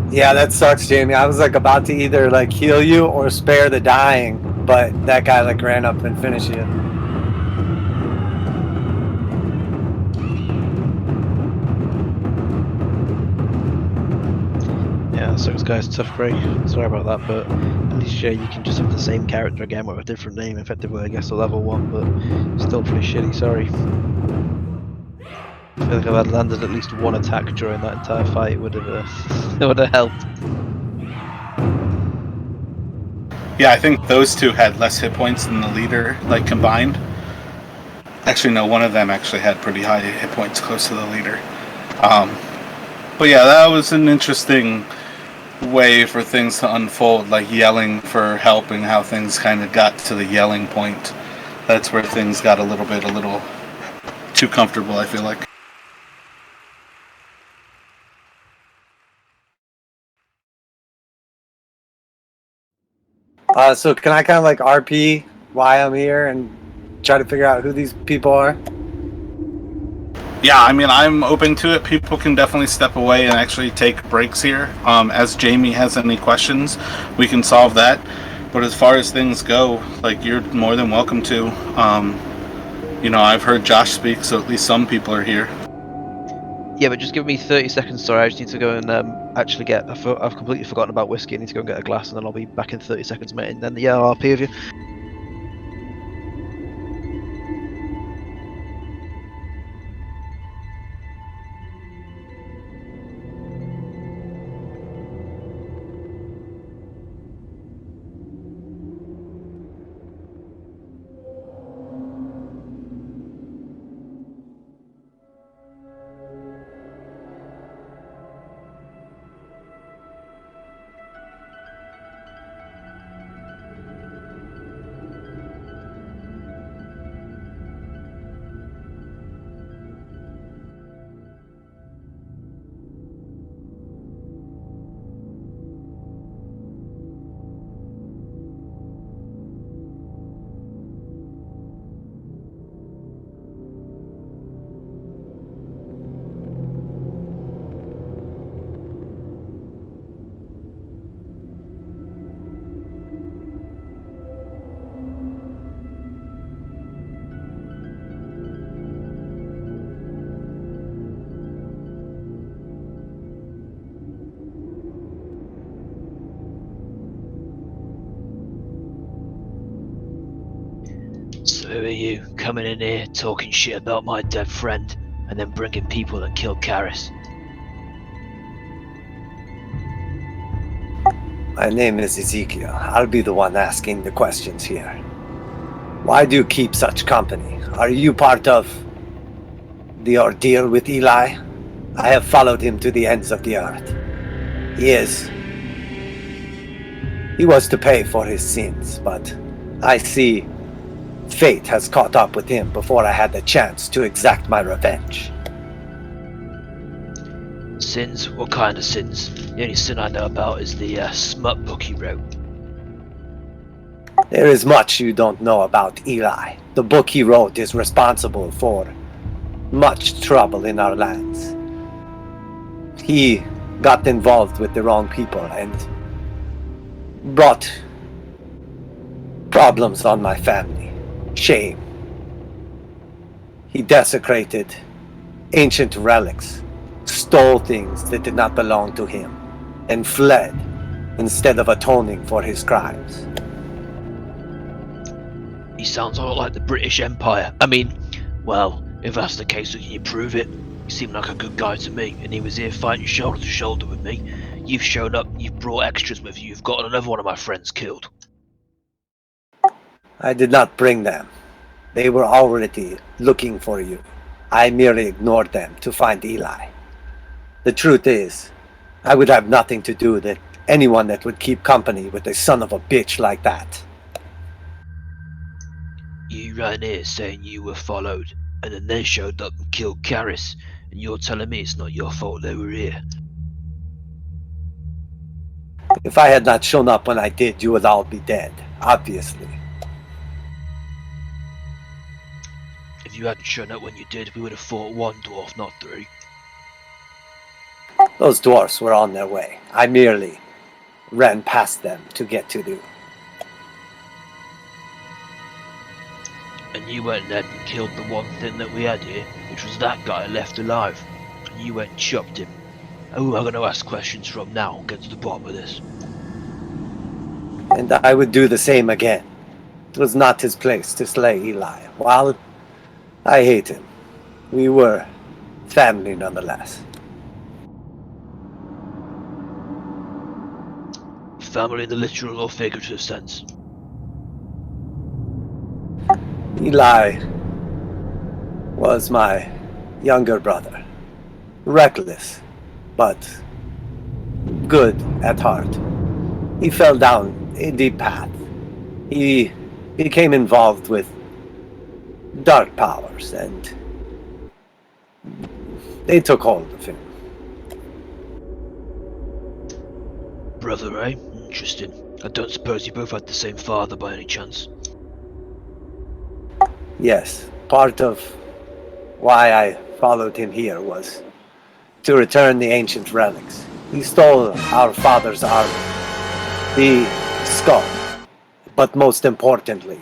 Yeah, that sucks, Jamie. I was like about to either like heal you or spare the dying, but that guy like ran up and finished you. Yeah, sucks, guys. Tough break. Sorry about that, but at least you can just have the same character again with a different name, effectively, I guess, a level 1, but still pretty shitty. Sorry. I feel like if I'd landed at least one attack during that entire fight, it would have helped. Yeah, I think those two had less hit points than the leader, like combined. Actually, no, one of them actually had pretty high hit points close to the leader. But yeah, that was an interesting way for things to unfold, like yelling for help and how things kind of got to the yelling point. That's where things got a little too comfortable, I feel like. So can I kind of like RP why I'm here and try to figure out who these people are? Yeah, I mean, I'm open to it. People can definitely step away and actually take breaks here. As Jamie has any questions, we can solve that. But as far as things go, like, you're more than welcome to. You know, I've heard Josh speak, so at least some people are here. Yeah, but just give me 30 seconds, sorry, I just need to go and actually get... I've completely forgotten about whiskey, I need to go and get a glass, and then I'll be back in 30 seconds, mate, and then, yeah, I'll RP with you. So who are you, coming in here, talking shit about my dead friend, and then bringing people that killed Karis? My name is Ezekiel. I'll be the one asking the questions here. Why do you keep such company? Are you part of the ordeal with Eli? I have followed him to the ends of the earth. He was to pay for his sins, but I see fate has caught up with him before I had the chance to exact my revenge. Sins? What kind of sins? The only sin I know about is the smut book he wrote. There is much you don't know about Eli. The book he wrote is responsible for much trouble in our lands. He got involved with the wrong people and brought problems on my family. Shame. He desecrated ancient relics, stole things that did not belong to him, and fled instead of atoning for his crimes. He sounds a lot like the British Empire. I mean, well, if that's the case, then can you prove it? He seemed like a good guy to me, and he was here fighting shoulder to shoulder with me. You've shown up, and you've brought extras with you. You've got another one of my friends killed. I did not bring them. They were already looking for you. I merely ignored them to find Eli. The truth is, I would have nothing to do with anyone that would keep company with a son of a bitch like that. You ran here saying you were followed, and then they showed up and killed Karis, and you're telling me it's not your fault they were here. If I had not shown up when I did, you would all be dead, obviously. If you hadn't shown up when you did, we would have fought one dwarf, not three. Those dwarfs were on their way. I merely ran past them to get to you. And you went ahead and killed the one thing that we had here, which was that guy left alive. And you went and chopped him. Who am I going to ask questions from now and get to the bottom of this? And I would do the same again. It was not his place to slay Eli. While I hate him, we were family nonetheless. Family in the literal or figurative sense. Eli was my younger brother. Reckless, but good at heart. He fell down a deep path. He became involved with dark powers, and they took hold of him. Brother, eh? Interesting. I don't suppose you both had the same father by any chance? Yes, part of why I followed him here was to return the ancient relics. He stole our father's armor, the skull, but most importantly,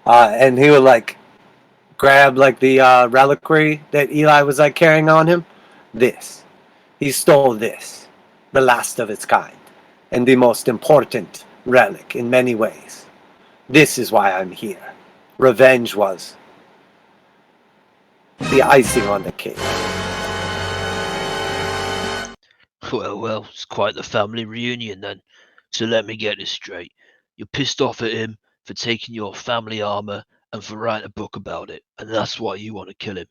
and he would grab the reliquary that Eli was carrying on him. This, he stole this, the last of its kind, and the most important relic in many ways. This is why I'm here. Revenge was the icing on the cake. Well, it's quite the family reunion then. So let me get this straight. You're pissed off at him for taking your family armor and for writing a book about it, and that's why you want to kill him.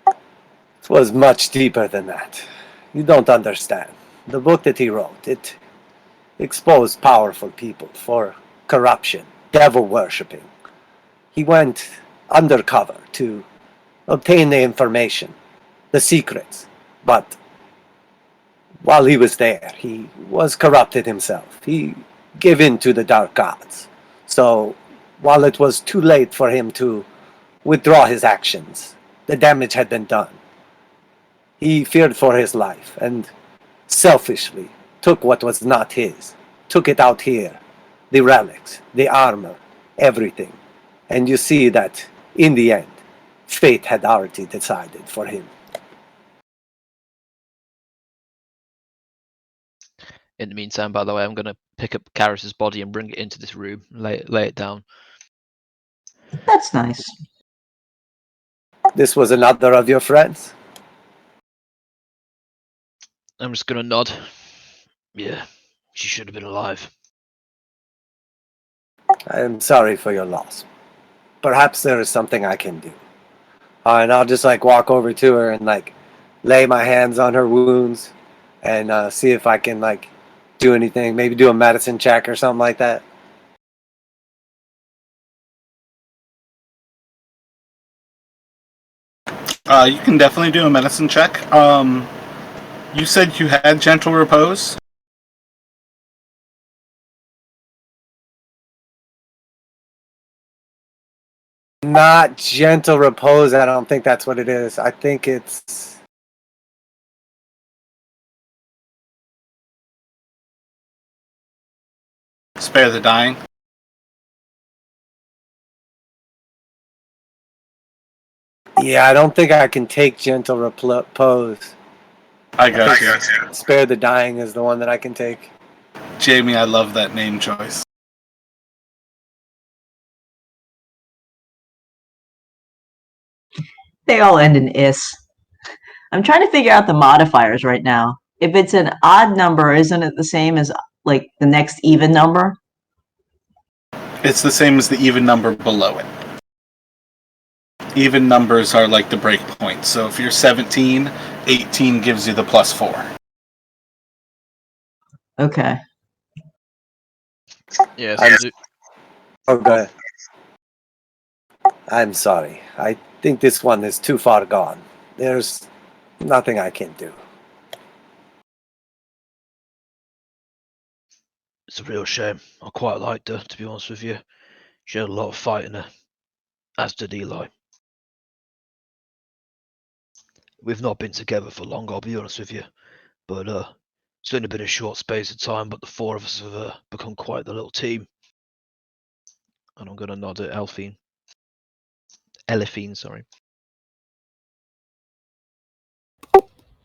It was much deeper than that. You don't understand. The book that he wrote, it exposed powerful people for corruption, devil worshipping. He went undercover to obtain the information, the secrets, but while he was there, he was corrupted himself. He gave in to the dark gods. So, while it was too late for him to withdraw his actions, the damage had been done. He feared for his life and selfishly took what was not his, took it out here, the relics, the armor, everything. And you see that, in the end, fate had already decided for him. In the meantime, by the way, I'm going to pick up Karis's body and bring it into this room, lay it down. That's nice. This was another of your friends? I'm just going to nod. Yeah, she should have been alive. I am sorry for your loss. Perhaps there is something I can do. And I'll just walk over to her and lay my hands on her wounds and see if I can do anything. Maybe do a medicine check or something like that. You can definitely do a medicine check. You said you had gentle repose? not gentle repose. I don't think that's what it is. I think it's... Spare the dying. Yeah, I don't think I can take gentle repose. I got you. Spare the dying is the one that I can take. Jamie, I love that name choice. They all end in is. I'm trying to figure out the modifiers right now. If it's an odd number, isn't it the same as like the next even number? It's the same as the even number below it. Even numbers are like the break point. So if you're 17, 18 gives you the +4. Okay. Yeah, I'm- so Okay. I'm sorry. I think this one is too far gone. There's nothing I can do. It's a real shame. I quite liked her, to be honest with you. She had a lot of fight in her, as did Eli. We've not been together for long, I'll be honest with you, but it's only been a short space of time, but the four of us have become quite the little team. And I'm going to nod at Elephine, sorry.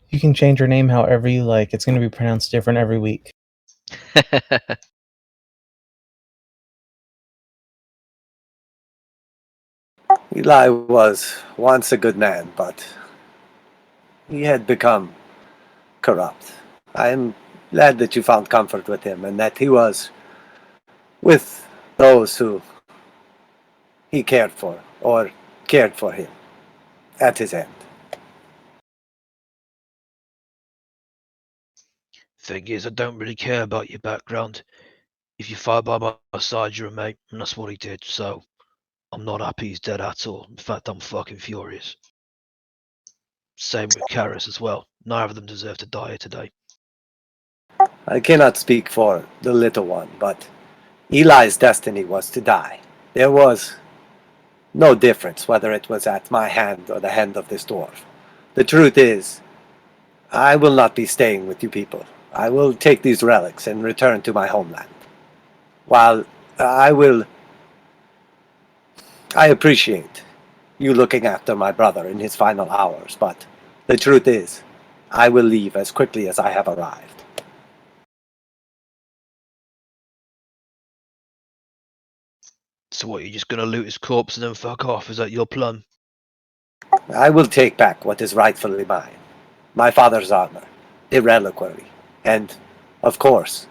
You can change your name however you like. It's going to be pronounced different every week. Eli was once a good man, but he had become corrupt. I am glad that you found comfort with him and that he was with those who he cared for or cared for him at his end. Thing is, I don't really care about your background. If you fight by my side, you're a mate, and that's what he did, so I'm not happy he's dead at all. In fact, I'm fucking furious. Same with Karis as well. Neither of them deserve to die here today. I cannot speak for the little one, but Eli's destiny was to die. There was no difference whether it was at my hand or the hand of this dwarf. The truth is, I will not be staying with you people. I will take these relics and return to my homeland. While I appreciate you looking after my brother in his final hours, but the truth is, I will leave as quickly as I have arrived. So what, you're just gonna loot his corpse and then fuck off? Is that your plan? I will take back what is rightfully mine. My father's armor, the reliquary, and, of course,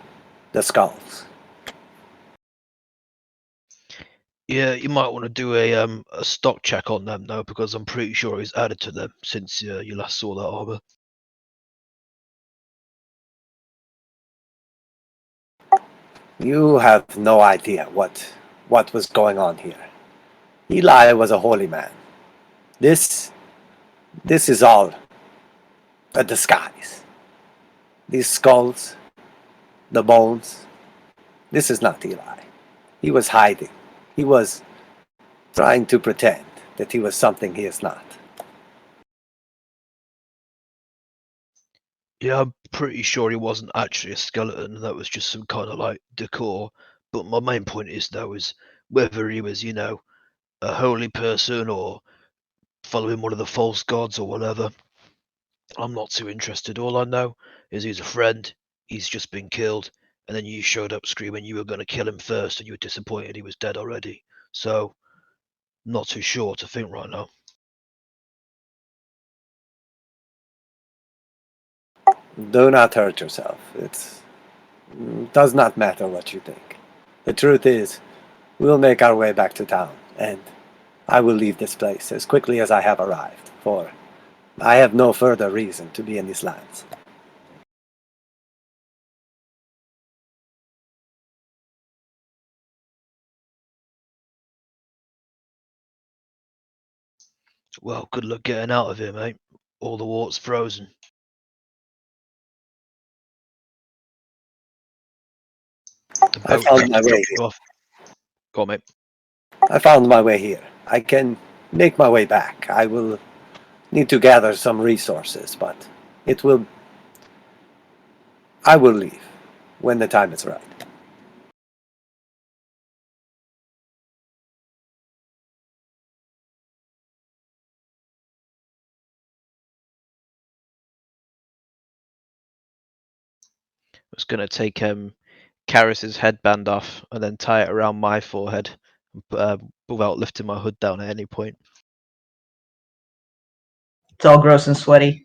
the skulls. Yeah, you might want to do a stock check on them though, because I'm pretty sure he's added to them since you last saw that armor. You have no idea what was going on here. Eli was a holy man. This is all a disguise. These skulls, the bones, this is not Eli. He was hiding. He was trying to pretend that he was something he is not. Yeah, I'm pretty sure he wasn't actually a skeleton. That was just some kind of like decor. But my main point is though is whether he was, a holy person or following one of the false gods or whatever. I'm not too interested. All I know is he's a friend. He's just been killed, and then you showed up screaming you were going to kill him first, and you were disappointed he was dead already. So, not too sure to think right now. Do not hurt yourself. It does not matter what you think. The truth is, we'll make our way back to town, and I will leave this place as quickly as I have arrived, for I have no further reason to be in these lands. Well, good luck getting out of here, mate. All the water's frozen. The I boat found my way dropped here. you off. Go on, mate. I found my way here. I can make my way back. I will need to gather some resources, but I will leave when the time is right. I was going to take Karis's headband off and then tie it around my forehead without lifting my hood down at any point. It's all gross and sweaty.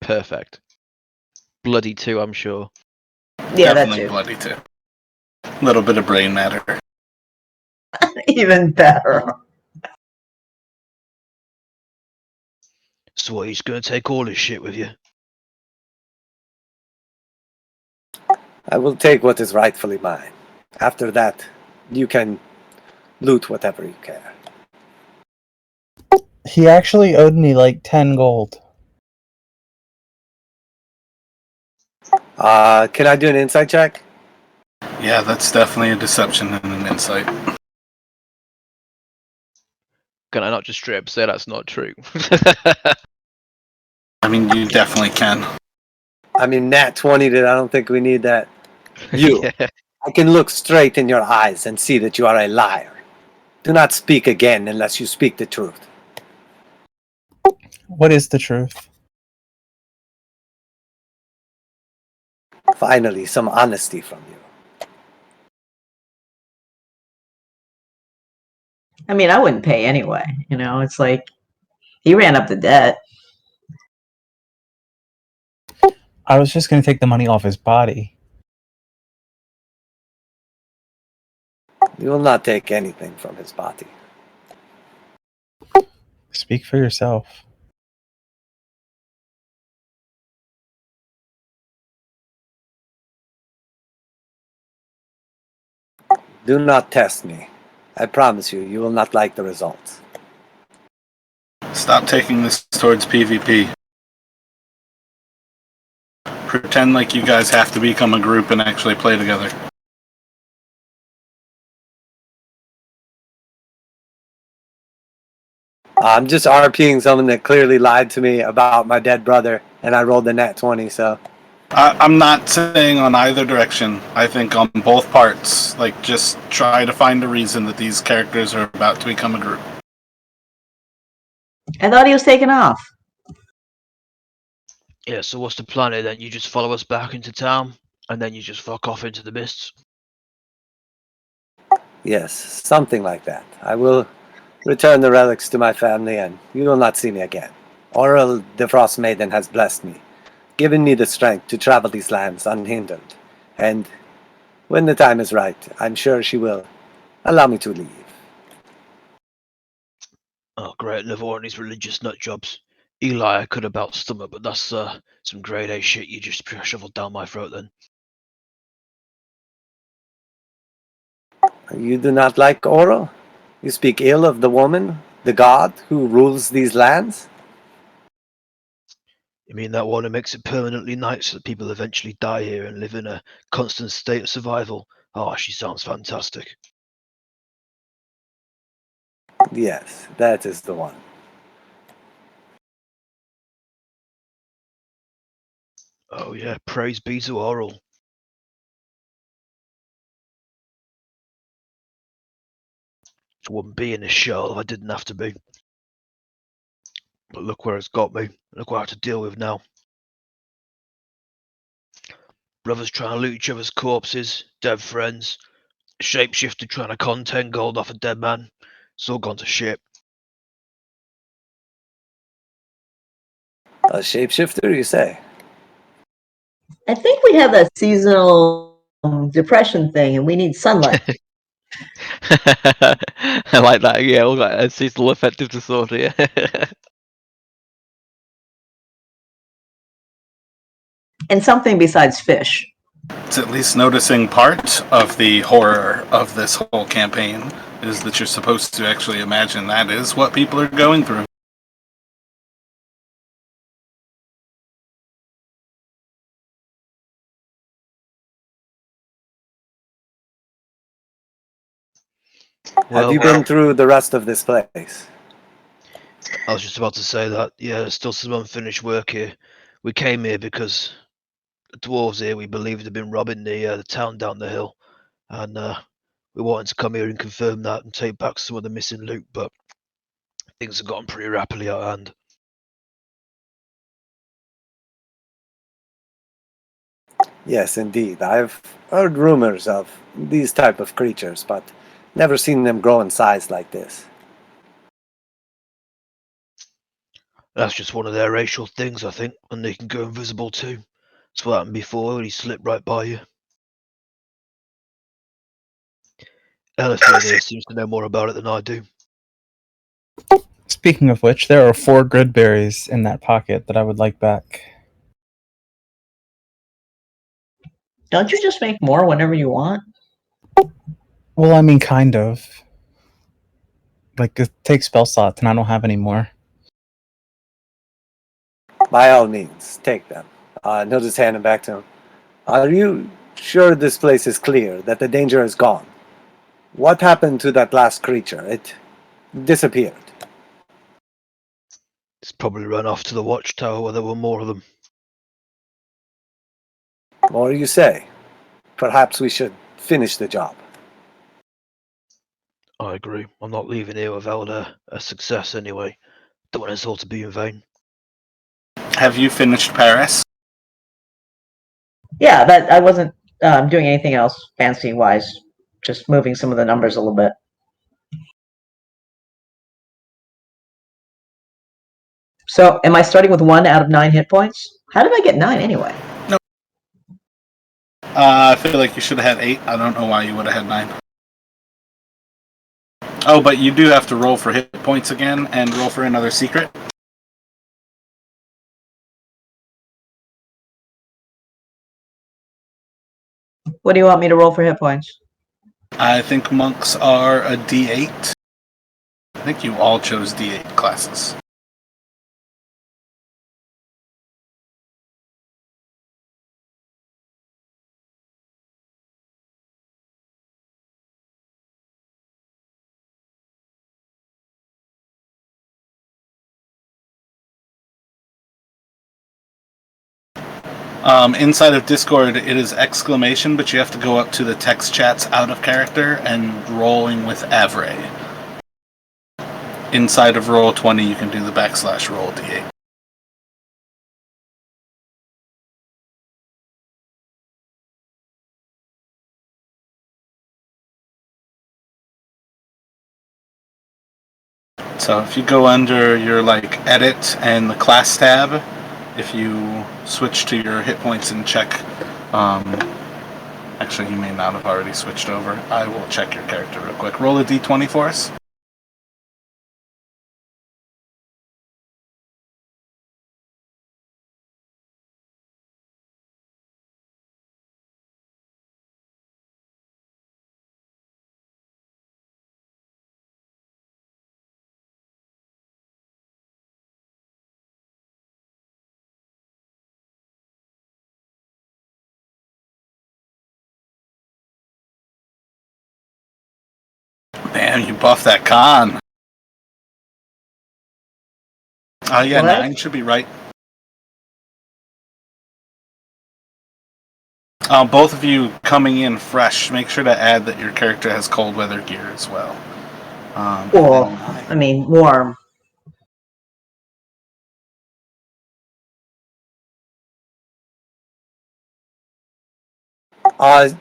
Perfect. Bloody too, I'm sure. Yeah, that Definitely too. bloody too. A little bit of brain matter. Even better. So what, he's gonna take all his shit with you? I will take what is rightfully mine. After that, you can loot whatever you care. He actually owed me like 10 gold. Can I do an insight check? Yeah, that's definitely a deception and an insight. Can I not just straight up say that's not true? I mean, you definitely can. I mean, nat 20 did. I don't think we need that. You. Yeah. I can look straight in your eyes and see that you are a liar. Do not speak again unless you speak the truth. What is the truth? Finally, some honesty from you. I mean, I wouldn't pay anyway. You know, it's like he ran up the debt. I was just going to take the money off his body. You will not take anything from his body. Speak for yourself. Do not test me. I promise you, you will not like the results. Stop taking this towards PvP. Pretend like you guys have to become a group and actually play together. I'm just RPing someone that clearly lied to me about my dead brother, and I rolled the nat 20, so... I'm not saying on either direction. I think on both parts. Like, just try to find a reason that these characters are about to become a group. I thought he was taken off. Yeah, so what's the plan here then? You just follow us back into town, and then you just fuck off into the mists? Yes, something like that. I will return the relics to my family, and you will not see me again. Oral, the Frost Maiden, has blessed me, given me the strength to travel these lands unhindered. And when the time is right, I'm sure she will allow me to leave. Oh, great, Livorn, these religious nut jobs. Eli, I could about stomach, but that's some grade A shit you just shoveled down my throat then. You do not like Oral? You speak ill of the woman, the god who rules these lands? You mean that one who makes it permanently night so that people eventually die here and live in a constant state of survival? Oh, she sounds fantastic. Yes, that is the one. Oh yeah, praise be to Oral. I wouldn't be in this show if I didn't have to be. But look where it's got me. Look what I have to deal with now. Brothers trying to loot each other's corpses, dead friends, a shapeshifter trying to con 10 gold off a dead man. It's all gone to shit. A shapeshifter, you say? I think we have a seasonal depression thing, and we need sunlight. I like that. Yeah, all that a seasonal affective disorder. Yeah. And something besides fish. It's at least noticing part of the horror of this whole campaign is that you're supposed to actually imagine that is what people are going through. Have Well, you been through the rest of this place? I was just about to say that. Yeah, there's still some unfinished work here. We came here because the dwarves here, we believed, had been robbing the town down the hill, and we wanted to come here and confirm that and take back some of the missing loot, but things have gotten pretty rapidly out of hand. Yes, indeed. I've heard rumors of these type of creatures, but never seen them grow in size like this. That's just one of their racial things, I think, and they can go invisible too. That's what happened before when he slipped right by you. Elifir here seems to know more about it than I do. Speaking of which, there are 4 grid berries in that pocket that I would like back. Don't you just make more whenever you want? Well, I mean, kind of. Like, it takes spell slots, and I don't have any more. By all means, take them. And he'll just hand them back to him. Are you sure this place is clear, that the danger is gone? What happened to that last creature? It disappeared. It's probably run off to the watchtower where there were more of them. More you say. Perhaps we should finish the job. I agree. I'm not leaving here without a success anyway. Don't want this all to be in vain. Have you finished Paris? Yeah, that I wasn't doing anything else fancy wise. Just moving some of the numbers a little bit. So, am I starting with 1 out of 9 hit points? How did I get 9 anyway? I feel like you should have had 8. I don't know why you would have had 9. Oh, but you do have to roll for hit points again and roll for another secret. What do you want me to roll for hit points? I think monks are a D8. I think you all chose D8 classes. Inside of Discord, it is exclamation, but you have to go up to the text chats out of character and rolling with Avray. Inside of Roll20, you can do the / roll D8. So if you go under your edit and the class tab, if you switch to your hit points and check, actually you may not have already switched over. I will check your character real quick. Roll a d20 for us. Damn, you buffed that con. Yeah, What? 9 should be right. Both of you coming in fresh, make sure to add that your character has cold weather gear as well. Cool. I mean, warm.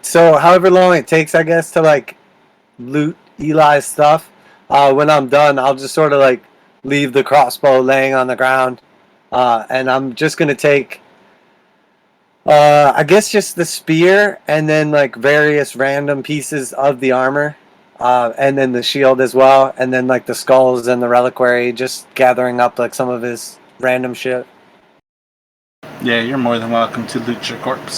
So however long it takes, I guess, to loot Eli's stuff, when I'm done, I'll just sort of leave the crossbow laying on the ground, and I'm just gonna take, I guess, just the spear and then various random pieces of the armor, and then the shield as well, and then the skulls and the reliquary, just gathering up some of his random shit. Yeah, you're more than welcome to loot your corpse.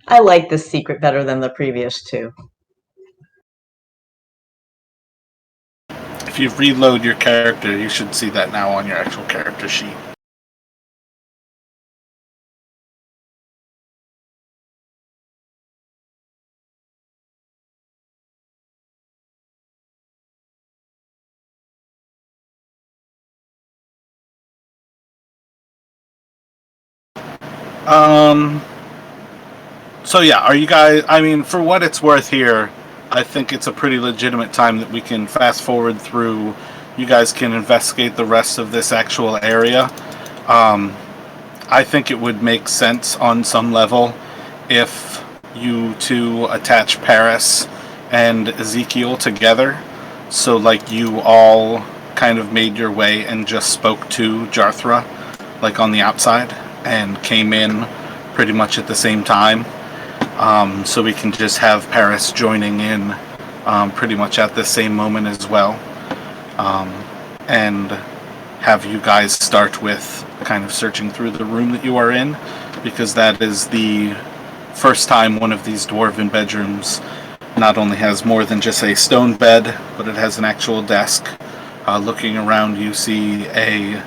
I like this secret better than the previous 2. If you reload your character, you should see that now on your actual character sheet. So yeah, are you guys, I mean, for what it's worth here, I think it's a pretty legitimate time that we can fast forward through. You guys can investigate the rest of this actual area. I think it would make sense on some level if you two attach Paris and Ezekiel together. So like you all kind of made your way and just spoke to Jarthra, like on the outside, and came in pretty much at the same time. So we can just have Paris joining in pretty much at the same moment as well. And have you guys start with kind of searching through the room that you are in, because that is the first time one of these dwarven bedrooms not only has more than just a stone bed, but it has an actual desk. Looking around, you see a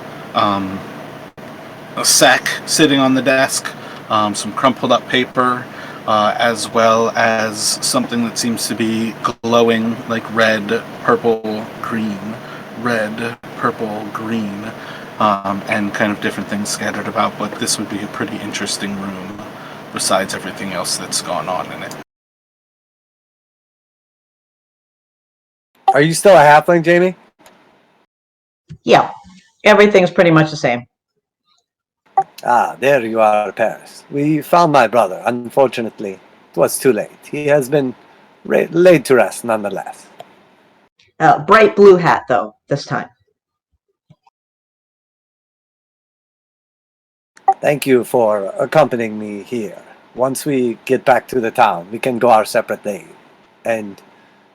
sack sitting on the desk, some crumpled up paper, as well as something that seems to be glowing like red, purple, green, and kind of different things scattered about. But this would be a pretty interesting room besides everything else that's gone on in it. Are you still a halfling, Jamie? Yeah, everything's pretty much the same. Ah, there you are, Paris. We found my brother. Unfortunately, it was too late. He has been laid to rest nonetheless. Bright blue hat, though, this time. Thank you for accompanying me here. Once we get back to the town, we can go our separate ways, and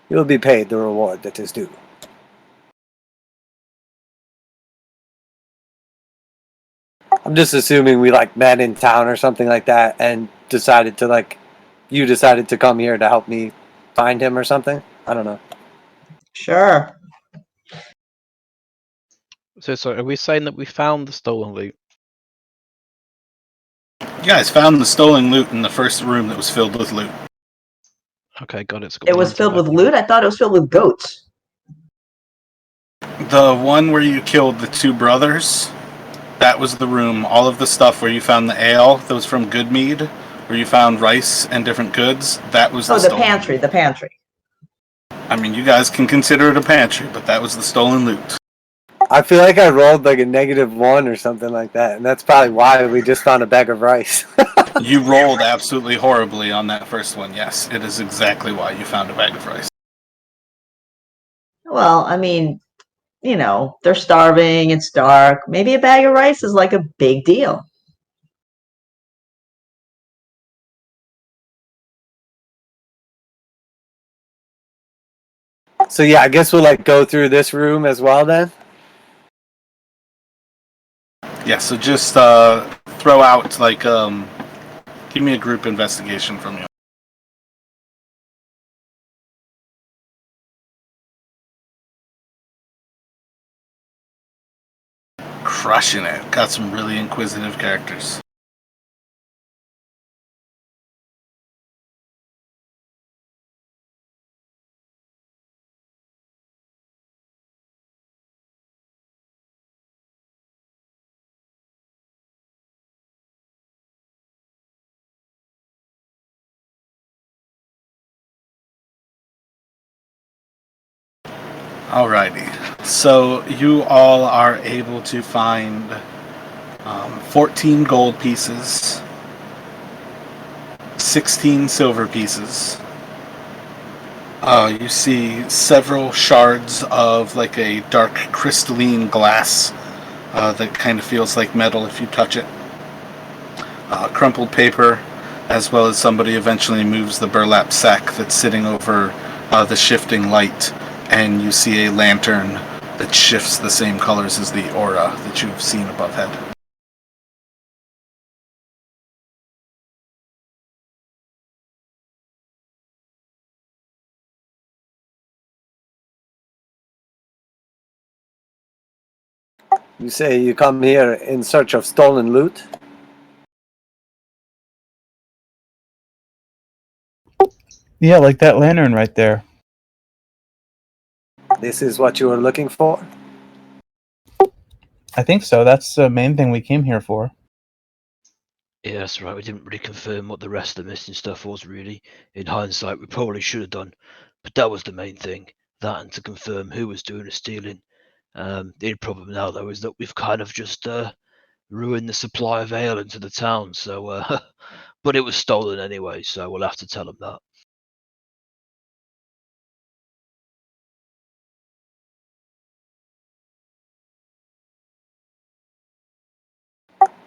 you'll be paid the reward that is due. I'm just assuming we met in town or something like that, and you decided to come here to help me find him or something. I don't know. Sure. So are we saying that we found the stolen loot? You guys found the stolen loot in the first room that was filled with loot. Okay, got it. It's got It the was lantern filled back with on. loot? I thought it was filled with goats. The one where you killed the two brothers, that was the room. All of the stuff where you found the ale that was from Goodmead, where you found rice and different goods, that was Oh, the the stolen pantry, loot. the pantry. I mean, you guys can consider it a pantry, but that was the stolen loot. I feel like I rolled like a -1 or something like that, and that's probably why we just found a bag of rice. You rolled absolutely horribly on that first one, yes. It is exactly why you found a bag of rice. Well, I mean, they're starving, it's dark. Maybe a bag of rice is like a big deal. So yeah, I guess we'll go through this room as well then. Yeah, so just throw out, give me a group investigation from you. Crushing it. Got some really inquisitive characters. Alrighty. So you all are able to find 14 gold pieces, 16 silver pieces. You see several shards of like a dark crystalline glass that kind of feels like metal if you touch it. Crumpled paper, as well as somebody eventually moves the burlap sack that's sitting over the shifting light, and you see a lantern that shifts the same colors as the aura that you've seen above head. You say you come here in search of stolen loot? Yeah, like that lantern right there. This is what you were looking for? I think so. That's the main thing we came here for. Yeah, that's right. We didn't really confirm what the rest of the missing stuff was, really. In hindsight, we probably should have done. But that was the main thing. That and to confirm who was doing the stealing. The only problem now, though, is that we've kind of just ruined the supply of ale into the town. So, but it was stolen anyway, so we'll have to tell them that.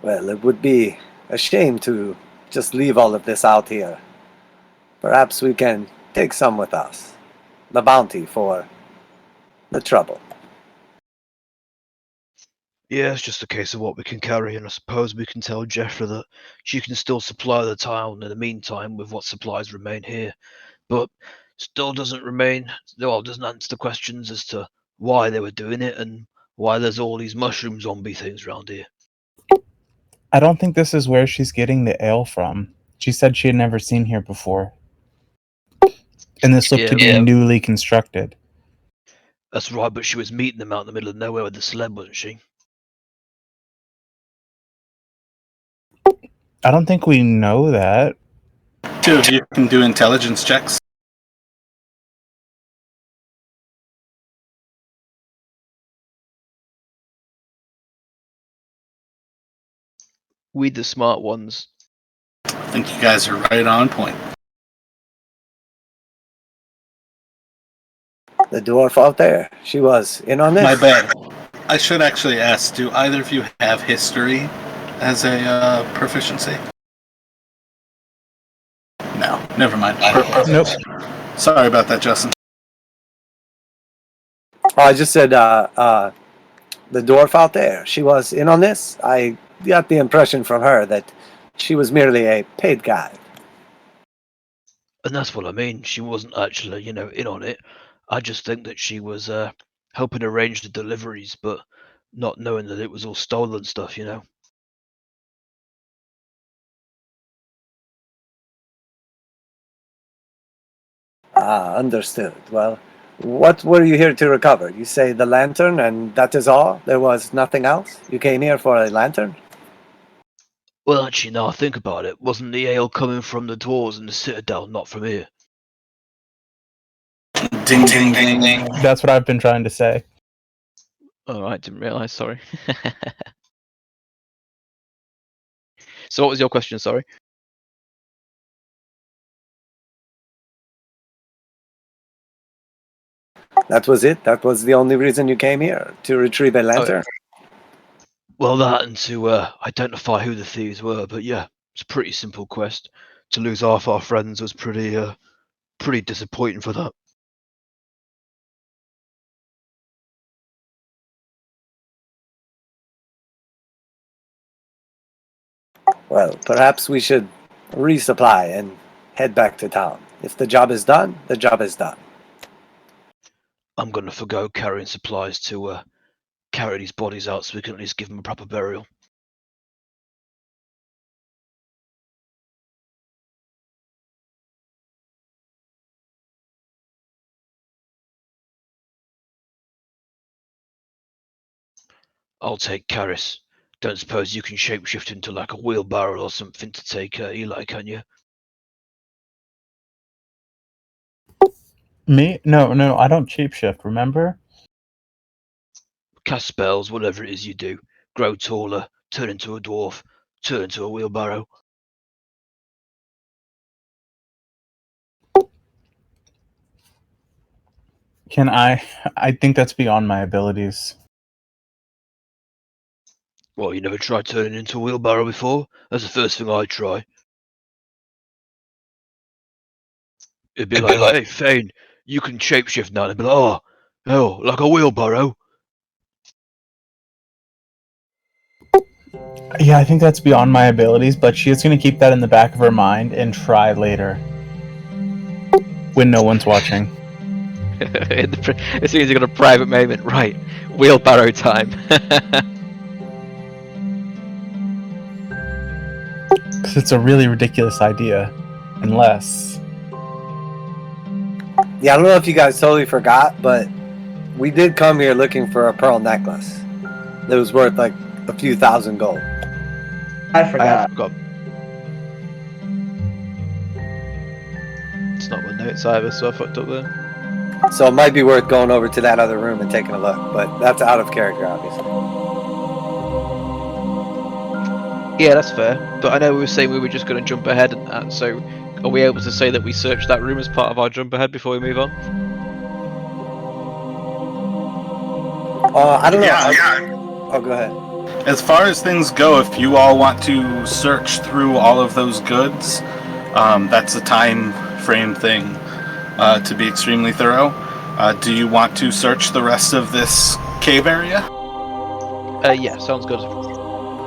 Well, it would be a shame to just leave all of this out here. Perhaps we can take some with us. The bounty for the trouble. Yeah, it's just a case of what we can carry, and I suppose we can tell Jeffra that she can still supply the town in the meantime with what supplies remain here. But still doesn't answer the questions as to why they were doing it and why there's all these mushroom zombie things around here. I don't think this is where she's getting the ale from. She said she had never seen here before. And this looked to be newly constructed. That's right, but she was meeting them out in the middle of nowhere with the sled, wasn't she? I don't think we know that. Two of you can do intelligence checks. We the smart ones. I think you guys are right on point. The dwarf out there, she was in on this? My bad. I should actually ask, do either of you have history as a proficiency? No, never mind. Nope. Sorry about that, Justin. Oh, I just said, the dwarf out there, she was in on this? I got the impression from her that she was merely a paid guide. And that's what I mean. She wasn't actually, in on it. I just think that she was helping arrange the deliveries, but not knowing that it was all stolen stuff, Ah, understood. Well, what were you here to recover? You say the lantern, and that is all? There was nothing else? You came here for a lantern? Well, actually, now I think about it, wasn't the ale coming from the doors in the citadel, not from here? Ding, ding, ding, ding. That's what I've been trying to say. Oh, I didn't realise, sorry. So what was your question, sorry? That was it? That was the only reason you came here? To retrieve a lantern? Well, that and to identify who the thieves were, but yeah, it's a pretty simple quest. To lose half our friends was pretty disappointing for that. Well, perhaps we should resupply and head back to town. If the job is done, the job is done. I'm going to forgo carrying supplies to carry these bodies out so we can at least give them a proper burial. I'll take Karis. Don't suppose you can shapeshift into like a wheelbarrow or something to take Eli, can you? Me? No, I don't shapeshift, remember? Cast spells, whatever it is you do. Grow taller, turn into a dwarf, turn into a wheelbarrow. Can I think that's beyond my abilities. Well, you never tried turning into a wheelbarrow before? That's the first thing I'd try. It'd be like, hey, Fane, you can shapeshift now. And I'd be like, oh, like a wheelbarrow? Yeah, I think that's beyond my abilities, but she is going to keep that in the back of her mind and try later. When no one's watching. As soon as you got a private moment, right, wheelbarrow time. Because it's a really ridiculous idea. Unless... Yeah, I don't know if you guys totally forgot, but we did come here looking for a pearl necklace that was worth like a few thousand gold. I I have forgot. forgotten. It's not my notes either, so I fucked up there. So it might be worth going over to that other room and taking a look, but that's out of character, obviously. Yeah, that's fair. But I know we were saying we were just going to jump ahead, and so are we able to say that we searched that room as part of our jump ahead before we move on? I don't know. Yeah. Oh, go ahead. As far as things go, if you all want to search through all of those goods, that's a time frame thing to be extremely thorough. Do you want to search the rest of this cave area? Yeah, sounds good.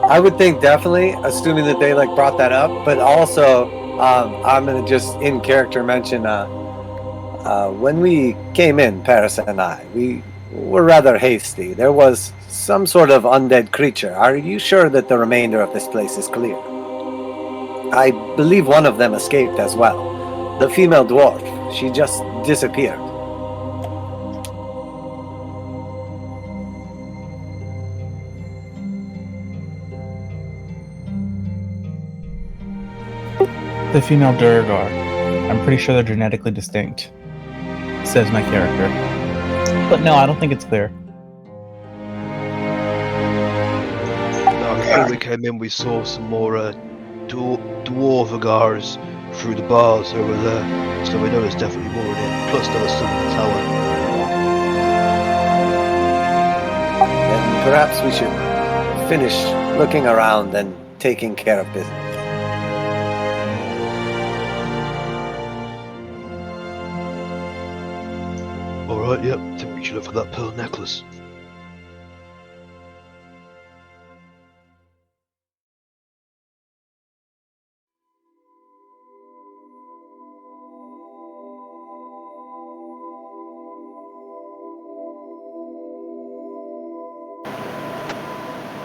I would think definitely, assuming that they like brought that up, but also I'm gonna just in character mention when we came in, Paris and I, we were rather hasty. There was some sort of undead creature. Are you sure that the remainder of this place is clear? I believe one of them escaped as well. The female dwarf. She just disappeared. The female duergar. I'm pretty sure they're genetically distinct, says my character. But no, I don't think it's clear. Now, before we came in, we saw some more duergars through the bars over there, so we know there's definitely more in here. Plus, there was some in the tower. Then perhaps we should finish looking around and taking care of business. Alright, yep, I think we should look for that pearl necklace.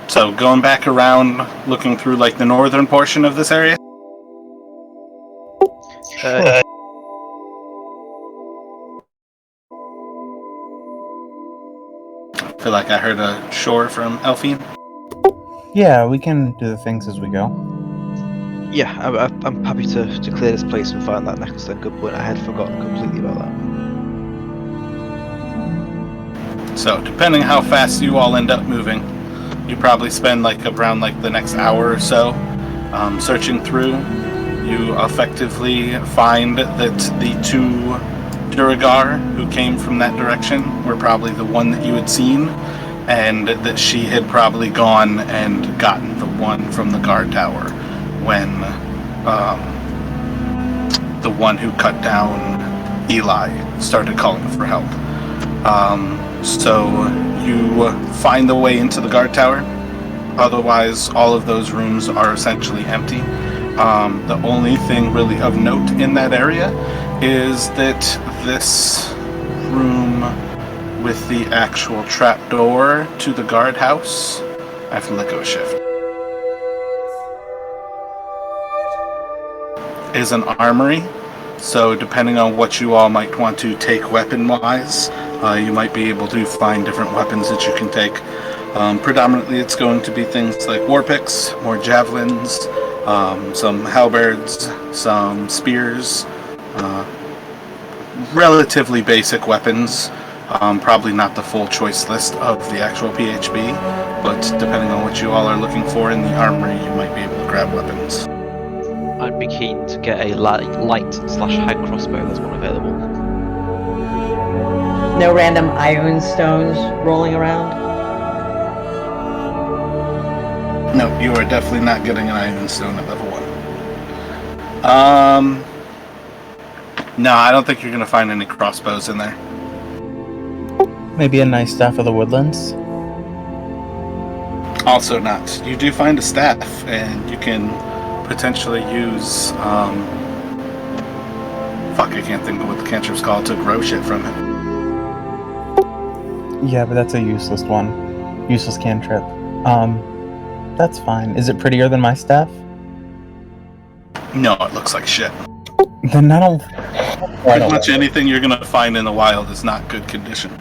So going back around, looking through like the northern portion of this area. I feel like I heard a shore from Elfine. Yeah, we can do the things as we go. Yeah, I'm happy to clear this place and find that necklace then. Good point. I had forgotten completely about that. So depending how fast you all end up moving, you probably spend like around like the next hour or so searching through. You effectively find that the two duergar who came from that direction were probably the one that you had seen, and that she had probably gone and gotten the one from the guard tower when the one who cut down Eli started calling for help. So you find the way into the guard tower. Otherwise, all of those rooms are essentially empty. The only thing really of note in that area is that this room with the actual trapdoor to the guardhouse, I have to let go of shift, is an armory. So depending on what you all might want to take weapon-wise, you might be able to find different weapons that you can take. Predominantly it's going to be things like war picks, more javelins, some halberds, some spears, relatively basic weapons. Probably not the full choice list of the actual PHB, but depending on what you all are looking for in the armory, you might be able to grab weapons. I'd be keen to get a light/hand crossbow. There's one available. No random iron stones rolling around. No, you are definitely not getting an iron stone at level 1. No, I don't think you're going to find any crossbows in there. Maybe a nice staff of the woodlands. Also not. You do find a staff, and you can potentially use, I can't think of what the cantrip's called, to grow shit from it. Yeah, but that's a useless one. Useless cantrip. That's fine. Is it prettier than my staff? No, it looks like shit. Then that'll. Pretty much anything you're gonna find in the wild is not good condition.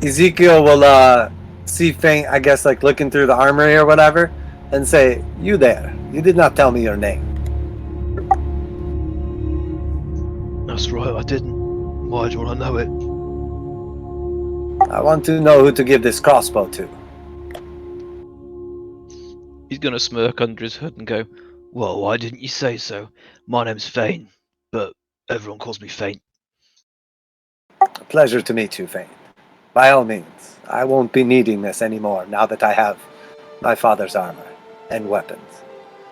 Ezekiel will see Faint, I guess, like looking through the armory or whatever, and say, "You there? You did not tell me your name." That's right, I didn't. Why do you want to know it? I want to know who to give this crossbow to. He's gonna smirk under his hood and go, "Well, why didn't you say so? My name's Fane, but everyone calls me Faint." A pleasure to meet you, Faint. By all means, I won't be needing this anymore now that I have my father's armor and weapons.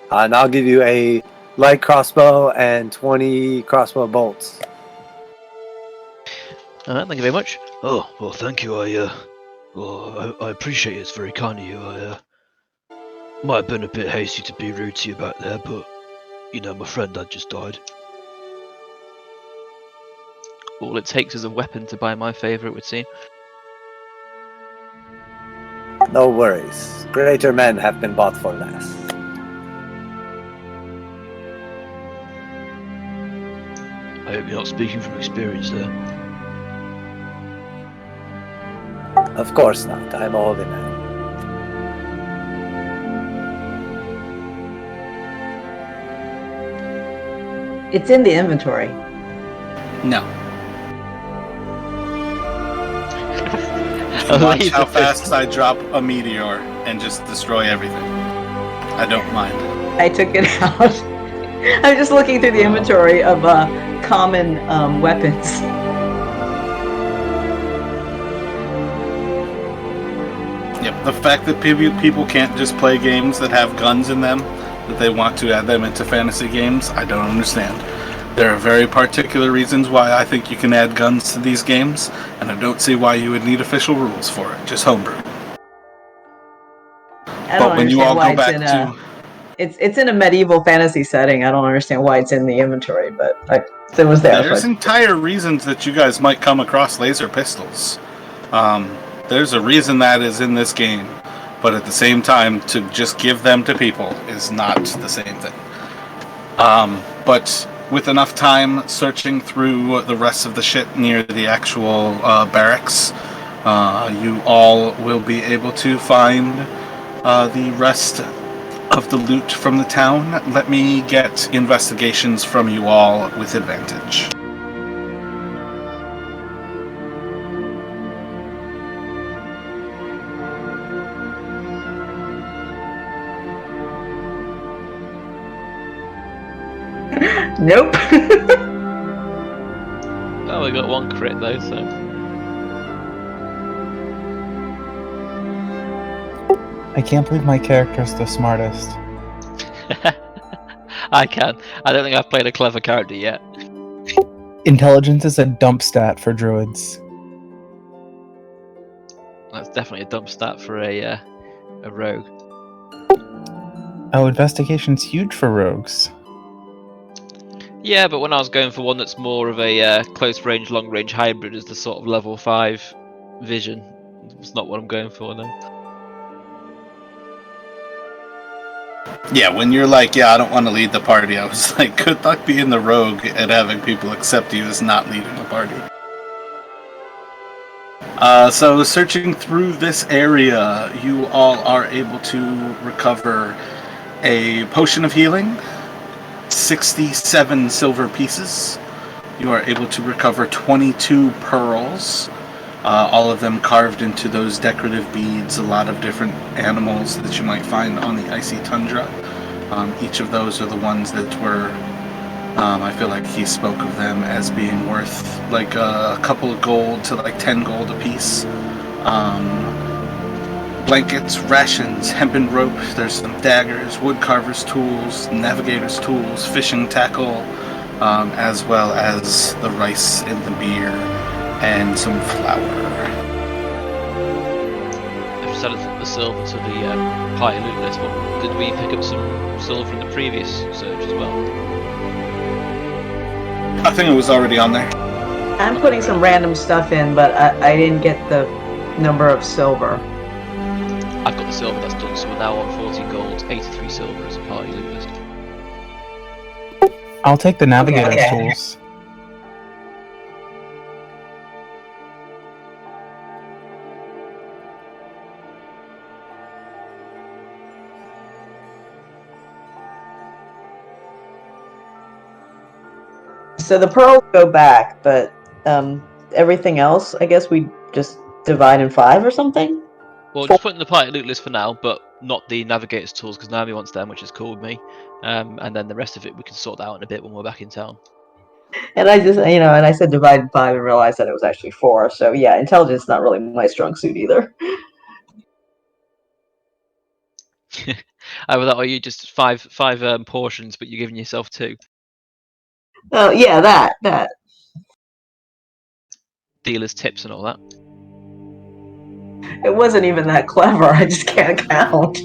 And I'll give you a light crossbow and 20 crossbow bolts. Thank you very much. Oh, well, thank you. I appreciate it. It's very kind of you. I might have been a bit hasty to be rude to you back there, but, you know, my friend had just died. All it takes is a weapon to buy my favour, it would seem. No worries. Greater men have been bought for less. I hope you're not speaking from experience there. Of course not. I'm a holy man. It's in the inventory. No. A Watch laser how pistol. fast I drop a meteor and just destroy everything. I don't mind. I took it out. I'm just looking through the inventory of common weapons. Yep, the fact that people can't just play games that have guns in them, that they want to add them into fantasy games, I don't understand. There are very particular reasons why I think you can add guns to these games, and I don't see why you would need official rules for it, just homebrew. I don't But when you all understand why go it's back in to... It's in a medieval fantasy setting. I don't understand why it's in the inventory, but it was there. There's But entire reasons that you guys might come across laser pistols. There's a reason that is in this game, but at the same time, to just give them to people is not the same thing. But with enough time searching through the rest of the shit near the actual barracks, you all will be able to find the rest of the loot from the town. Let me get investigations from you all with advantage. nope. Oh, we got one crit though, so. I can't believe my character's the smartest. I can. I don't think I've played a clever character yet. Intelligence is a dump stat for druids. That's definitely a dump stat for a rogue. Oh, investigation's huge for rogues. Yeah, but when I was going for one that's more of a close range, long range hybrid as the sort of level 5 vision, it's not what I'm going for now. Yeah, when you're like, yeah, I don't want to lead the party, I was like, good luck being the rogue and having people accept you as not leading the party. So searching through this area, you all are able to recover a potion of healing, 67 silver pieces. You are able to recover 22 pearls, all of them carved into those decorative beads, a lot of different animals that you might find on the icy tundra. Each of those are the ones that were, I feel like he spoke of them as being worth like a couple of gold to like 10 gold a piece. Blankets, rations, hempen rope, there's some daggers, woodcarver's tools, navigator's tools, fishing tackle, as well as the rice and the beer and some flour. I've just added the silver to the party loot list, but did we pick up some silver in the previous surge as well? I think it was already on there. I'm putting some random stuff in, but I didn't get the number of silver. I've got the silver that's done, so we're now on 14 gold, 83 silver as a party loot list. I'll take the navigator's Okay. tools. So the pearls go back, but everything else, I guess we just divide in 5 or something? Well, just put in the party loot list for now, but not the navigator's tools, because Naomi wants them, which is cool with me. And then the rest of it we can sort that out in a bit when we're back in town. And I just, and I said divide in 5 and realized that it was actually 4. So yeah, intelligence is not really my strong suit either. Either that or you just five portions, but you're giving yourself 2. Oh yeah, that. Dealer's tips and all that. It wasn't even that clever. I just can't count.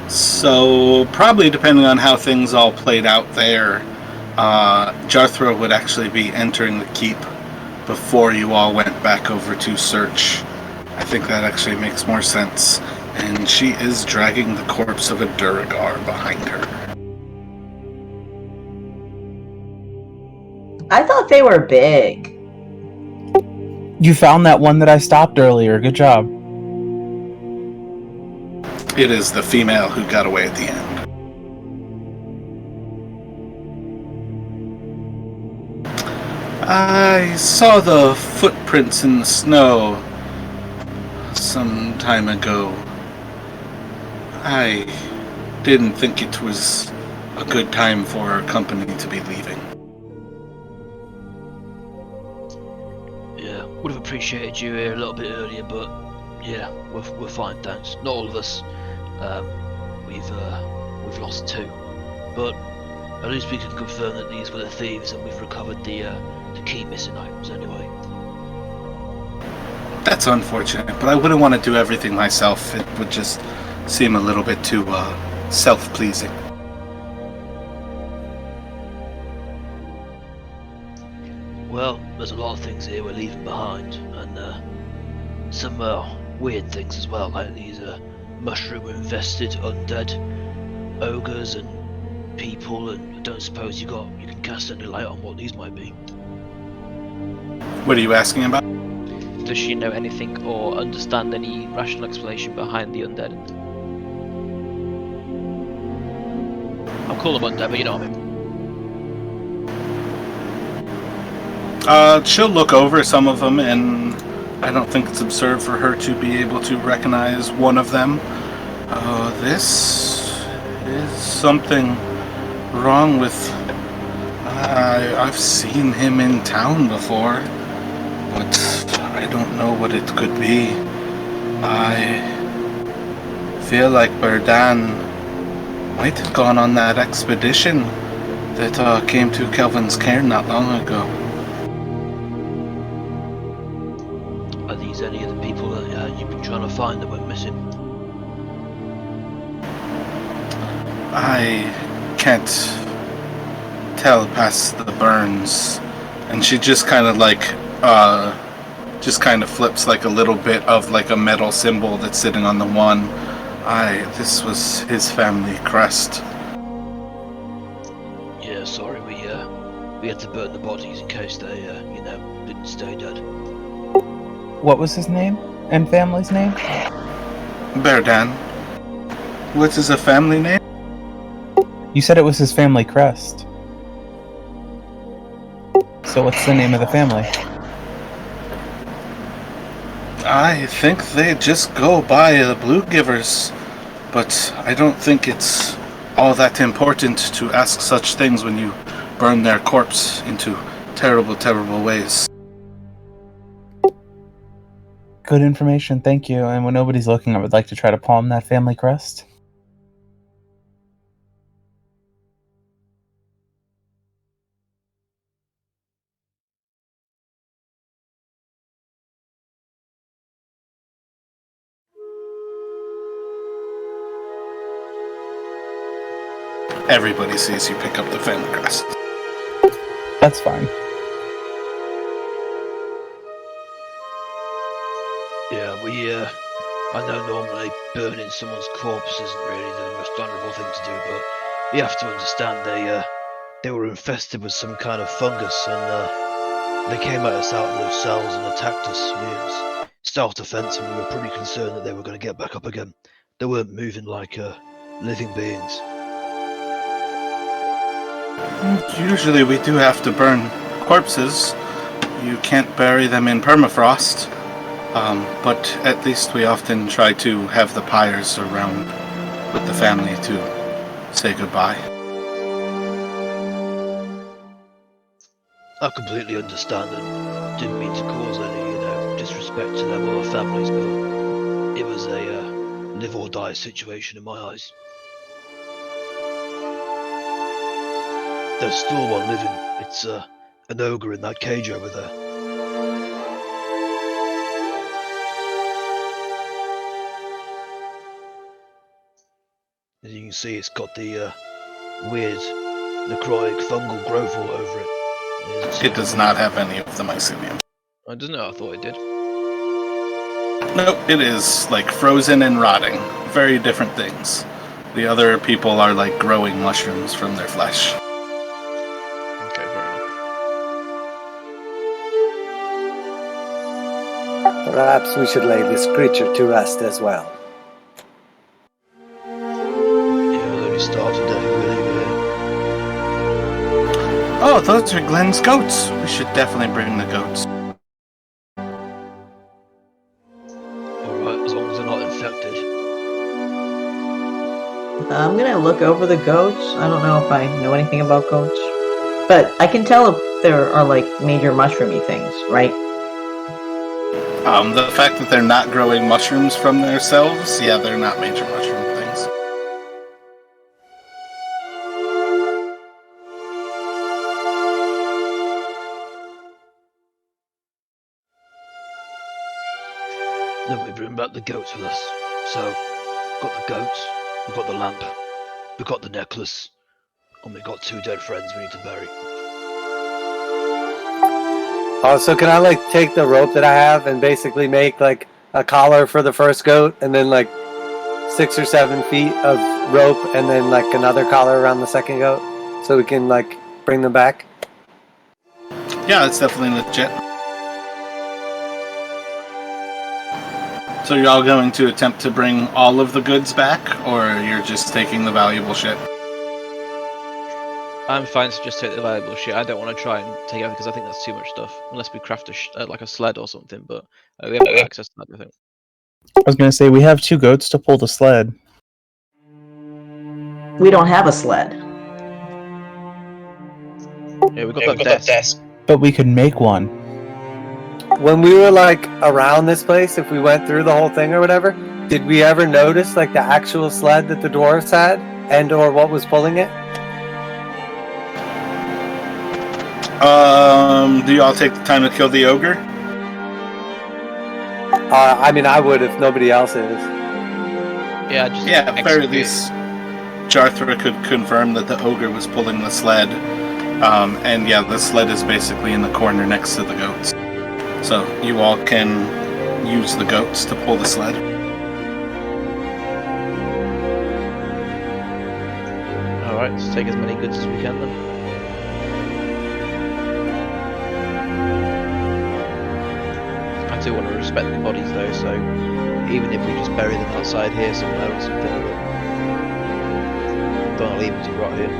So, probably depending on how things all played out there, Jarthra would actually be entering the keep before you all went back over to search. I think that actually makes more sense. And she is dragging the corpse of a duergar behind her. I thought they were big. You found that one that I stopped earlier. Good job. It is the female who got away at the end. I saw the footprints in the snow some time ago. I didn't think it was a good time for our company to be leaving. Yeah, would have appreciated you here a little bit earlier, but yeah, we're fine, thanks. Not all of us. We've lost 2, but at least we can confirm that these were the thieves, and we've recovered the key missing items anyway. That's unfortunate, but I wouldn't want to do everything myself. It would just seem a little bit too self-pleasing. Well, there's a lot of things here we're leaving behind, and some weird things as well, like these mushroom-infested undead ogres and people, and I don't suppose you can cast any light on what these might be. What are you asking about? Does she know anything or understand any rational explanation behind the undead? I'll call them undead, but you know what I mean. She'll look over some of them, and I don't think it's absurd for her to be able to recognize one of them. This is something wrong with... I've seen him in town before, but I don't know what it could be. I feel like Berdan might have gone on that expedition that came to Kelvin's cairn not long ago. Are these any of the people that you've been trying to find that went missing? I can't tell past the burns. And she just kind of flips like a little bit of like a metal symbol that's sitting on the one. This was his family crest. Yeah, sorry, we had to burn the bodies in case they, didn't stay dead. What was his name and family's name? Berdan. What is a family name? You said it was his family crest. So what's the name of the family? I think they just go by the Blue Givers, but I don't think it's all that important to ask such things when you burn their corpse into terrible, terrible ways. Good information, thank you. And when nobody's looking, I would like to try to palm that family crest. Everybody sees you pick up the family crest. That's fine. I know normally burning someone's corpse isn't really the most honourable thing to do, but you have to understand they were infested with some kind of fungus, and they came at us out of those cells and attacked us. It was self-defense, and we were pretty concerned that they were going to get back up again. They weren't moving like living beings. Usually we do have to burn corpses. You can't bury them in permafrost. But at least we often try to have the pyres around with the family to say goodbye. I completely understand and didn't mean to cause any, disrespect to them or their families, but it was a live or die situation in my eyes. There's still one living. It's an ogre in that cage over there. As you can see, it's got the weird necrotic fungal growth all over it. It does not have any of the mycelium. I don't know. I thought it did. Nope, it is like frozen and rotting. Very different things. The other people are like growing mushrooms from their flesh. Okay, fair enough. Perhaps we should lay this creature to rest as well. Yeah, it only started anyway. Oh, those are Glenn's goats. We should definitely bring the goats. Alright, as long as they're not infected. I'm gonna look over the goats. I don't know if I know anything about goats, but I can tell if there are like major mushroomy things, right? The fact that they're not growing mushrooms from themselves, yeah, they're not major mushroom things. Then we bring back the goats with us. So, we've got the goats, we've got the lamp, we've got the necklace, and we've got 2 dead friends we need to bury. Oh, so can I like take the rope that I have and basically make like a collar for the first goat, and then like 6 or 7 feet of rope, and then like another collar around the second goat, so we can like bring them back? Yeah, it's definitely legit. So you're all going to attempt to bring all of the goods back, or you're just taking the valuable shit? I'm fine to just take the valuable shit. I don't want to try and take everything because I think that's too much stuff. Unless we craft like a sled or something, but we haven't got access to that, I think. I was gonna say we have 2 goats to pull the sled. We don't have a sled. Yeah, we've got that desk. But we could make one. When we were like around this place, if we went through the whole thing or whatever, did we ever notice like the actual sled that the dwarves had, and or what was pulling it? Do y'all take the time to kill the ogre? I mean, I would if nobody else is. Yeah, just Yeah, at very execute. least Jarthra could confirm that the ogre was pulling the sled. And yeah, the sled is basically in the corner next to the goats. So you all can use the goats to pull the sled. Alright, let's take as many goods as we can then. I do want to respect the bodies though, so even if we just bury them outside here somewhere or something, don't leave them to rot here.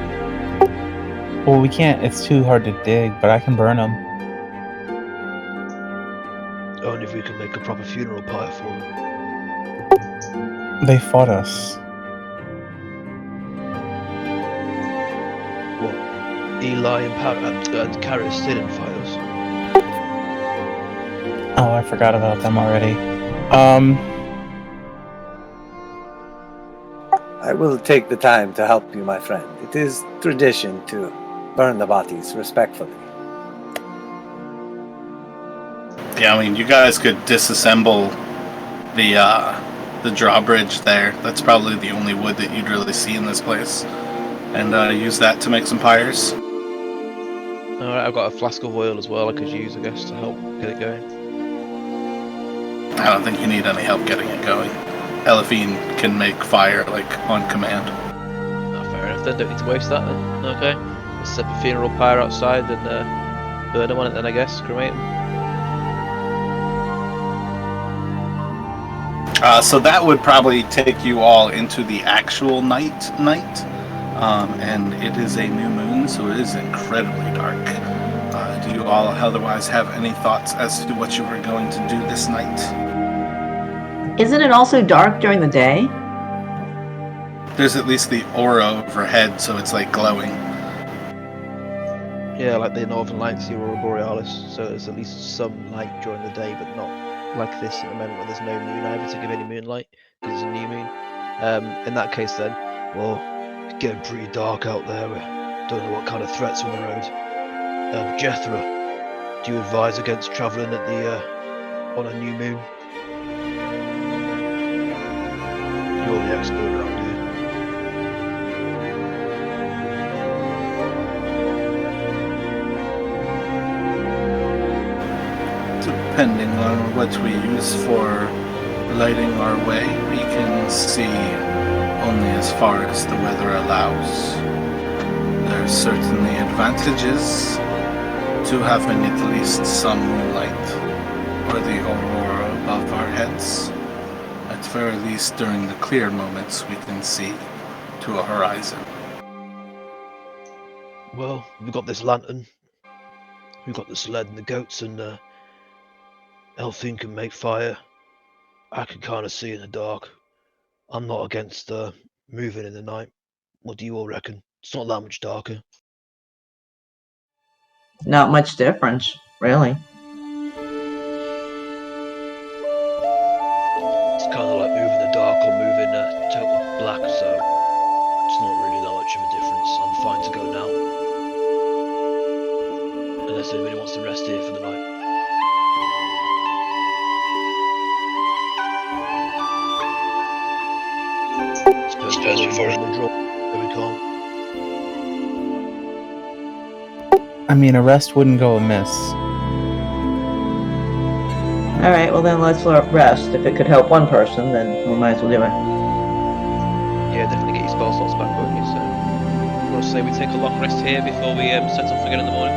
Well, we can't. It's too hard to dig, but I can burn them. Only if we can make a proper funeral pyre for them. They fought us. What? Eli and Caris didn't fight us. Oh, I forgot about them already. I will take the time to help you, my friend. It is tradition to burn the bodies respectfully. Yeah, I mean, you guys could disassemble the drawbridge there. That's probably the only wood that you'd really see in this place. And use that to make some pyres. Alright, I've got a flask of oil as well I could use, I guess, to help get it going. I don't think you need any help getting it going. Elephine can make fire, on command. Oh, fair enough then, don't need to waste that then. Okay. Let's set the funeral pyre outside and burn them on it then, I guess. Cremate them. So that would probably take you all into the actual night. And it is a new moon, so it is incredibly dark. Do you all otherwise have any thoughts as to what you were going to do this night? Isn't it also dark during the day? There's at least the aura overhead, so it's glowing. Yeah, like the Northern Lights, the Aurora Borealis, so there's at least some light during the day, but not like this at the moment where there's no moon either to give any moonlight, because it's a new moon. In that case then, Well, it's getting pretty dark out there. We don't know what kind of threats are on the road. Jethro, do you advise against travelling at on a new moon? You're the expert around here. Depending on what we use for lighting our way, we can see only as far as the weather allows. There's certainly advantages to having at least some moonlight or the aurora above our heads. At the very least, during the clear moments, we can see to a horizon. Well, we've got this lantern. We've got the sled and the goats, and Elfine can make fire. I can kind of see in the dark. I'm not against moving in the night. What do you all reckon? It's not that much darker. Not much difference, really. It's kind of like moving in the dark or moving total black, so it's not really that much of a difference. I'm fine to go now. Unless anybody wants to rest here for the night. Suppose we've already drawn every con. I mean, a rest wouldn't go amiss. Alright, well then let's rest. If it could help one person, then we might as well do it. yeah, definitely get your spell slots back, won't you? So, I want to say we take a long rest here before we set off again in the morning.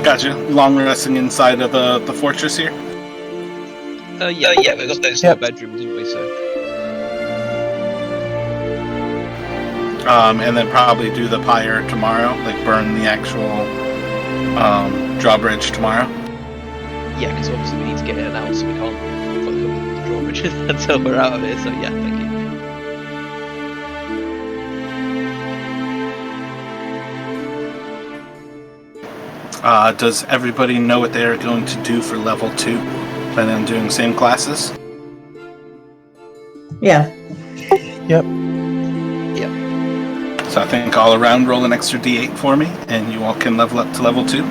Gotcha. Long resting inside of the fortress here? Yeah, we've got those bedrooms, didn't we? So. And then probably do the pyre tomorrow, burn the actual drawbridge tomorrow. Yeah, because obviously we need to get it announced, so we can't put the drawbridge until we're out of here. So yeah, thank you. Does everybody know what they are going to do for level 2? Planning on doing same classes? Yeah. Yep. So I think all around roll an extra d8 for me, and you all can level up to level 2.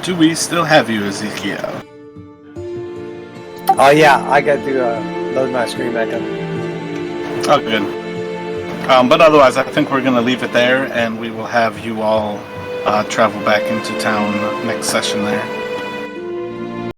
Do we still have you, Ezekiel? Oh yeah, I got to load my screen back up. Oh, good. But otherwise, I think we're going to leave it there, and we will have you all travel back into town next session there.